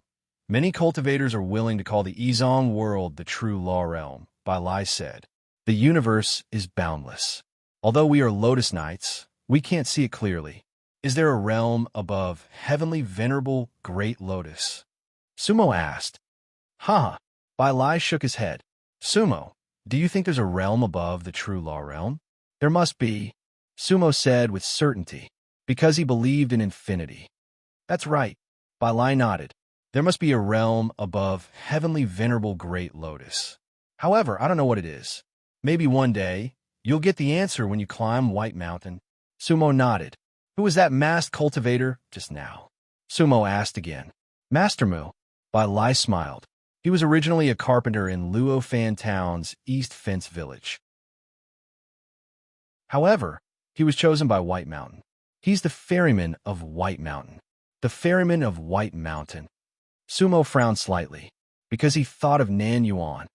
S1: many cultivators are willing to call the Yizong world the True Law realm, Bai Lai said. The universe is boundless. Although we are Lotus Knights, we can't see it clearly. Is there a realm above Heavenly Venerable Great Lotus? Sumo asked. Ha! Bai Lai shook his head. Sumo, do you think there's a realm above the True Law realm? There must be, Sumo said with certainty, because he believed in infinity. That's right, Bai Lai nodded. There must be a realm above Heavenly Venerable Great Lotus. However, I don't know what it is. Maybe one day, you'll get the answer when you climb White Mountain. Sumo nodded. Who was that masked cultivator just now? Sumo asked again. Master Mu. Bai Lai smiled. He was originally a carpenter in Luofan Town's East Fence Village. However, he was chosen by White Mountain. He's the ferryman of White Mountain. The ferryman of White Mountain. Sumo frowned slightly, because he thought of Nan Yuan.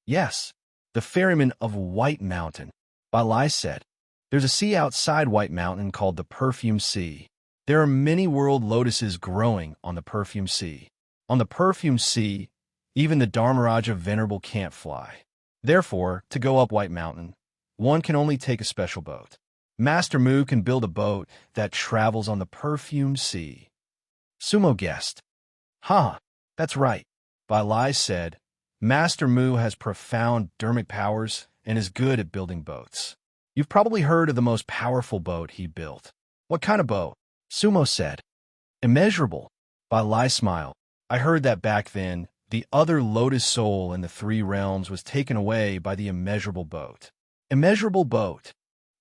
S1: Yes, the ferryman of White Mountain, Bai Lai said. There's a sea outside White Mountain called the Perfume Sea. There are many world lotuses growing on the Perfume Sea. On the Perfume Sea, even the Dharmaraja Venerable can't fly. Therefore, to go up White Mountain, one can only take a special boat. Master Mu can build a boat that travels on the Perfume Sea. Sumo guessed. Ha, that's right, Bai Lai said, Master Mu has profound dermic powers and is good at building boats. You've probably heard of the most powerful boat he built. What kind of boat? Sumo said. Immeasurable. Bai Lai smiled. I heard that back then, the other lotus soul in the three realms was taken away by the immeasurable boat. Immeasurable boat.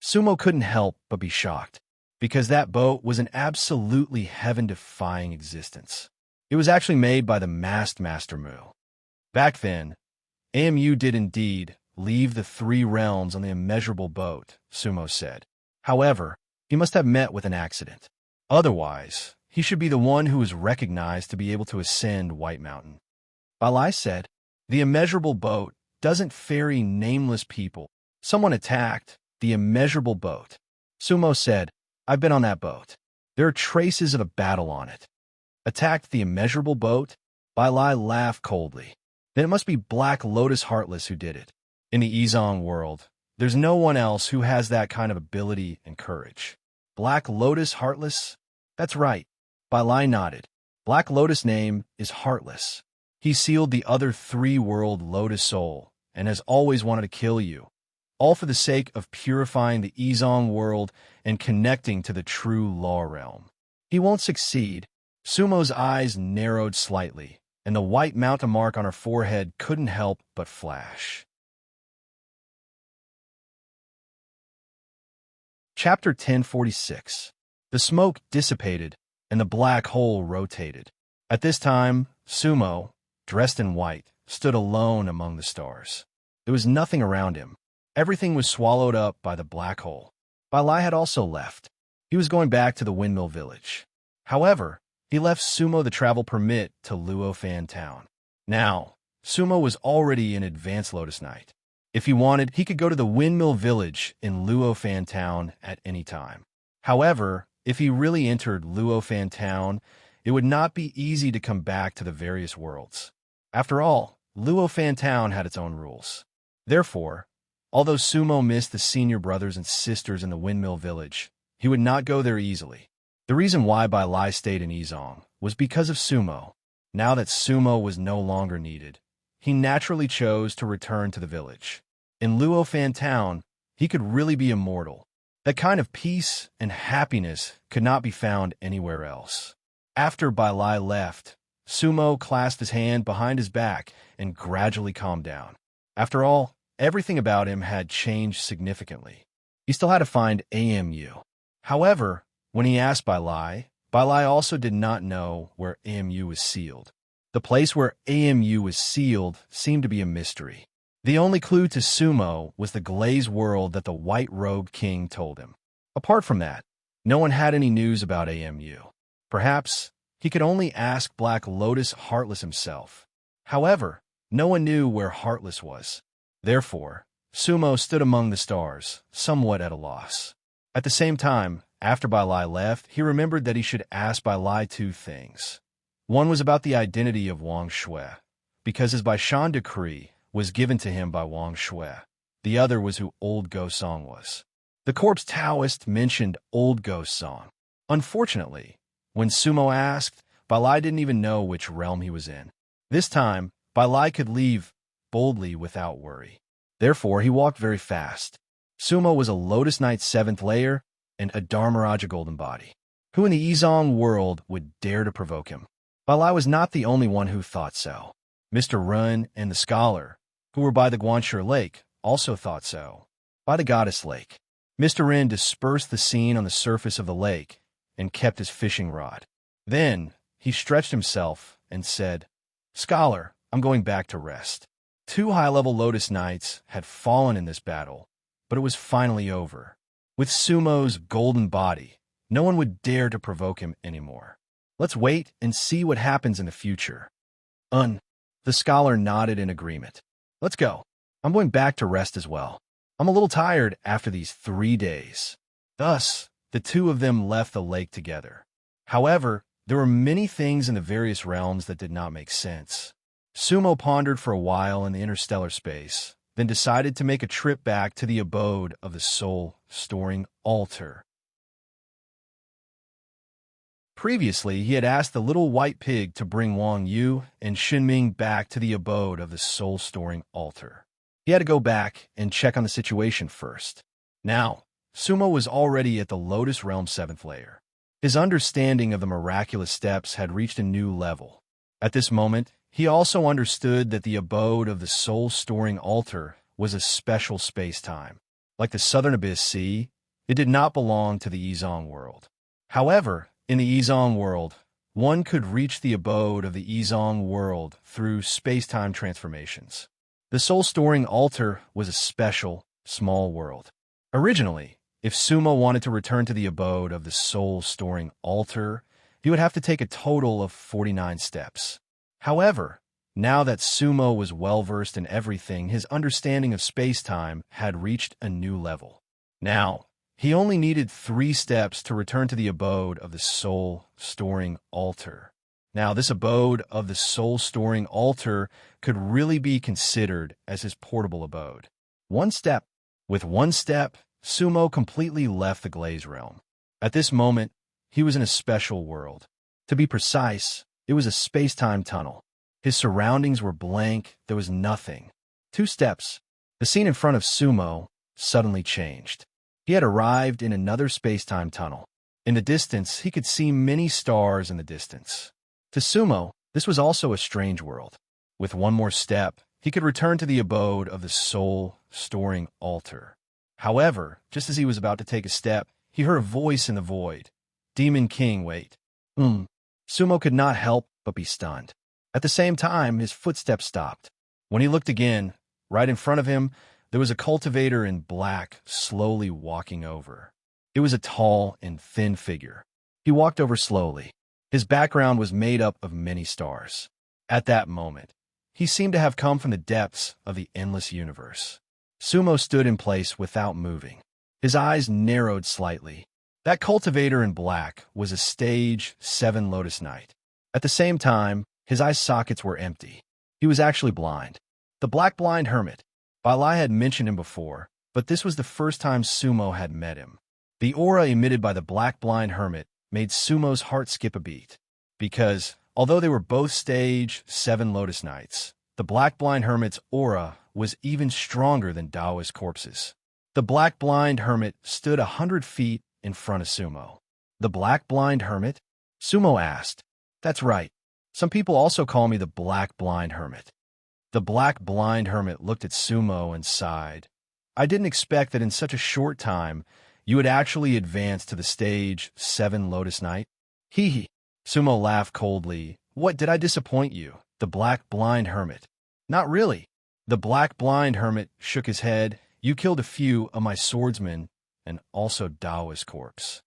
S1: Sumo couldn't help but be shocked, because that boat was an absolutely heaven-defying existence. It was actually made by the masked Master Mu. Back then, AMU did indeed leave the three realms on the immeasurable boat, Sumo said. However, he must have met with an accident. Otherwise, he should be the one who was recognized to be able to ascend White Mountain. Bai Lai said, the immeasurable boat doesn't ferry nameless people. Someone attacked the immeasurable boat. Sumo said, I've been on that boat. There are traces of a battle on it. Attacked the immeasurable boat? Bai Lai laughed coldly. Then it must be Black Lotus Heartless who did it. In the Izong world, there's no one else who has that kind of ability and courage. Black Lotus Heartless? That's right. Bai Lai nodded. Black Lotus' name is Heartless. He sealed the other three-world Lotus Soul and has always wanted to kill you, all for the sake of purifying the Izong world and connecting to the true Law realm. He won't succeed. Sumo's eyes narrowed slightly, and the white mountain mark on her forehead couldn't help but flash. Chapter 1046. The smoke dissipated, and the black hole rotated. At this time, Sumo, dressed in white, stood alone among the stars. There was nothing around him. Everything was swallowed up by the black hole. Bai Lai had also left. He was going back to the windmill village. However, he left Sumo the travel permit to Luofan town. Now, Sumo was already in advanced Lotus Night. If he wanted, he could go to the windmill village in Luofan town at any time. However, if he really entered Luofan town, it would not be easy to come back to the various worlds. After all, Luofan town had its own rules. Therefore, although Sumo missed the senior brothers and sisters in the windmill village, he would not go there easily. The reason why Bai Lai stayed in Izong was because of Sumo. Now that Sumo was no longer needed, he naturally chose to return to the village. In Luofan town, he could really be immortal. That kind of peace and happiness could not be found anywhere else. After Bai Lai left, Sumo clasped his hand behind his back and gradually calmed down. After all, everything about him had changed significantly. He still had to find AMU. However, when he asked Bai Lai also did not know where AMU was sealed. The place where AMU was sealed seemed to be a mystery. The only clue to Sumo was the glazed world that the white-robed king told him. Apart from that, no one had any news about AMU. Perhaps he could only ask Black Lotus Heartless himself. However, no one knew where Heartless was. Therefore, Sumo stood among the stars, somewhat at a loss. At the same time, after Bai Lai left, he remembered that he should ask Bai Lai two things. One was about the identity of Wang Shui, because his Baishan decree was given to him by Wang Shui. The other was who Old Ghost Song was. The corpse Taoist mentioned Old Ghost Song. Unfortunately, when Sumo asked, Bai Lai didn't even know which realm he was in. This time, Bai Lai could leave boldly without worry. Therefore, he walked very fast. Sumo was a Lotus Knight 7th layer and a Dharmaraja golden body. Who in the Izong world would dare to provoke him? Bai Lai was not the only one who thought so. Mr. Run and the scholar, who were by the Guanshur Lake, also thought so. By the Goddess Lake, Mr. Ren dispersed the scene on the surface of the lake and kept his fishing rod. Then he stretched himself and said, Scholar, I'm going back to rest. 2 high-level Lotus Knights had fallen in this battle, but it was finally over. With Sumo's golden body, no one would dare to provoke him anymore. Let's wait and see what happens in the future. The scholar nodded in agreement. Let's go. I'm going back to rest as well. I'm a little tired after these 3 days. Thus, the two of them left the lake together. However, there were many things in the various realms that did not make sense. Sumo pondered for a while in the interstellar space, then decided to make a trip back to the abode of the soul-storing altar. Previously, he had asked the little white pig to bring Wang Yu and Xinming back to the abode of the soul-storing altar. He had to go back and check on the situation first. Now, Sumo was already at the Lotus Realm 7th layer. His understanding of the miraculous steps had reached a new level. At this moment, he also understood that the abode of the soul-storing altar was a special space-time. Like the Southern Abyss Sea, it did not belong to the Yizong world. However, in the Yizong world, one could reach the abode of the Yizong world through space-time transformations. The soul-storing altar was a special, small world. Originally, if Sumo wanted to return to the abode of the soul-storing altar, he would have to take a total of 49 steps. However, now that Sumo was well-versed in everything, his understanding of space-time had reached a new level. Now, he only needed 3 steps to return to the abode of the soul-storing altar. Now, this abode of the soul-storing altar could really be considered as his portable abode. 1 step. With 1 step, Sumo completely left the Glaze realm. At this moment, he was in a special world. To be precise, it was a space-time tunnel. His surroundings were blank, there was nothing. 2 steps. The scene in front of Sumo suddenly changed. He had arrived in another space-time tunnel. In the distance, he could see many stars in the distance. To Sumo, this was also a strange world. With 1 more step, he could return to the abode of the soul-storing altar. However, just as he was about to take a step, he heard a voice in the void. Demon King, wait. Sumo could not help but be stunned. At the same time, his footsteps stopped. When he looked again, right in front of him, there was a cultivator in black slowly walking over. It was a tall and thin figure. He walked over slowly. His background was made up of many stars. At that moment, he seemed to have come from the depths of the endless universe. Sumo stood in place without moving. His eyes narrowed slightly. That cultivator in black was a stage 7 Lotus Knight. At the same time, his eye sockets were empty. He was actually blind. The Black Blind Hermit. Balai had mentioned him before, but this was the first time Sumo had met him. The aura emitted by the Black Blind Hermit made Sumo's heart skip a beat. Because, although they were both stage 7 Lotus Knights, the Black Blind Hermit's aura was even stronger than Daoist corpses. The Black Blind Hermit stood 100 feet in front of Sumo. The Black Blind Hermit? Sumo asked. That's right. Some people also call me the Black Blind Hermit. The Black Blind Hermit looked at Sumo and sighed. I didn't expect that in such a short time you would actually advance to the stage 7 Lotus Knight. Hee hee. Sumo laughed coldly. What, did I disappoint you? The Black Blind Hermit. Not really. The Black Blind Hermit shook his head. You killed a few of my swordsmen and also Daoist corpse.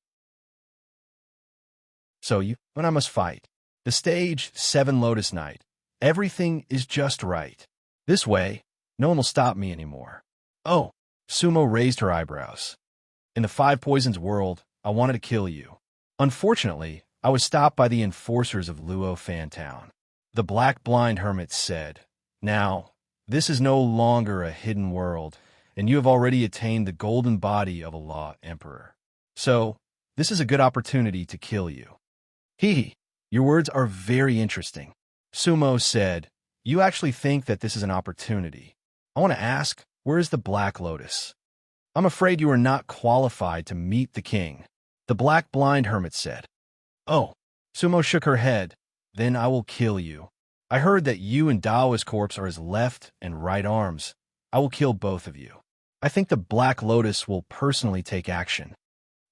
S1: So when I must fight. The stage 7 Lotus Knight. Everything is just right. This way, no one will stop me anymore. Oh, Sumo raised her eyebrows. In the 5 Poisons world, I wanted to kill you. Unfortunately, I was stopped by the enforcers of Luo Fan Town. The Black Blind Hermit said, Now, this is no longer a hidden world, and you have already attained the golden body of a Law Emperor. So, this is a good opportunity to kill you. Hee hee, your words are very interesting. Sumo said, You actually think that this is an opportunity. I want to ask, where is the Black Lotus? I'm afraid you are not qualified to meet the king. The Black Blind Hermit said. Oh, Sumo shook her head. Then I will kill you. I heard that you and Daoist corpse are his left and right arms. I will kill both of you. I think the Black Lotus will personally take action.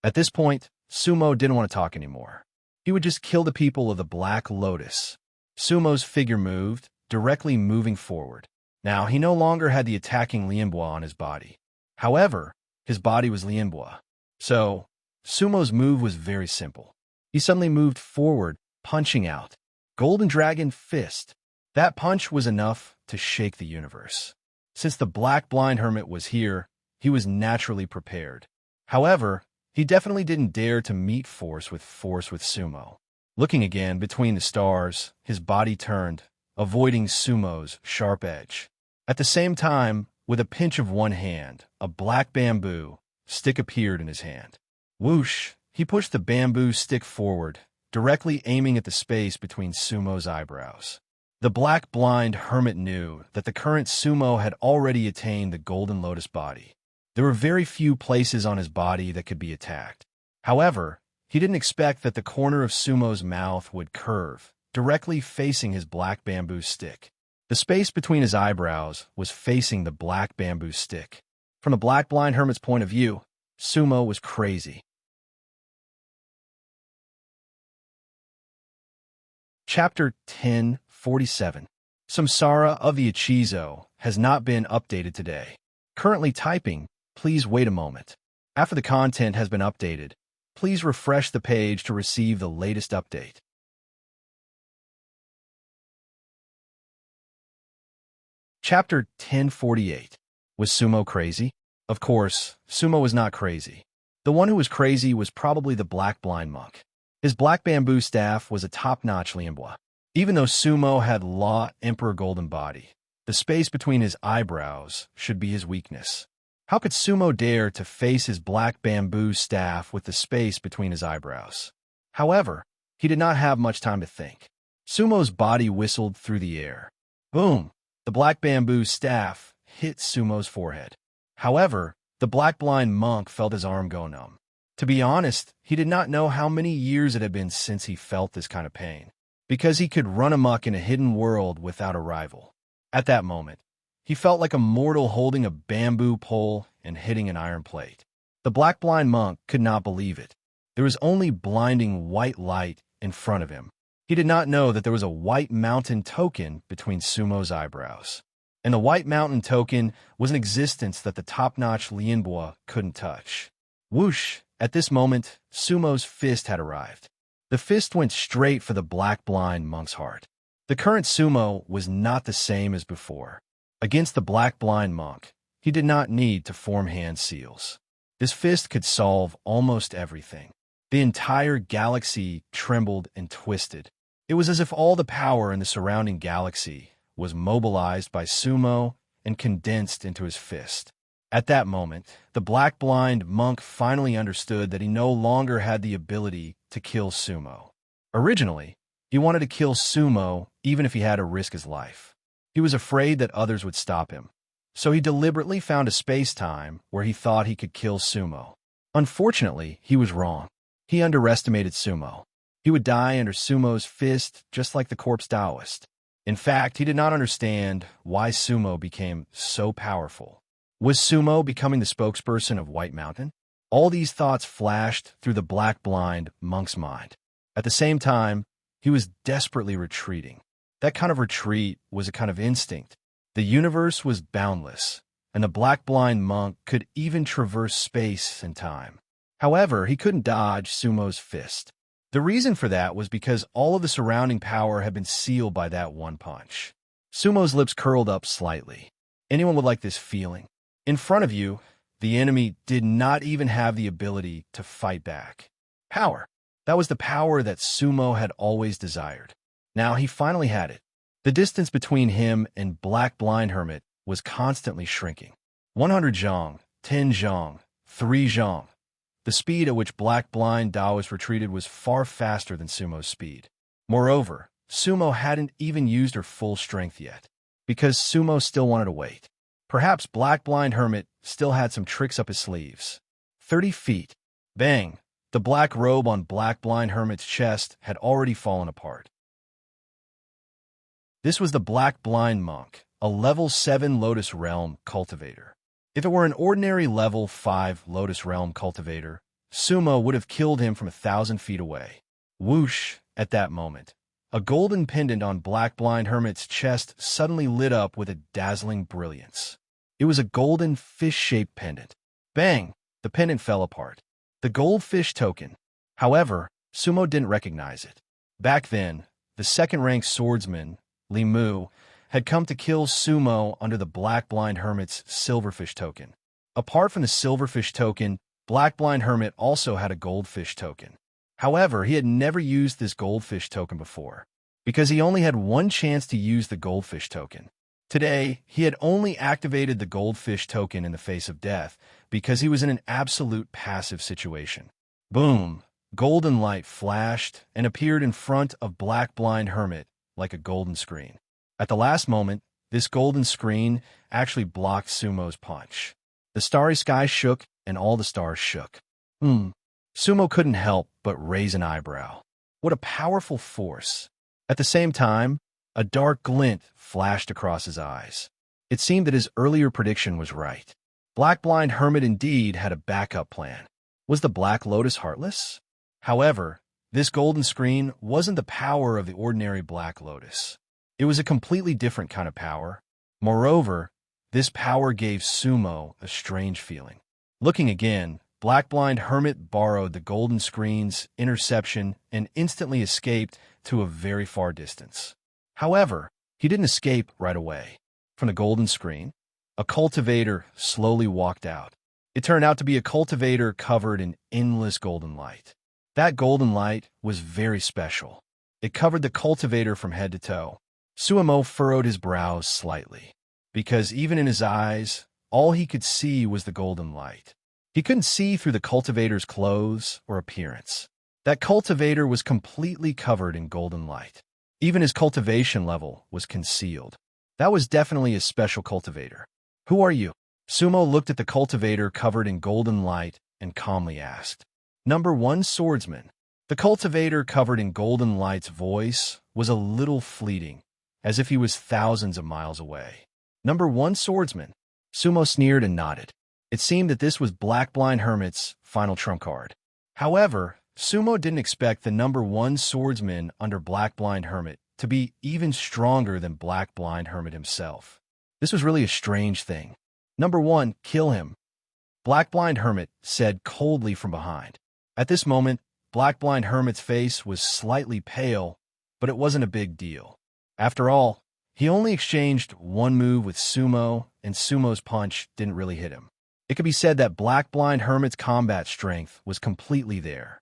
S1: At this point, Sumo didn't want to talk anymore. He would just kill the people of the Black Lotus. Sumo's figure moved, directly moving forward. Now, he no longer had the attacking Lianbua on his body. However, his body was Lianbua. So, Sumo's move was very simple. He suddenly moved forward, punching out. Golden Dragon Fist. That punch was enough to shake the universe. Since the Black Blind Hermit was here, he was naturally prepared. However, he definitely didn't dare to meet force with Sumo. Looking again between the stars, his body turned, avoiding Sumo's sharp edge. At the same time, with a pinch of one hand, a black bamboo stick appeared in his hand. Whoosh! He pushed the bamboo stick forward, directly aiming at the space between Sumo's eyebrows. The black blind hermit knew that the current Sumo had already attained the golden lotus body. There were very few places on his body that could be attacked. However, he didn't expect that the corner of Sumo's mouth would curve, directly facing his black bamboo stick. The space between his eyebrows was facing the black bamboo stick. From the black blind hermit's point of view, Sumo was crazy. Chapter 1047. Samsara of the Ichizo has not been updated today. Currently typing, please wait a moment. After the content has been updated, please refresh the page to receive the latest update. Chapter 1048. Was Sumo crazy? Of course, Sumo was not crazy. The one who was crazy was probably the black blind monk. His black bamboo staff was a top-notch lianbua. Even though Sumo had Law Emperor Golden Body, the space between his eyebrows should be his weakness. How could Sumo dare to face his black bamboo staff with the space between his eyebrows? However, he did not have much time to think. Sumo's body whistled through the air. Boom! The black bamboo staff hit Sumo's forehead. However, the black blind monk felt his arm go numb. To be honest, he did not know how many years it had been since he felt this kind of pain, because he could run amok in a hidden world without a rival. At that moment, he felt like a mortal holding a bamboo pole and hitting an iron plate. The black blind monk could not believe it. There was only blinding white light in front of him. He did not know that there was a white mountain token between Sumo's eyebrows. And the white mountain token was an existence that the top-notch lianbua couldn't touch. Whoosh! At this moment, Sumo's fist had arrived. The fist went straight for the black blind monk's heart. The current Sumo was not the same as before. Against the black blind monk, he did not need to form hand seals. This fist could solve almost everything. The entire galaxy trembled and twisted. It was as if all the power in the surrounding galaxy was mobilized by Sumo and condensed into his fist. At that moment, the black blind monk finally understood that he no longer had the ability to kill Sumo. Originally, he wanted to kill Sumo even if he had to risk his life. He was afraid that others would stop him, so he deliberately found a space-time where he thought he could kill Sumo. Unfortunately, he was wrong. He underestimated Sumo. He would die under Sumo's fist just like the corpse Taoist. In fact, he did not understand why Sumo became so powerful. Was Sumo becoming the spokesperson of White Mountain? All these thoughts flashed through the black blind monk's mind. At the same time, he was desperately retreating. That kind of retreat was a kind of instinct. The universe was boundless, and the black blind monk could even traverse space and time. However, he couldn't dodge Sumo's fist. The reason for that was because all of the surrounding power had been sealed by that one punch. Sumo's lips curled up slightly. Anyone would like this feeling. In front of you, the enemy did not even have the ability to fight back. Power. That was the power that Sumo had always desired. Now he finally had it. The distance between him and Black Blind Hermit was constantly shrinking. 100 zhang, 10 zhang, 3 zhang. The speed at which Black Blind Taoist retreated was far faster than Sumo's speed. Moreover, Sumo hadn't even used her full strength yet, because Sumo still wanted to wait. Perhaps Black Blind Hermit still had some tricks up his sleeves. 30 feet. Bang! The black robe on Black Blind Hermit's chest had already fallen apart. This was the Black Blind Monk, a level 7 Lotus Realm cultivator. If it were an ordinary level 5 Lotus Realm cultivator, Sumo would have killed him from 1,000 feet away. Whoosh! At that moment, a golden pendant on Black Blind Hermit's chest suddenly lit up with a dazzling brilliance. It was a golden fish-shaped pendant. Bang! The pendant fell apart. The goldfish token. However, Sumo didn't recognize it. Back then, the second-rank swordsman, Li Mu, had come to kill Sumo under the Black Blind Hermit's silverfish token. Apart from the silverfish token, Black Blind Hermit also had a goldfish token. However, he had never used this goldfish token before, because he only had one chance to use the goldfish token. Today, he had only activated the goldfish token in the face of death, because he was in an absolute passive situation. Boom! golden light flashed and appeared in front of Black Blind Hermit like a golden screen. At the last moment, this golden screen actually blocked Sumo's punch. The starry sky shook and all the stars shook. Sumo couldn't help but raise an eyebrow. What a powerful force. At the same time, a dark glint flashed across his eyes. It seemed that his earlier prediction was right. Black Blind Hermit indeed had a backup plan. Was the Black Lotus heartless? However, this golden screen wasn't the power of the ordinary Black Lotus. It was a completely different kind of power. Moreover, this power gave Sumo a strange feeling. Looking again, Black Blind Hermit borrowed the golden screen's interception and instantly escaped to a very far distance. However, he didn't escape right away. From the golden screen, a cultivator slowly walked out. It turned out to be a cultivator covered in endless golden light. That golden light was very special. It covered the cultivator from head to toe. Sumo furrowed his brows slightly, because even in his eyes, all he could see was the golden light. He couldn't see through the cultivator's clothes or appearance. That cultivator was completely covered in golden light. Even his cultivation level was concealed. That was definitely a special cultivator. Who are you? Sumo looked at the cultivator covered in golden light and calmly asked. Number 1 swordsman. The cultivator covered in golden light's voice was a little fleeting, as if he was thousands of miles away. Number 1 swordsman. Sumo sneered and nodded. It seemed that this was Black Blind Hermit's final trump card. However, Sumo didn't expect the number 1 swordsman under Black Blind Hermit to be even stronger than Black Blind Hermit himself. This was really a strange thing. Number 1, kill him. Black Blind Hermit said coldly from behind. At this moment, Black Blind Hermit's face was slightly pale, but it wasn't a big deal. After all, he only exchanged one move with Sumo, and Sumo's punch didn't really hit him. It could be said that Black Blind Hermit's combat strength was completely there.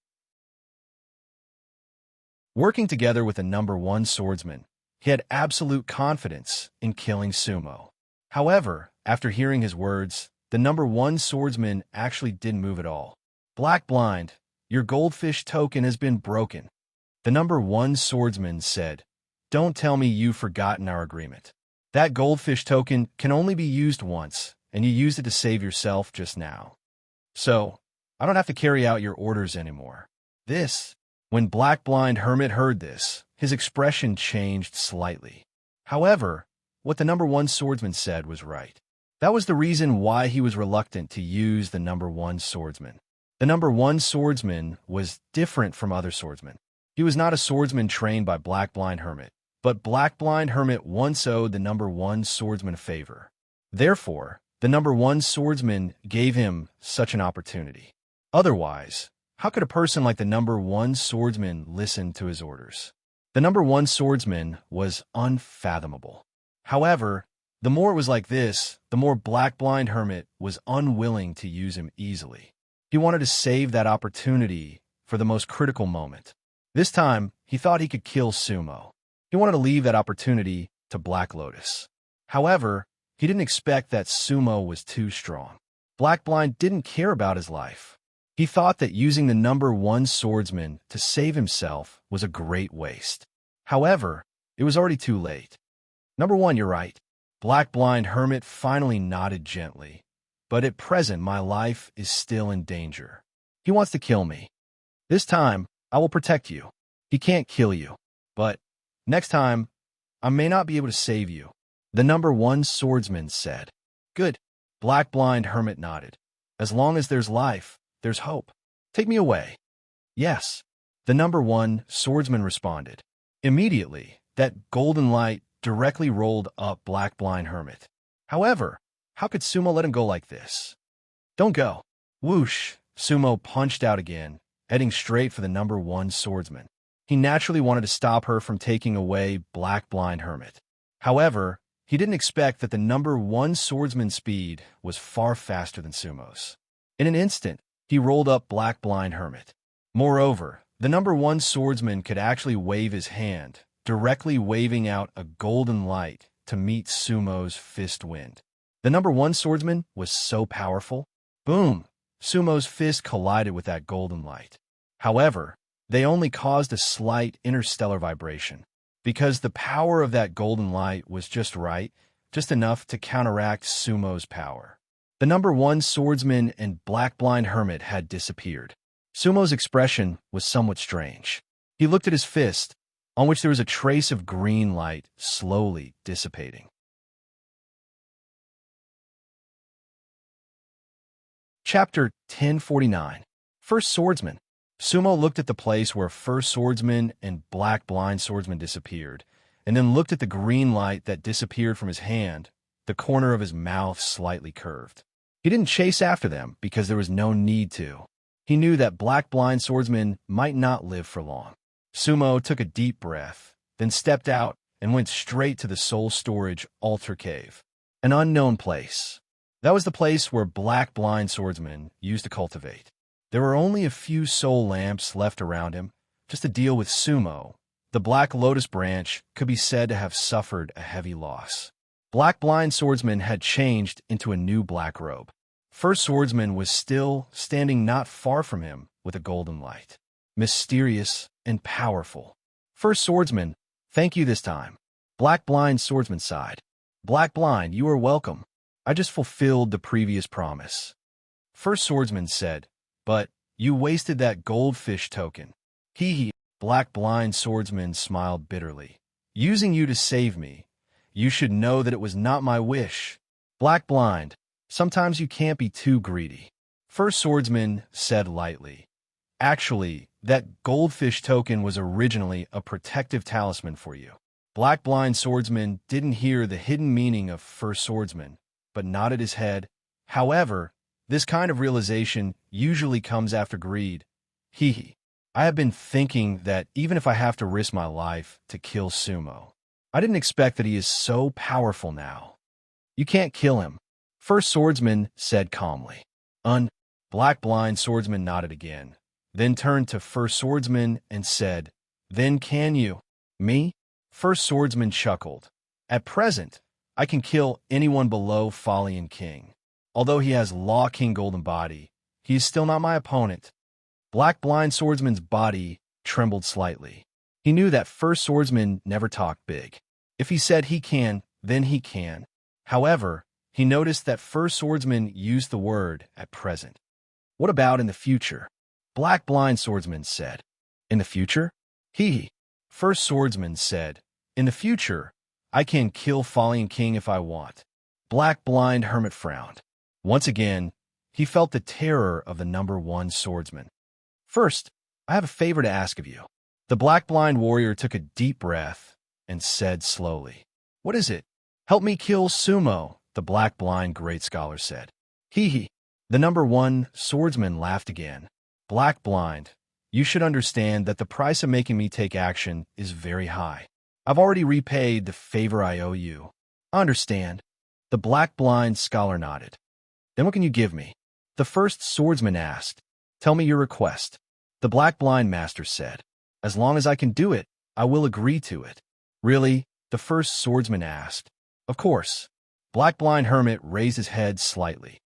S1: Working together with the number 1 swordsman, he had absolute confidence in killing Sumo. However, after hearing his words, the number 1 swordsman actually didn't move at all. Black Blind, your goldfish token has been broken. The number 1 swordsman said, Don't tell me you've forgotten our agreement. That goldfish token can only be used once, and you used it to save yourself just now. So, I don't have to carry out your orders anymore. When Black Blind Hermit heard this, his expression changed slightly. However, what the number 1 swordsman said was right. That was the reason why he was reluctant to use the number 1 swordsman. The number 1 swordsman was different from other swordsmen. He was not a swordsman trained by Black Blind Hermit, but Black Blind Hermit once owed the number 1 swordsman a favor. Therefore, the number 1 swordsman gave him such an opportunity. Otherwise, how could a person like the number 1 swordsman listen to his orders? The number 1 swordsman was unfathomable. However, the more it was like this, the more Black Blind Hermit was unwilling to use him easily. He wanted to save that opportunity for the most critical moment. This time, he thought he could kill Sumo. He wanted to leave that opportunity to Black Lotus. However, he didn't expect that Sumo was too strong. Black Blind didn't care about his life. He thought that using the number 1 swordsman to save himself was a great waste. However, it was already too late. Number 1, you're right. Black Blind Hermit finally nodded gently. But at present, my life is still in danger. He wants to kill me. This time, I will protect you. He can't kill you. But next time, I may not be able to save you. The number 1 swordsman said. Good. Black Blind Hermit nodded. As long as there's life, there's hope. Take me away. Yes. The number 1 swordsman responded. Immediately, that golden light directly rolled up Black Blind Hermit. However, how could Sumo let him go like this? Don't go. Whoosh! Sumo punched out again, heading straight for the number 1 swordsman. He naturally wanted to stop her from taking away Black Blind Hermit. However, he didn't expect that the number 1 swordsman's speed was far faster than Sumo's. In an instant, he rolled up Black Blind Hermit. Moreover, the number 1 swordsman could actually wave his hand, directly waving out a golden light to meet Sumo's fist wind. The number 1 swordsman was so powerful. Boom! Sumo's fist collided with that golden light. However, they only caused a slight interstellar vibration, because the power of that golden light was just right, just enough to counteract Sumo's power. The number one swordsman and black blind hermit had disappeared. Sumo's expression was somewhat strange. He looked at his fist, on which there was a trace of green light slowly dissipating. Chapter 1049. First Swordsman. Sumo looked at the place where first swordsman and black blind swordsman disappeared, and then looked at the green light that disappeared from his hand, the corner of his mouth slightly curved. He didn't chase after them because there was no need to. He knew that black blind swordsmen might not live for long. Sumo took a deep breath, then stepped out and went straight to the soul storage altar cave, an unknown place. That was the place where black blind swordsmen used to cultivate. There were only a few soul lamps left around him, just to deal with Sumo. The black lotus branch could be said to have suffered a heavy loss. Black blind swordsman had changed into a new black robe. First swordsman was still standing not far from him with a golden light, mysterious and powerful. First swordsman, thank you this time. Black blind swordsman sighed. Black blind, you are welcome. I just fulfilled the previous promise. First swordsman said, but you wasted that goldfish token. Hee. Black blind swordsman smiled bitterly. Using you to save me. You should know that it was not my wish. Black blind, sometimes you can't be too greedy. First swordsman said lightly. Actually, that goldfish token was originally a protective talisman for you. Black blind swordsman didn't hear the hidden meaning of first swordsman, but nodded his head. However, this kind of realization usually comes after greed. Hee. I have been thinking that even if I have to risk my life to kill Sumo, I didn't expect that he is so powerful now. You can't kill him. First swordsman said calmly. Black blind swordsman nodded again, then turned to first swordsman and said, then can you? Me? First swordsman chuckled. At present, I can kill anyone below Fallian King. Although he has Law King Golden Body, he is still not my opponent. Black blind swordsman's body trembled slightly. He knew that first swordsman never talked big. If he said he can, then he can. However, he noticed that first swordsman used the word at present. What about in the future? Black blind swordsman said. In the future? Hee. First swordsman said. In the future, I can kill Fallian King if I want. Black blind hermit frowned. Once again, he felt the terror of the number one swordsman. First, I have a favor to ask of you. The black blind warrior took a deep breath and said slowly, what is it? Help me kill Sumo, the black blind great scholar said. Hee. The number one swordsman laughed again. Black blind, you should understand that the price of making me take action is very high. I've already repaid the favor I owe you. I understand. The black blind scholar nodded. Then what can you give me? The first swordsman asked. Tell me your request. The black blind master said. As long as I can do it, I will agree to it. Really? The first swordsman asked. Of course. Black blind hermit raised his head slightly,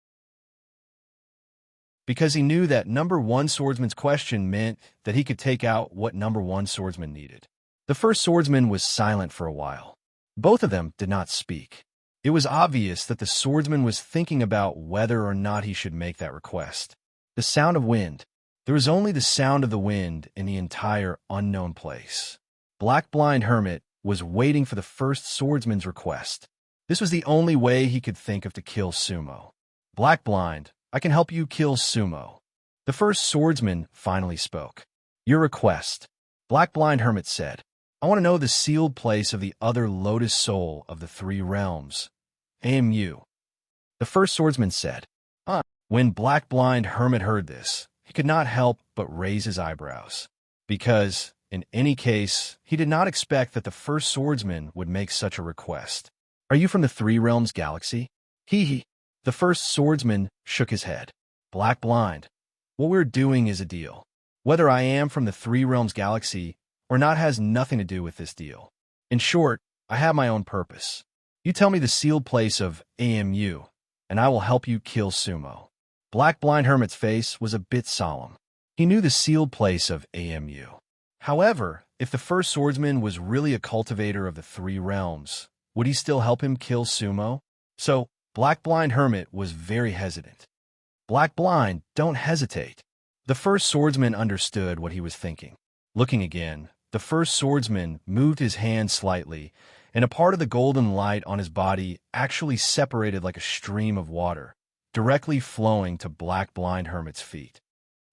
S1: because he knew that number one swordsman's question meant that he could take out what number one swordsman needed. The first swordsman was silent for a while. Both of them did not speak. It was obvious that the swordsman was thinking about whether or not he should make that request. The sound of wind. There was only the sound of the wind in the entire unknown place. Black blind hermit was waiting for the first swordsman's request. This was the only way he could think of to kill Sumo. Black blind, I can help you kill Sumo. The first swordsman finally spoke. Your request. Black blind hermit said. I want to know the sealed place of the other lotus soul of the three realms. AMU. The first swordsman said. When black blind hermit heard this, he could not help but raise his eyebrows. Because, in any case, he did not expect that the first swordsman would make such a request. Are you from the Three Realms Galaxy? Hee. The first swordsman shook his head. Black blind. What we're doing is a deal. Whether I am from the Three Realms Galaxy or not has nothing to do with this deal. In short, I have my own purpose. You tell me the sealed place of AMU, and I will help you kill Sumo. Black blind hermit's face was a bit solemn. He knew the sealed place of Amu. However, if the first swordsman was really a cultivator of the three realms, would he still help him kill Sumo? So, Black Blind Hermit was very hesitant. Black Blind, don't hesitate. The first swordsman understood what he was thinking. Looking again, the first swordsman moved his hand slightly, and a part of the golden light on his body actually separated like a stream of water, directly flowing to Black Blind Hermit's feet.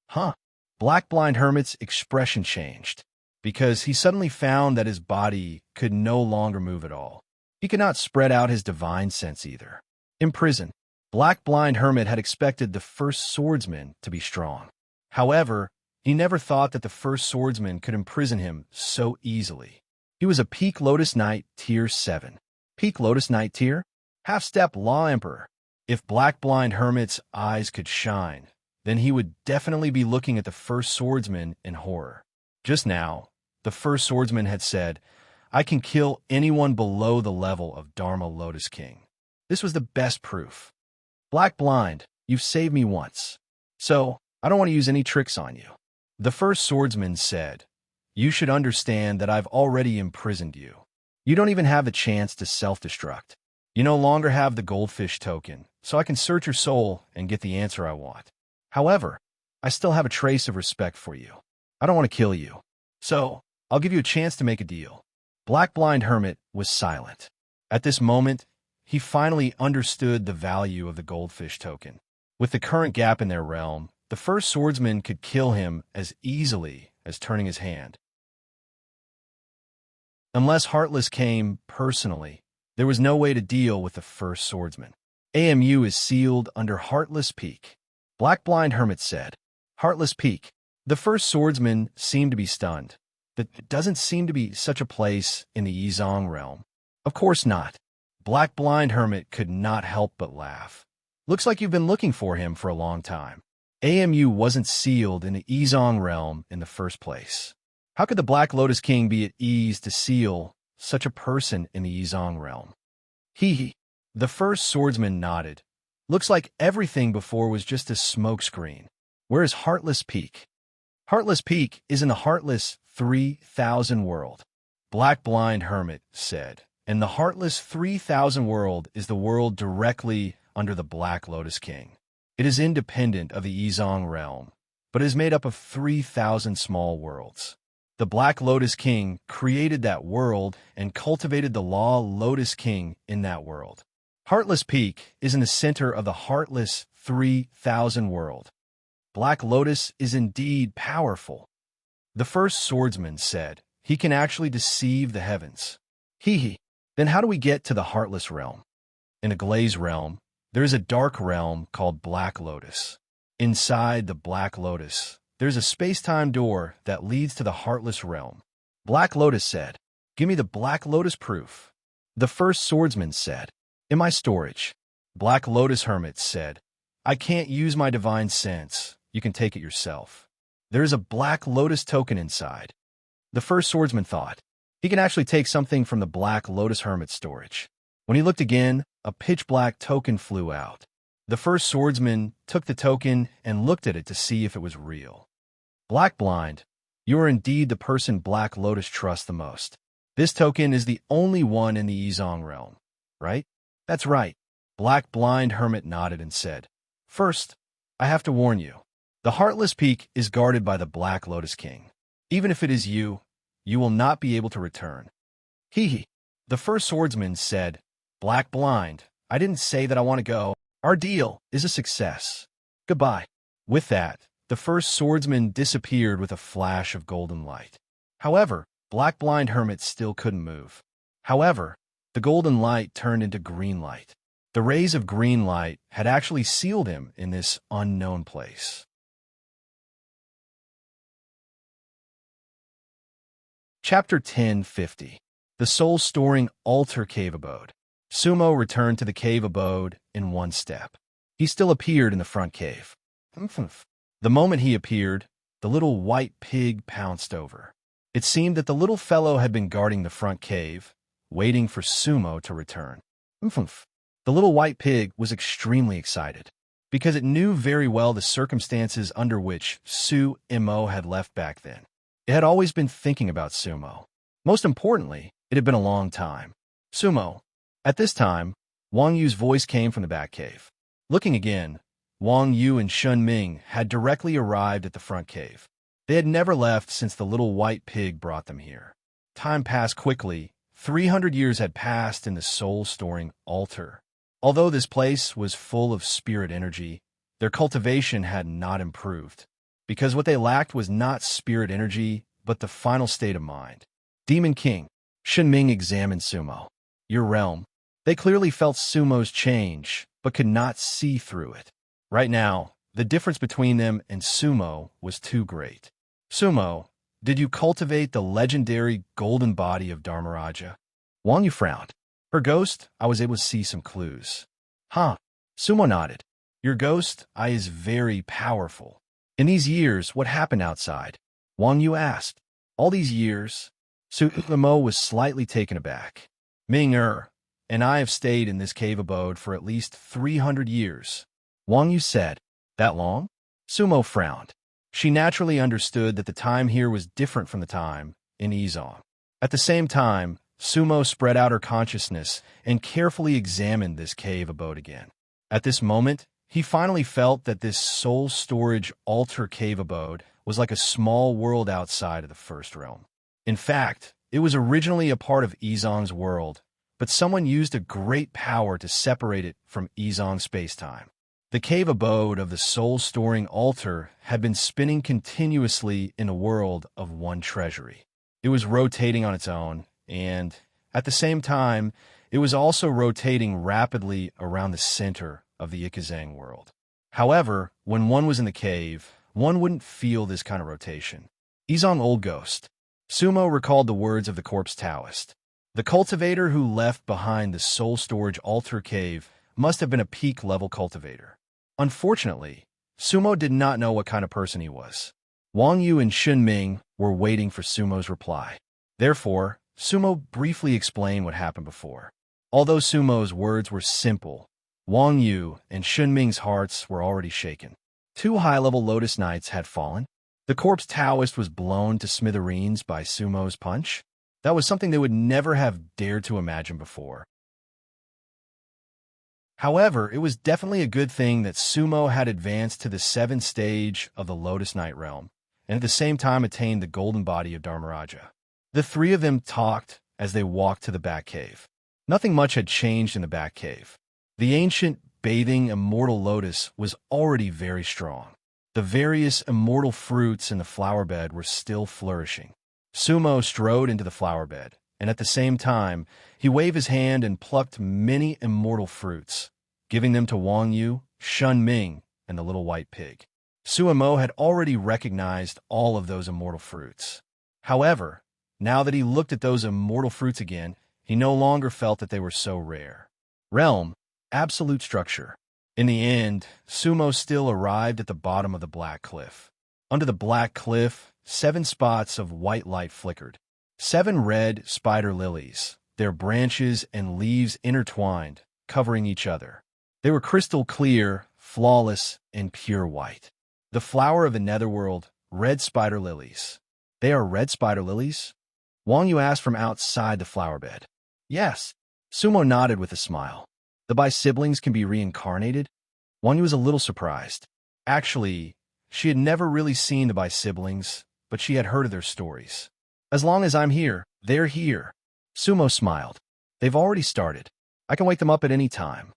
S1: Huh. Black Blind Hermit's expression changed, because he suddenly found that his body could no longer move at all. He could not spread out his divine sense either. Imprisoned, Black Blind Hermit had expected the first swordsman to be strong. However, he never thought that the first swordsman could imprison him so easily. He was a Peak Lotus Knight Tier 7. Peak Lotus Knight Tier? Half-step Law Emperor. If Black Blind Hermit's eyes could shine, then he would definitely be looking at the first swordsman in horror. Just now, the first swordsman had said, "I can kill anyone below the level of Dharma Lotus King." This was the best proof. Black Blind, you've saved me once, so I don't want to use any tricks on you. The first swordsman said, "You should understand that I've already imprisoned you. You don't even have the chance to self-destruct. You no longer have the goldfish token, so I can search your soul and get the answer I want. However, I still have a trace of respect for you. I don't want to kill you, so I'll give you a chance to make a deal." Black Blind Hermit was silent. At this moment, he finally understood the value of the goldfish token. With the current gap in their realm, the first swordsman could kill him as easily as turning his hand. Unless Heartless came personally, there was no way to deal with the first swordsman. Amu is sealed under Heartless Peak. Black Blind Hermit said, "Heartless Peak." The first swordsman seemed to be stunned. That doesn't seem to be such a place in the Yizong realm. Of course not. Black Blind Hermit could not help but laugh. Looks like you've been looking for him for a long time. Amu wasn't sealed in the Yizong realm in the first place. How could the Black Lotus King be at ease to seal such a person in the Yizong realm? Hee. The first swordsman nodded. Looks like everything before was just a smokescreen. Where is Heartless Peak? Heartless Peak is in the Heartless 3000 world. Black Blind Hermit said, and the Heartless 3000 world is the world directly under the Black Lotus King. It is independent of the Yizong realm, but is made up of 3000 small worlds. The Black Lotus King created that world and cultivated the Law Lotus King in that world. Heartless Peak is in the center of the Heartless 3000 world. Black Lotus is indeed powerful. The first swordsman said, he can actually deceive the heavens. Then how do we get to the Heartless realm? In the Glaze realm, there is a dark realm called Black Lotus. Inside the Black Lotus, there's a space-time door that leads to the Heartless realm. Black Lotus said, "Give me the Black Lotus proof." The first swordsman said, "In my storage." Black Lotus Hermit said, "I can't use my divine sense. You can take it yourself. There is a Black Lotus token inside." The first swordsman thought, he can actually take something from the Black Lotus Hermit's storage. When he looked again, a pitch-black token flew out. The first swordsman took the token and looked at it to see if it was real. Black Blind, you are indeed the person Black Lotus trusts the most. This token is the only one in the Yizong realm, right? That's right. Black Blind Hermit nodded and said, "First, I have to warn you. The Heartless Peak is guarded by the Black Lotus King. Even if it is you, you will not be able to return." The first swordsman said, "Black Blind, I didn't say that I want to go. Our deal is a success. Goodbye." With that, the first swordsman disappeared with a flash of golden light. However, Black Blind Hermit still couldn't move. However, the golden light turned into green light. The rays of green light had actually sealed him in this unknown place. Chapter 1050. The Soul-Storing Altar Cave Abode. Sumo returned to the cave abode in one step. He still appeared in the front cave. The moment he appeared, the little white pig pounced over. It seemed that the little fellow had been guarding the front cave, waiting for Sumo to return. The little white pig was extremely excited. because it knew very well the circumstances under which Sumo had left back then. It had always been thinking about Sumo. Most importantly, it had been a long time. Sumo. At this time, Wang Yu's voice came from the back cave. Looking again, Wang Yu and Shun Ming had directly arrived at the front cave. They had never left since the little white pig brought them here. Time passed quickly. 300 years had passed in the soul-storing altar. Although this place was full of spirit energy, their cultivation had not improved, because what they lacked was not spirit energy, but the final state of mind. Demon King. Shun Ming examined Sumo. Your realm. They clearly felt Sumo's change, but could not see through it. Right now, the difference between them and Sumo was too great. Sumo, did you cultivate the legendary golden body of Dharmaraja? Wang Yu frowned. Her ghost, I was able to see some clues. Huh. Sumo nodded. Your ghost eye is very powerful. In these years, what happened outside? Wang Yu asked. All these years? Sumo was slightly taken aback. Ming-er, and I have stayed in this cave abode for at least 300 years. Wang Yu said. That long? Sumo frowned. She naturally understood that the time here was different from the time in Izong. At the same time, Sumo spread out her consciousness and carefully examined this cave abode again. At this moment, he finally felt that this soul storage altar cave abode was like a small world outside of the first realm. In fact, it was originally a part of Izong's world, but someone used a great power to separate it from Izong spacetime. The cave abode of the soul-storing altar had been spinning continuously in a world of one treasury. It was rotating on its own, and, at the same time, it was also rotating rapidly around the center of the Ikazang world. However, when one was in the cave, one wouldn't feel this kind of rotation. Izong Old Ghost. Sumo recalled the words of the corpse Taoist. The cultivator who left behind the soul storage altar cave must have been a peak-level cultivator. Unfortunately, Sumo did not know what kind of person he was. Wang Yu and Shun Ming were waiting for Sumo's reply. Therefore, Sumo briefly explained what happened before. Although Sumo's words were simple, Wang Yu and Shun Ming's hearts were already shaken. 2 high-level Lotus Knights had fallen. The corpse Taoist was blown to smithereens by Sumo's punch. That was something they would never have dared to imagine before. However, it was definitely a good thing that Sumo had advanced to the 7th stage of the Lotus Knight realm, and at the same time attained the golden body of Dharmaraja. The 3 of them talked as they walked to the back cave. Nothing much had changed in the back cave. The ancient, bathing, immortal lotus was already very strong. The various immortal fruits in the flower bed were still flourishing. Sumo strode into the flower bed, and at the same time, he waved his hand and plucked many immortal fruits, giving them to Wang Yu, Shun Ming, and the little white pig. Sumo had already recognized all of those immortal fruits. However, now that he looked at those immortal fruits again, he no longer felt that they were so rare. Realm, absolute structure. In the end, Sumo still arrived at the bottom of the black cliff. Under the black cliff, 7 spots of white light flickered. 7 red spider lilies, their branches and leaves intertwined, covering each other. They were crystal clear, flawless, and pure white. The flower of the netherworld, red spider lilies. They are red spider lilies? Wang Yu asked from outside the flower bed. Yes. Sumo nodded with a smile. The Bi-siblings can be reincarnated? Wang Yu was a little surprised. Actually, she had never really seen the Bi-siblings, but she had heard of their stories. As long as I'm here, they're here. Sumo smiled. They've already started. I can wake them up at any time.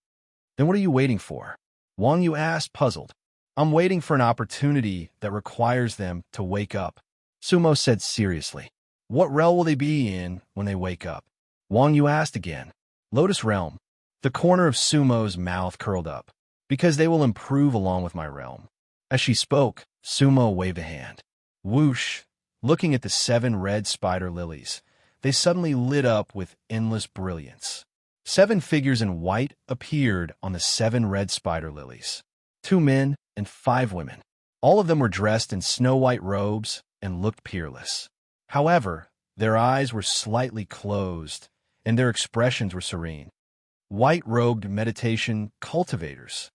S1: Then what are you waiting for? Wang Yu asked, puzzled. I'm waiting for an opportunity that requires them to wake up. Sumo said seriously. What realm will they be in when they wake up? Wang Yu asked again. Lotus Realm. The corner of Sumo's mouth curled up. Because they will improve along with my realm. As she spoke, Sumo waved a hand. Whoosh! Looking at the 7 red spider lilies, they suddenly lit up with endless brilliance. 7 figures in white appeared on the 7 red spider lilies. 2 men and 5 women. All of them were dressed in snow-white robes and looked peerless. However, their eyes were slightly closed, and their expressions were serene. White-robed meditation cultivators.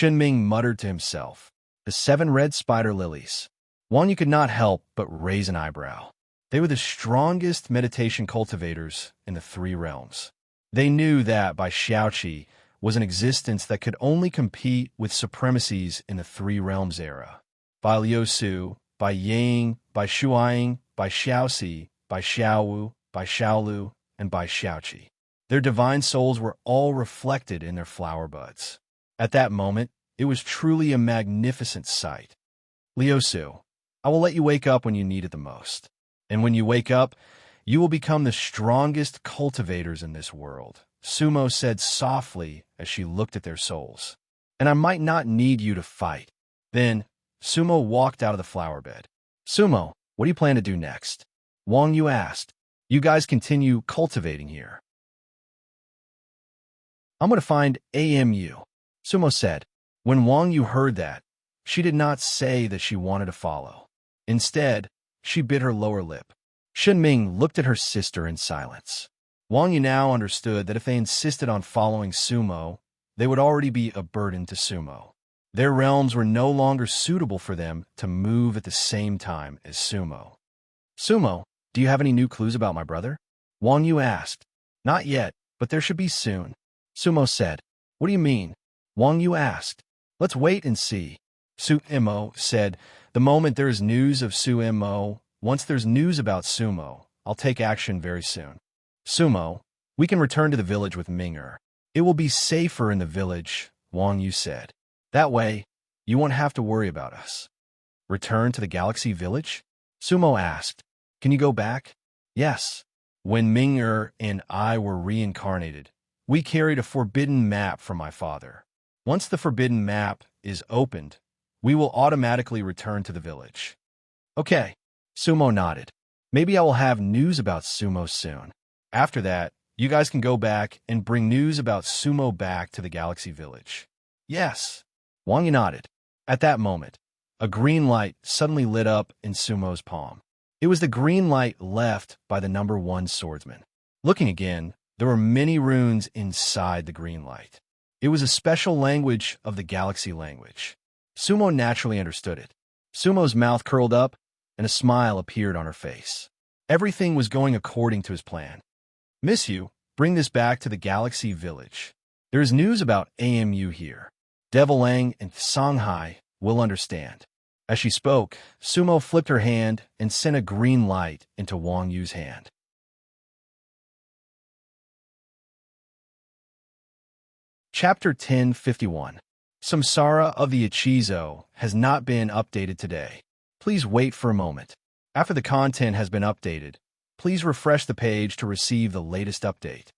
S1: Ming muttered to himself. The 7 red spider lilies. Wang Yu could not help but raise an eyebrow. They were the strongest meditation cultivators in the 3 realms. They knew that Bai Xiaoqi was an existence that could only compete with supremacies in the 3 realms era. Bai Liusu, Bai Yang, Bai Shuaying, Bai Xiaoxi, Bai Xiaowu, Bai Xiaolu, and Bai Xiaoqi. Their divine souls were all reflected in their flower buds. At that moment, it was truly a magnificent sight. Liusu, I will let you wake up when you need it the most. And when you wake up, you will become the strongest cultivators in this world, Sumo said softly as she looked at their souls. And I might not need you to fight. Then, Sumo walked out of the flower bed. Sumo, what do you plan to do next? Wang Yu asked. You guys continue cultivating here. I'm going to find AMU, Sumo said. When Wang Yu heard that, she did not say that she wanted to follow. Instead, she bit her lower lip. Ming looked at her sister in silence. Wang Yu now understood that if they insisted on following Sumo, they would already be a burden to Sumo. Their realms were no longer suitable for them to move at the same time as Sumo. Sumo, do you have any new clues about my brother? Wang Yu asked. Not yet, but there should be soon. Sumo said. What do you mean? Wang Yu asked. Let's wait and see. Sumo said. The moment there is news of Sumo, once there's news about Sumo, I'll take action very soon. Sumo, we can return to the village with Ming'er. It will be safer in the village, Wang Yu said. That way, you won't have to worry about us. Return to the galaxy village? Sumo asked. Can you go back? Yes. When Ming'er and I were reincarnated, we carried a forbidden map from my father. Once the forbidden map is opened, we will automatically return to the village. Okay. Sumo nodded. Maybe I will have news about Sumo soon. After that, you guys can go back and bring news about Sumo back to the galaxy village. Yes. Wang Yu nodded. At that moment, a green light suddenly lit up in Sumo's palm. It was the green light left by the number 1 swordsman. Looking again, there were many runes inside the green light. It was a special language of the galaxy language. Sumo naturally understood it. Sumo's mouth curled up, and a smile appeared on her face. Everything was going according to his plan. Miss you, bring this back to the galaxy village. There is news about AMU here. Devil Lang and Songhai will understand. As she spoke, Sumo flipped her hand and sent a green light into Wang Yu's hand. Chapter 1051. Samsara of the Ichizo has not been updated today. Please wait for a moment. After the content has been updated, please refresh the page to receive the latest update.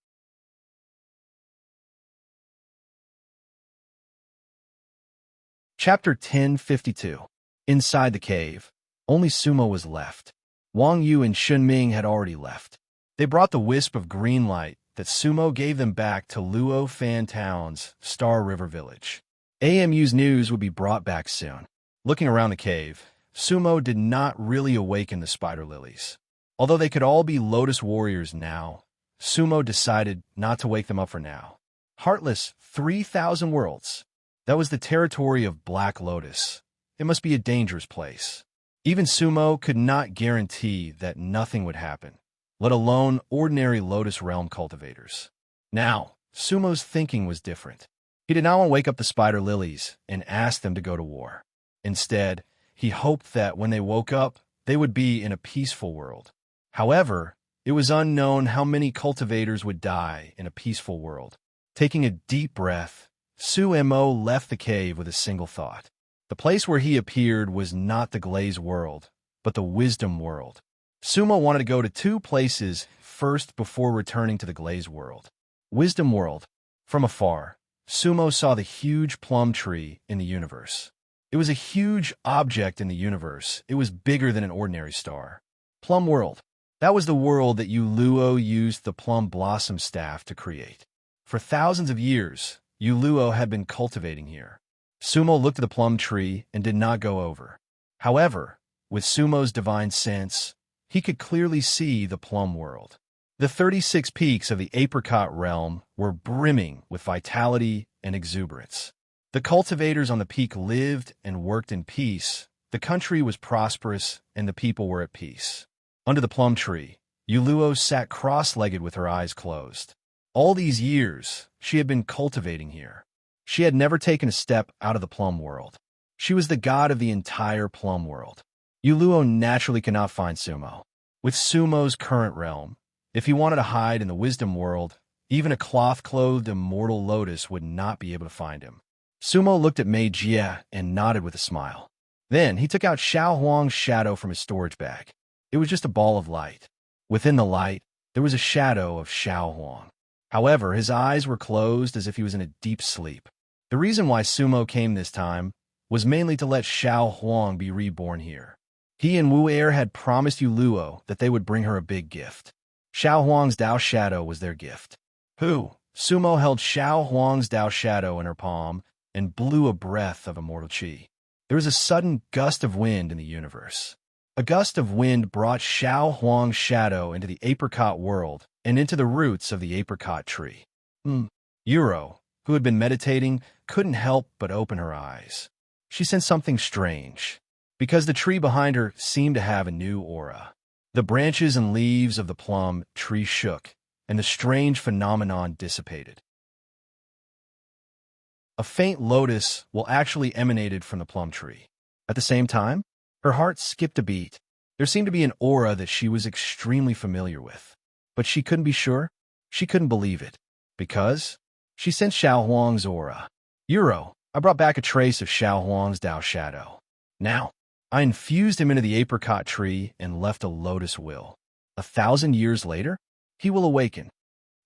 S1: Chapter 1052. Inside the cave, only Sumo was left. Wang Yu and Ming had already left. They brought the wisp of green light that Sumo gave them back to Luo Fan Town's Star River Village. AMU's news would be brought back soon. Looking around the cave, Sumo did not really awaken the spider lilies. Although they could all be Lotus warriors now, Sumo decided not to wake them up for now. Heartless 3,000 worlds. That was the territory of Black Lotus. It must be a dangerous place. Even Sumo could not guarantee that nothing would happen, let alone ordinary Lotus Realm cultivators. Now, Sumo's thinking was different. He did not want to wake up the spider lilies and ask them to go to war. Instead, he hoped that when they woke up, they would be in a peaceful world. However, it was unknown how many cultivators would die in a peaceful world. Taking a deep breath, Sumo left the cave with a single thought. The place where he appeared was not the Glaze world, but the Wisdom world. Sumo wanted to go to 2 places first before returning to the Glaze world. Wisdom world. From afar, Sumo saw the huge plum tree in the universe. It was a huge object in the universe. It was bigger than an ordinary star. Plum world. That was the world that Yuluo used the plum blossom staff to create. For thousands of years, Yuluo had been cultivating here. Sumo looked at the plum tree and did not go over. However, with Sumo's divine sense, he could clearly see the plum world. The 36 peaks of the apricot realm were brimming with vitality and exuberance. The cultivators on the peak lived and worked in peace. The country was prosperous, and the people were at peace. Under the plum tree, Uluo sat cross-legged with her eyes closed. All these years, she had been cultivating here. She had never taken a step out of the plum world. She was the god of the entire plum world. Uluo naturally could not find Sumo. With Sumo's current realm, if he wanted to hide in the wisdom world, even a cloth-clothed immortal lotus would not be able to find him. Sumo looked at Mei Jie and nodded with a smile. Then he took out Xiao Huang's shadow from his storage bag. It was just a ball of light. Within the light, there was a shadow of Xiao Huang. However, his eyes were closed as if he was in a deep sleep. The reason why Sumo came this time was mainly to let Xiao Huang be reborn here. He and Wu Er had promised Uluo that they would bring her a big gift. Xiao Huang's Dao Shadow was their gift. Sumo held Xiao Huang's Dao Shadow in her palm and blew a breath of immortal qi. There was a sudden gust of wind in the universe. A gust of wind brought Xiao Huang's shadow into the apricot world and into the roots of the apricot tree. Yuro, who had been meditating, couldn't help but open her eyes. She sensed something strange, because the tree behind her seemed to have a new aura. The branches and leaves of the plum tree shook, and the strange phenomenon dissipated. A faint lotus will actually emanated from the plum tree. At the same time, her heart skipped a beat. There seemed to be an aura that she was extremely familiar with. But she couldn't be sure. She couldn't believe it. Because she sensed Xiao Huang's aura. Yuro, I brought back a trace of Xiao Huang's Dao Shadow. Now, I infused him into the apricot tree and left a lotus will. 1,000 years later, he will awaken.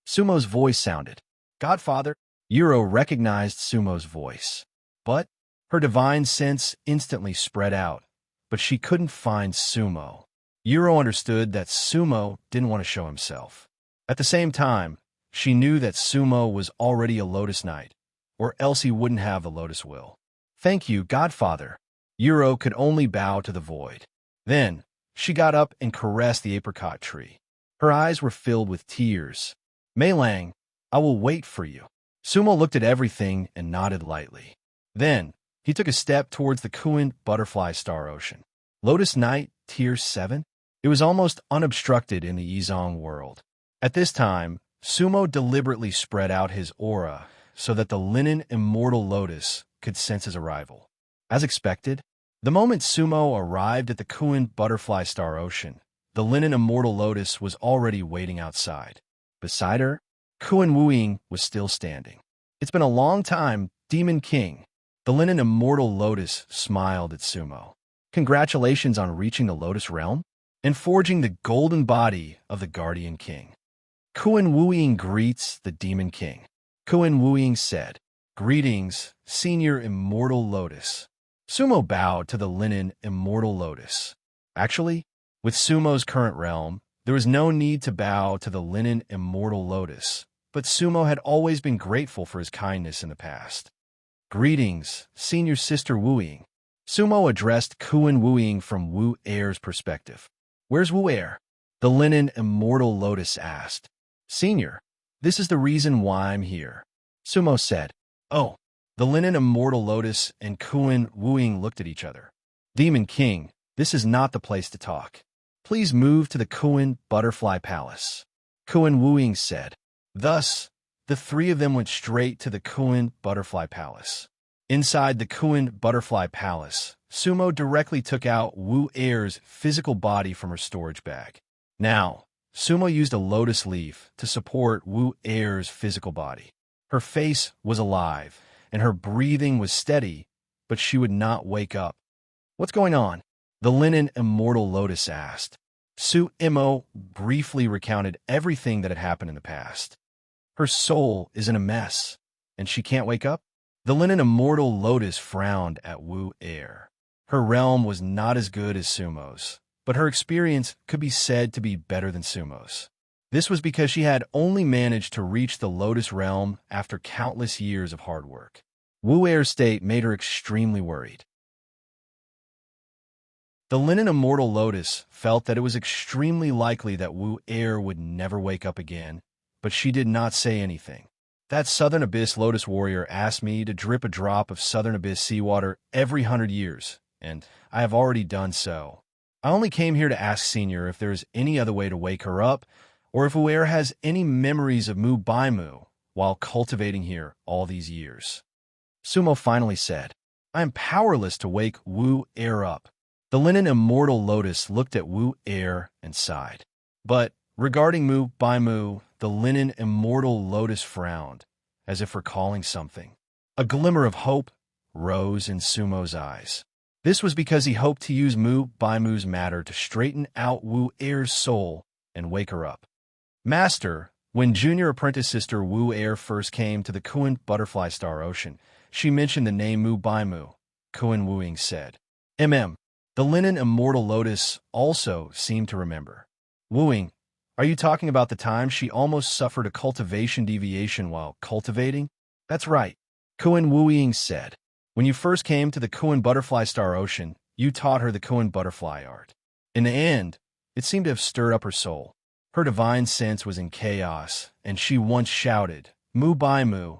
S1: Sumo's voice sounded. Godfather. Yuro recognized Sumo's voice. But her divine sense instantly spread out. But she couldn't find Sumo. Yuro understood that Sumo didn't want to show himself. At the same time, she knew that Sumo was already a Lotus Knight, or else he wouldn't have the Lotus Will. Thank you, Godfather. Yuro could only bow to the void. Then, she got up and caressed the apricot tree. Her eyes were filled with tears. Mei Lang, I will wait for you. Sumo looked at everything and nodded lightly. Then, he took a step towards the Kuin butterfly star ocean. Lotus Knight, Tier 7? It was almost unobstructed in the Yizong world. At this time, Sumo deliberately spread out his aura so that the linen immortal lotus could sense his arrival. As expected, the moment Sumo arrived at the Kuin butterfly star ocean, the linen immortal lotus was already waiting outside. Beside her, Kuin Wuying was still standing. It's been a long time, Demon King. The linen immortal lotus smiled at Sumo. Congratulations on reaching the Lotus Realm and forging the golden body of the Guardian King. Kuin Wuying greets the Demon King. Kuin Wuying said, Greetings, Senior Immortal Lotus. Sumo bowed to the linen immortal lotus. Actually, with Sumo's current realm, there was no need to bow to the linen immortal lotus, but Sumo had always been grateful for his kindness in the past. Greetings, Senior Sister Wuying. Sumo addressed Kuin Wuying from Wu Er's perspective. Where's Wu Er? The linen immortal lotus asked. Senior, this is the reason why I'm here. Sumo said. Oh, the linen immortal lotus and Kuin Wuying looked at each other. Demon King, this is not the place to talk. Please move to the Kuin Butterfly Palace. Kuin Wuying said. Thus, the three of them went straight to the Kuin Butterfly Palace. Inside the Kuin Butterfly Palace, Sumo directly took out Wu Er's physical body from her storage bag. Now, Sumo used a lotus leaf to support Wu Er's physical body. Her face was alive, and her breathing was steady, but she would not wake up. What's going on? The linen immortal lotus asked. Su Imo briefly recounted everything that had happened in the past. Her soul is in a mess, and she can't wake up? The linen immortal lotus frowned at Wu Er. Her realm was not as good as Sumo's, but her experience could be said to be better than Sumo's. This was because she had only managed to reach the Lotus Realm after countless years of hard work. Wu Er's state made her extremely worried. The linen immortal lotus felt that it was extremely likely that Wu Er would never wake up again, but she did not say anything. That Southern Abyss Lotus Warrior asked me to drip a drop of Southern Abyss seawater every 100 years, and I have already done so. I only came here to ask Senior if there is any other way to wake her up, or if Uer has any memories of Mu Bai Mu while cultivating here all these years. Sumo finally said, I am powerless to wake Wu Air up. The linen immortal lotus looked at Wu Air and sighed. But regarding Mu Bai Mu, the linen immortal lotus frowned, as if recalling something. A glimmer of hope rose in Sumo's eyes. This was because he hoped to use Mu Bai Mu's matter to straighten out Wu Air's soul and wake her up. Master, when junior apprentice sister Wu Air first came to the Kuan Butterfly Star Ocean, she mentioned the name Mu Bai Mu, Kuan Wuing said. The linen immortal lotus also seemed to remember. Wuing, are you talking about the time she almost suffered a cultivation deviation while cultivating? That's right, Kuan Wuing said. When you first came to the Kuan Butterfly Star Ocean, you taught her the Kuan butterfly art. In the end, it seemed to have stirred up her soul. Her divine sense was in chaos, and she once shouted, Mu Bai Mu,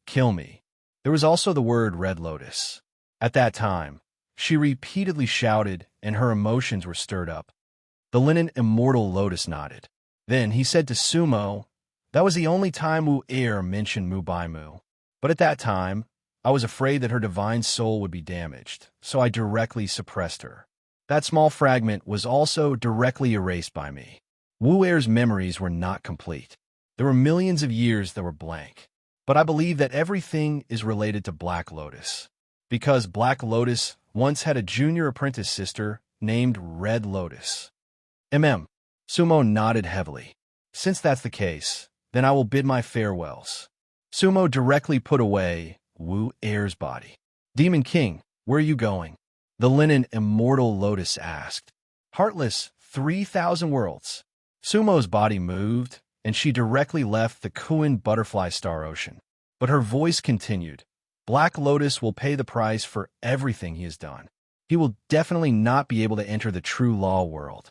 S1: kill me. There was also the word Red Lotus. At that time, she repeatedly shouted, and her emotions were stirred up. The linen immortal lotus nodded. Then he said to Sumo, that was the only time Wu Air mentioned Mu Bai Mu. But at that time, I was afraid that her divine soul would be damaged, so I directly suppressed her. That small fragment was also directly erased by me. Wu Air's memories were not complete. There were millions of years that were blank. But I believe that everything is related to Black Lotus. Because Black Lotus once had a junior apprentice sister named Red Lotus. Sumo nodded heavily. Since that's the case, then I will bid my farewells. Sumo directly put away Wu Air's body. Demon King, where are you going? The linen immortal lotus asked. Heartless, 3,000 worlds. Sumo's body moved, and she directly left the Kuan Butterfly Star Ocean. But her voice continued. Black Lotus will pay the price for everything he has done. He will definitely not be able to enter the true law world.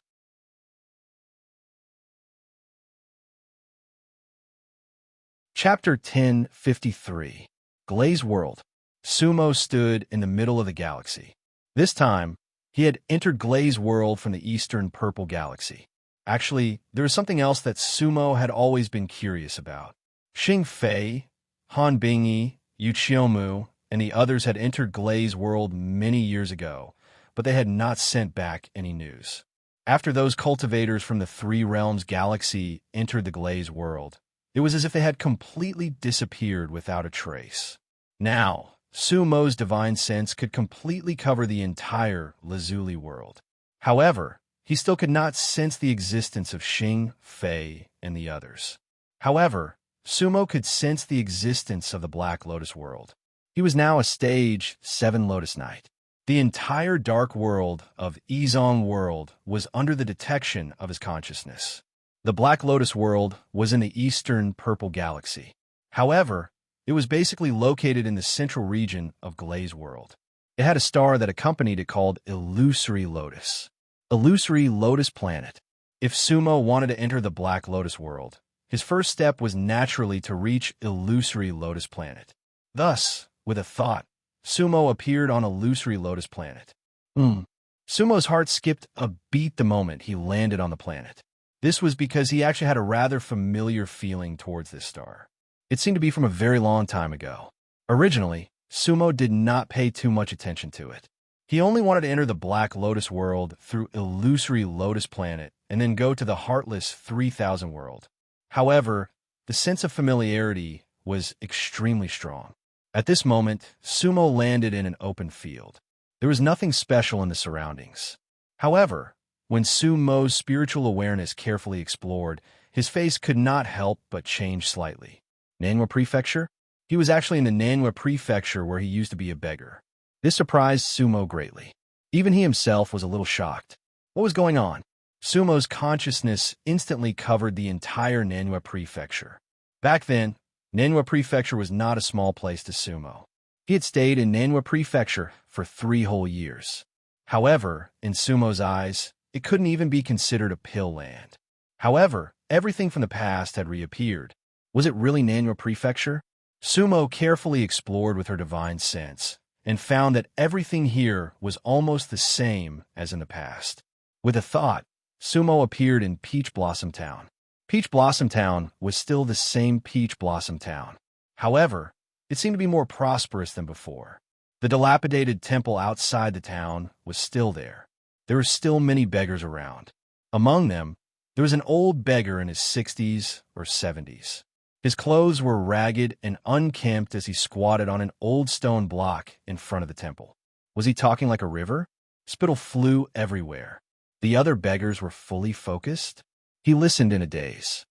S1: Chapter 1053. Glaze World. Sumo stood in the middle of the galaxy. This time, he had entered Glaze World from the eastern purple galaxy. Actually, there was something else that Sumo had always been curious about. Xing Fei, Han Bingyi, Yu Qiumu, and the others had entered Glaze World many years ago, but they had not sent back any news. After those cultivators from the Three Realms galaxy entered the Glaze World, it was as if they had completely disappeared without a trace. Now, Sumo's divine sense could completely cover the entire Lazuli world. However, he still could not sense the existence of Xing, Fei, and the others. However, Sumo could sense the existence of the Black Lotus world. He was now a stage 7 Lotus Knight. The entire dark world of Yizong world was under the detection of his consciousness. The Black Lotus world was in the eastern purple galaxy. However, it was basically located in the central region of Glaze World. It had a star that accompanied it called Illusory Lotus. Illusory Lotus Planet. If Sumo wanted to enter the Black Lotus world, his first step was naturally to reach Illusory Lotus Planet. Thus, with a thought, Sumo appeared on Illusory Lotus Planet. Sumo's heart skipped a beat the moment he landed on the planet. This was because he actually had a rather familiar feeling towards this star. It seemed to be from a very long time ago. Originally, Sumo did not pay too much attention to it. He only wanted to enter the Black Lotus world through Illusory Lotus Planet and then go to the Heartless 3000 world. However, the sense of familiarity was extremely strong. At this moment, Sumo landed in an open field. There was nothing special in the surroundings. However, when Sumo's spiritual awareness carefully explored, his face could not help but change slightly. Nanhua Prefecture? He was actually in the Nanhua Prefecture where he used to be a beggar. This surprised Sumo greatly. Even he himself was a little shocked. What was going on? Sumo's consciousness instantly covered the entire Nanhua Prefecture. Back then, Nanhua Prefecture was not a small place to Sumo. He had stayed in Nanhua Prefecture for 3 whole years. However, in Sumo's eyes, it couldn't even be considered a pill land. However, everything from the past had reappeared. Was it really Nanyo Prefecture? Sumo carefully explored with her divine sense and found that everything here was almost the same as in the past. With a thought, Sumo appeared in Peach Blossom Town. Peach Blossom Town was still the same Peach Blossom Town. However, it seemed to be more prosperous than before. The dilapidated temple outside the town was still there. There were still many beggars around. Among them, there was an old beggar in his 60s or 70s. His clothes were ragged and unkempt as he squatted on an old stone block in front of the temple. Was he talking like a river? Spittle flew everywhere. The other beggars were fully focused. He listened in a daze.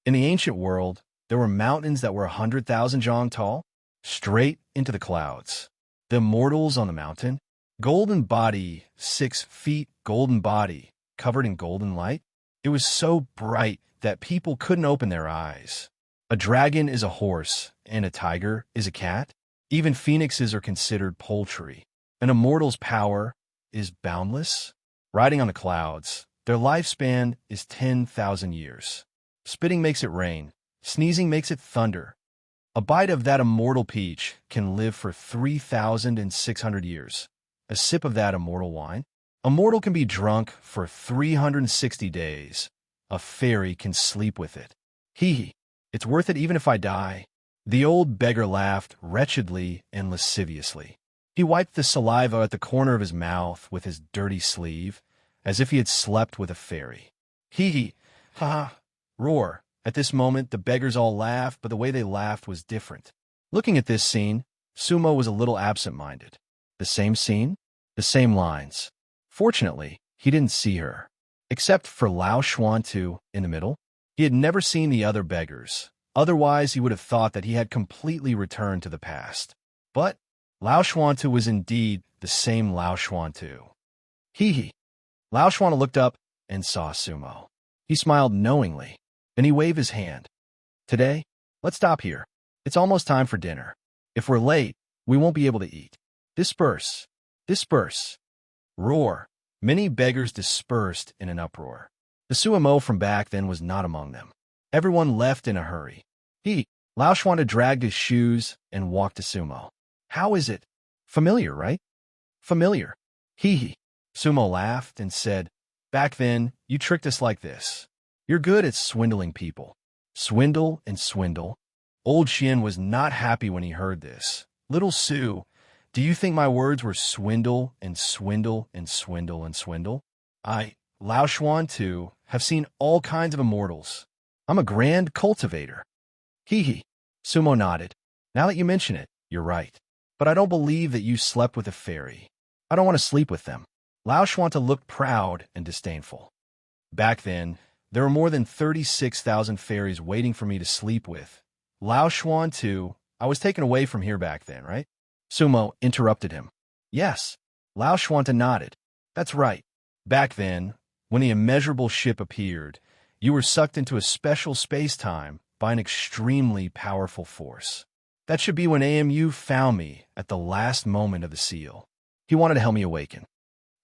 S1: In the ancient world, there were mountains that were 100,000 jong tall, straight into the clouds. The immortals on the mountain, golden body, 6 feet, golden body, covered in golden light. It was so bright that people couldn't open their eyes. A dragon is a horse, and a tiger is a cat. Even phoenixes are considered poultry. An immortal's power is boundless. Riding on the clouds, their lifespan is 10,000 years. Spitting makes it rain. Sneezing makes it thunder. A bite of that immortal peach can live for 3,600 years. A sip of that immortal wine. A mortal can be drunk for 360 days. A fairy can sleep with it. Hee, it's worth it even if I die. The old beggar laughed wretchedly and lasciviously. He wiped the saliva at the corner of his mouth with his dirty sleeve, as if he had slept with a fairy. Hee, ha, roar. At this moment, the beggars all laughed, but the way they laughed was different. Looking at this scene, Sumo was a little absent-minded. The same scene, the same lines. Fortunately, he didn't see her. Except for Lao Xuantu in the middle, he had never seen the other beggars. Otherwise, he would have thought that he had completely returned to the past. But Lao Xuantu was indeed the same Lao Xuantu. Hee. Lao Xuantu looked up and saw Sumo. He smiled knowingly. Then he waved his hand. Today, let's stop here. It's almost time for dinner. If we're late, we won't be able to eat. Disperse. Disperse. Roar. Many beggars dispersed in an uproar. The Sumo from back then was not among them. Everyone left in a hurry. Lao Xuantu dragged his shoes and walked to Sumo. How is it? Familiar, right? Familiar. Hee. Sumo laughed and said, back then, you tricked us like this. You're good at swindling people. Swindle and swindle. Old Xian was not happy when he heard this. Little Su, do you think my words were swindle and swindle and swindle and swindle? I, Lao Xuantu, have seen all kinds of immortals. I'm a grand cultivator. Hee. Sumo nodded. Now that you mention it, you're right. But I don't believe that you slept with a fairy. I don't want to sleep with them. Lao Xuantu looked proud and disdainful. Back then, there were more than 36,000 fairies waiting for me to sleep with. Lao Xuantu, I was taken away from here back then, right? Sumo interrupted him. Yes. Lao Xuantu nodded. That's right. Back then, when the immeasurable ship appeared, you were sucked into a special space-time by an extremely powerful force. That should be when AMU found me at the last moment of the seal. He wanted to help me awaken.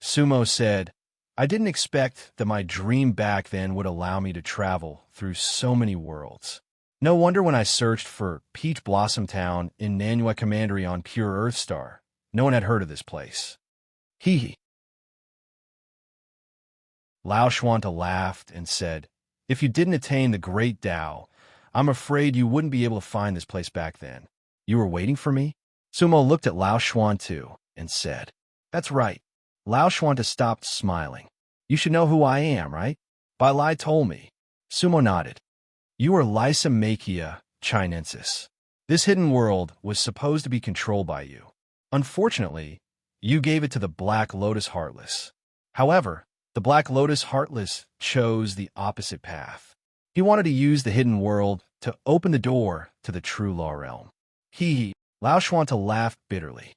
S1: Sumo said, I didn't expect that my dream back then would allow me to travel through so many worlds. No wonder when I searched for Peach Blossom Town in Nanua Commandery on Pure Earth Star, no one had heard of this place. Hee. Lao Xuantu laughed and said, if you didn't attain the Great Tao, I'm afraid you wouldn't be able to find this place back then. You were waiting for me? Sumo looked at Lao Xuantu and said, that's right. Lao Xuantu stopped smiling. You should know who I am, right? Bai Lai told me. Sumo nodded. You are Lysimachia chinensis. This hidden world was supposed to be controlled by you. Unfortunately, you gave it to the Black Lotus Heartless. However, the Black Lotus Heartless chose the opposite path. He wanted to use the hidden world to open the door to the true law realm. Lao Xuantu laughed bitterly.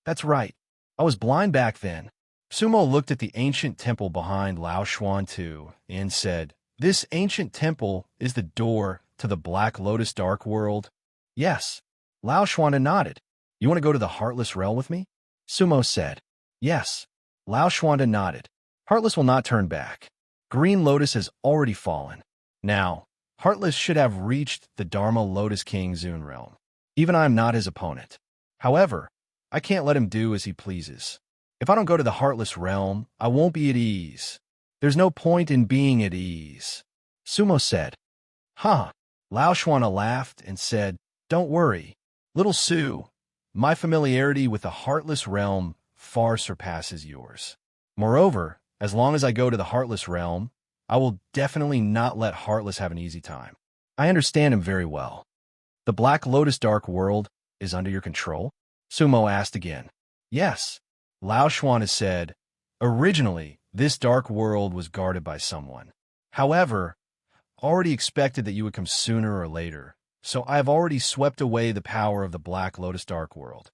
S1: That's right. I was blind back then. Sumo looked at the ancient temple behind Lao Xuantu and said, this ancient temple is the door to the Black Lotus Dark World? Yes. Lao Xuantu nodded. You want to go to the Heartless Realm with me? Sumo said. Yes. Lao Xuantu nodded. Heartless will not turn back. Green Lotus has already fallen. Now, Heartless should have reached the Dharma Lotus King Zune realm. Even I am not his opponent. However, I can't let him do as he pleases. If I don't go to the Heartless realm, I won't be at ease. There's no point in being at ease. Sumo said. Huh. Lao Shuana laughed and said, Don't worry, little Su. My familiarity with the Heartless realm far surpasses yours. Moreover, as long as I go to the Heartless realm, I will definitely not let Heartless have an easy time. I understand him very well. The Black Lotus Dark World is under your control? Sumo asked again. Yes. Lao Shuana said, Originally, this dark world was guarded by someone. However, already expected that you would come sooner or later, so I have already swept away the power of the Black Lotus Dark World.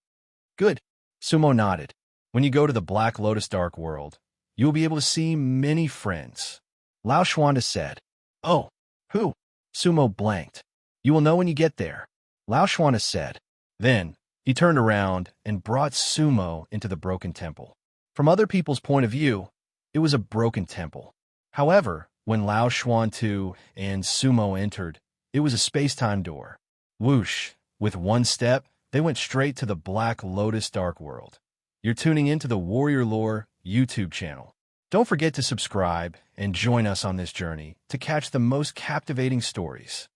S1: Good. Sumo nodded. When you go to the Black Lotus Dark World, you will be able to see many friends. Lao Shuana said. Oh, who? Sumo blanked. You will know when you get there. Lao Shuana said. Then, he turned around and brought Sumo into the broken temple. From other people's point of view, it was a broken temple. However, when Lao Shuan Tu and Sumo entered, it was a space-time door. Whoosh! With one step, they went straight to the Black Lotus Dark World. You're tuning into the Warrior Lore YouTube channel. Don't forget to subscribe and join us on this journey to catch the most captivating stories.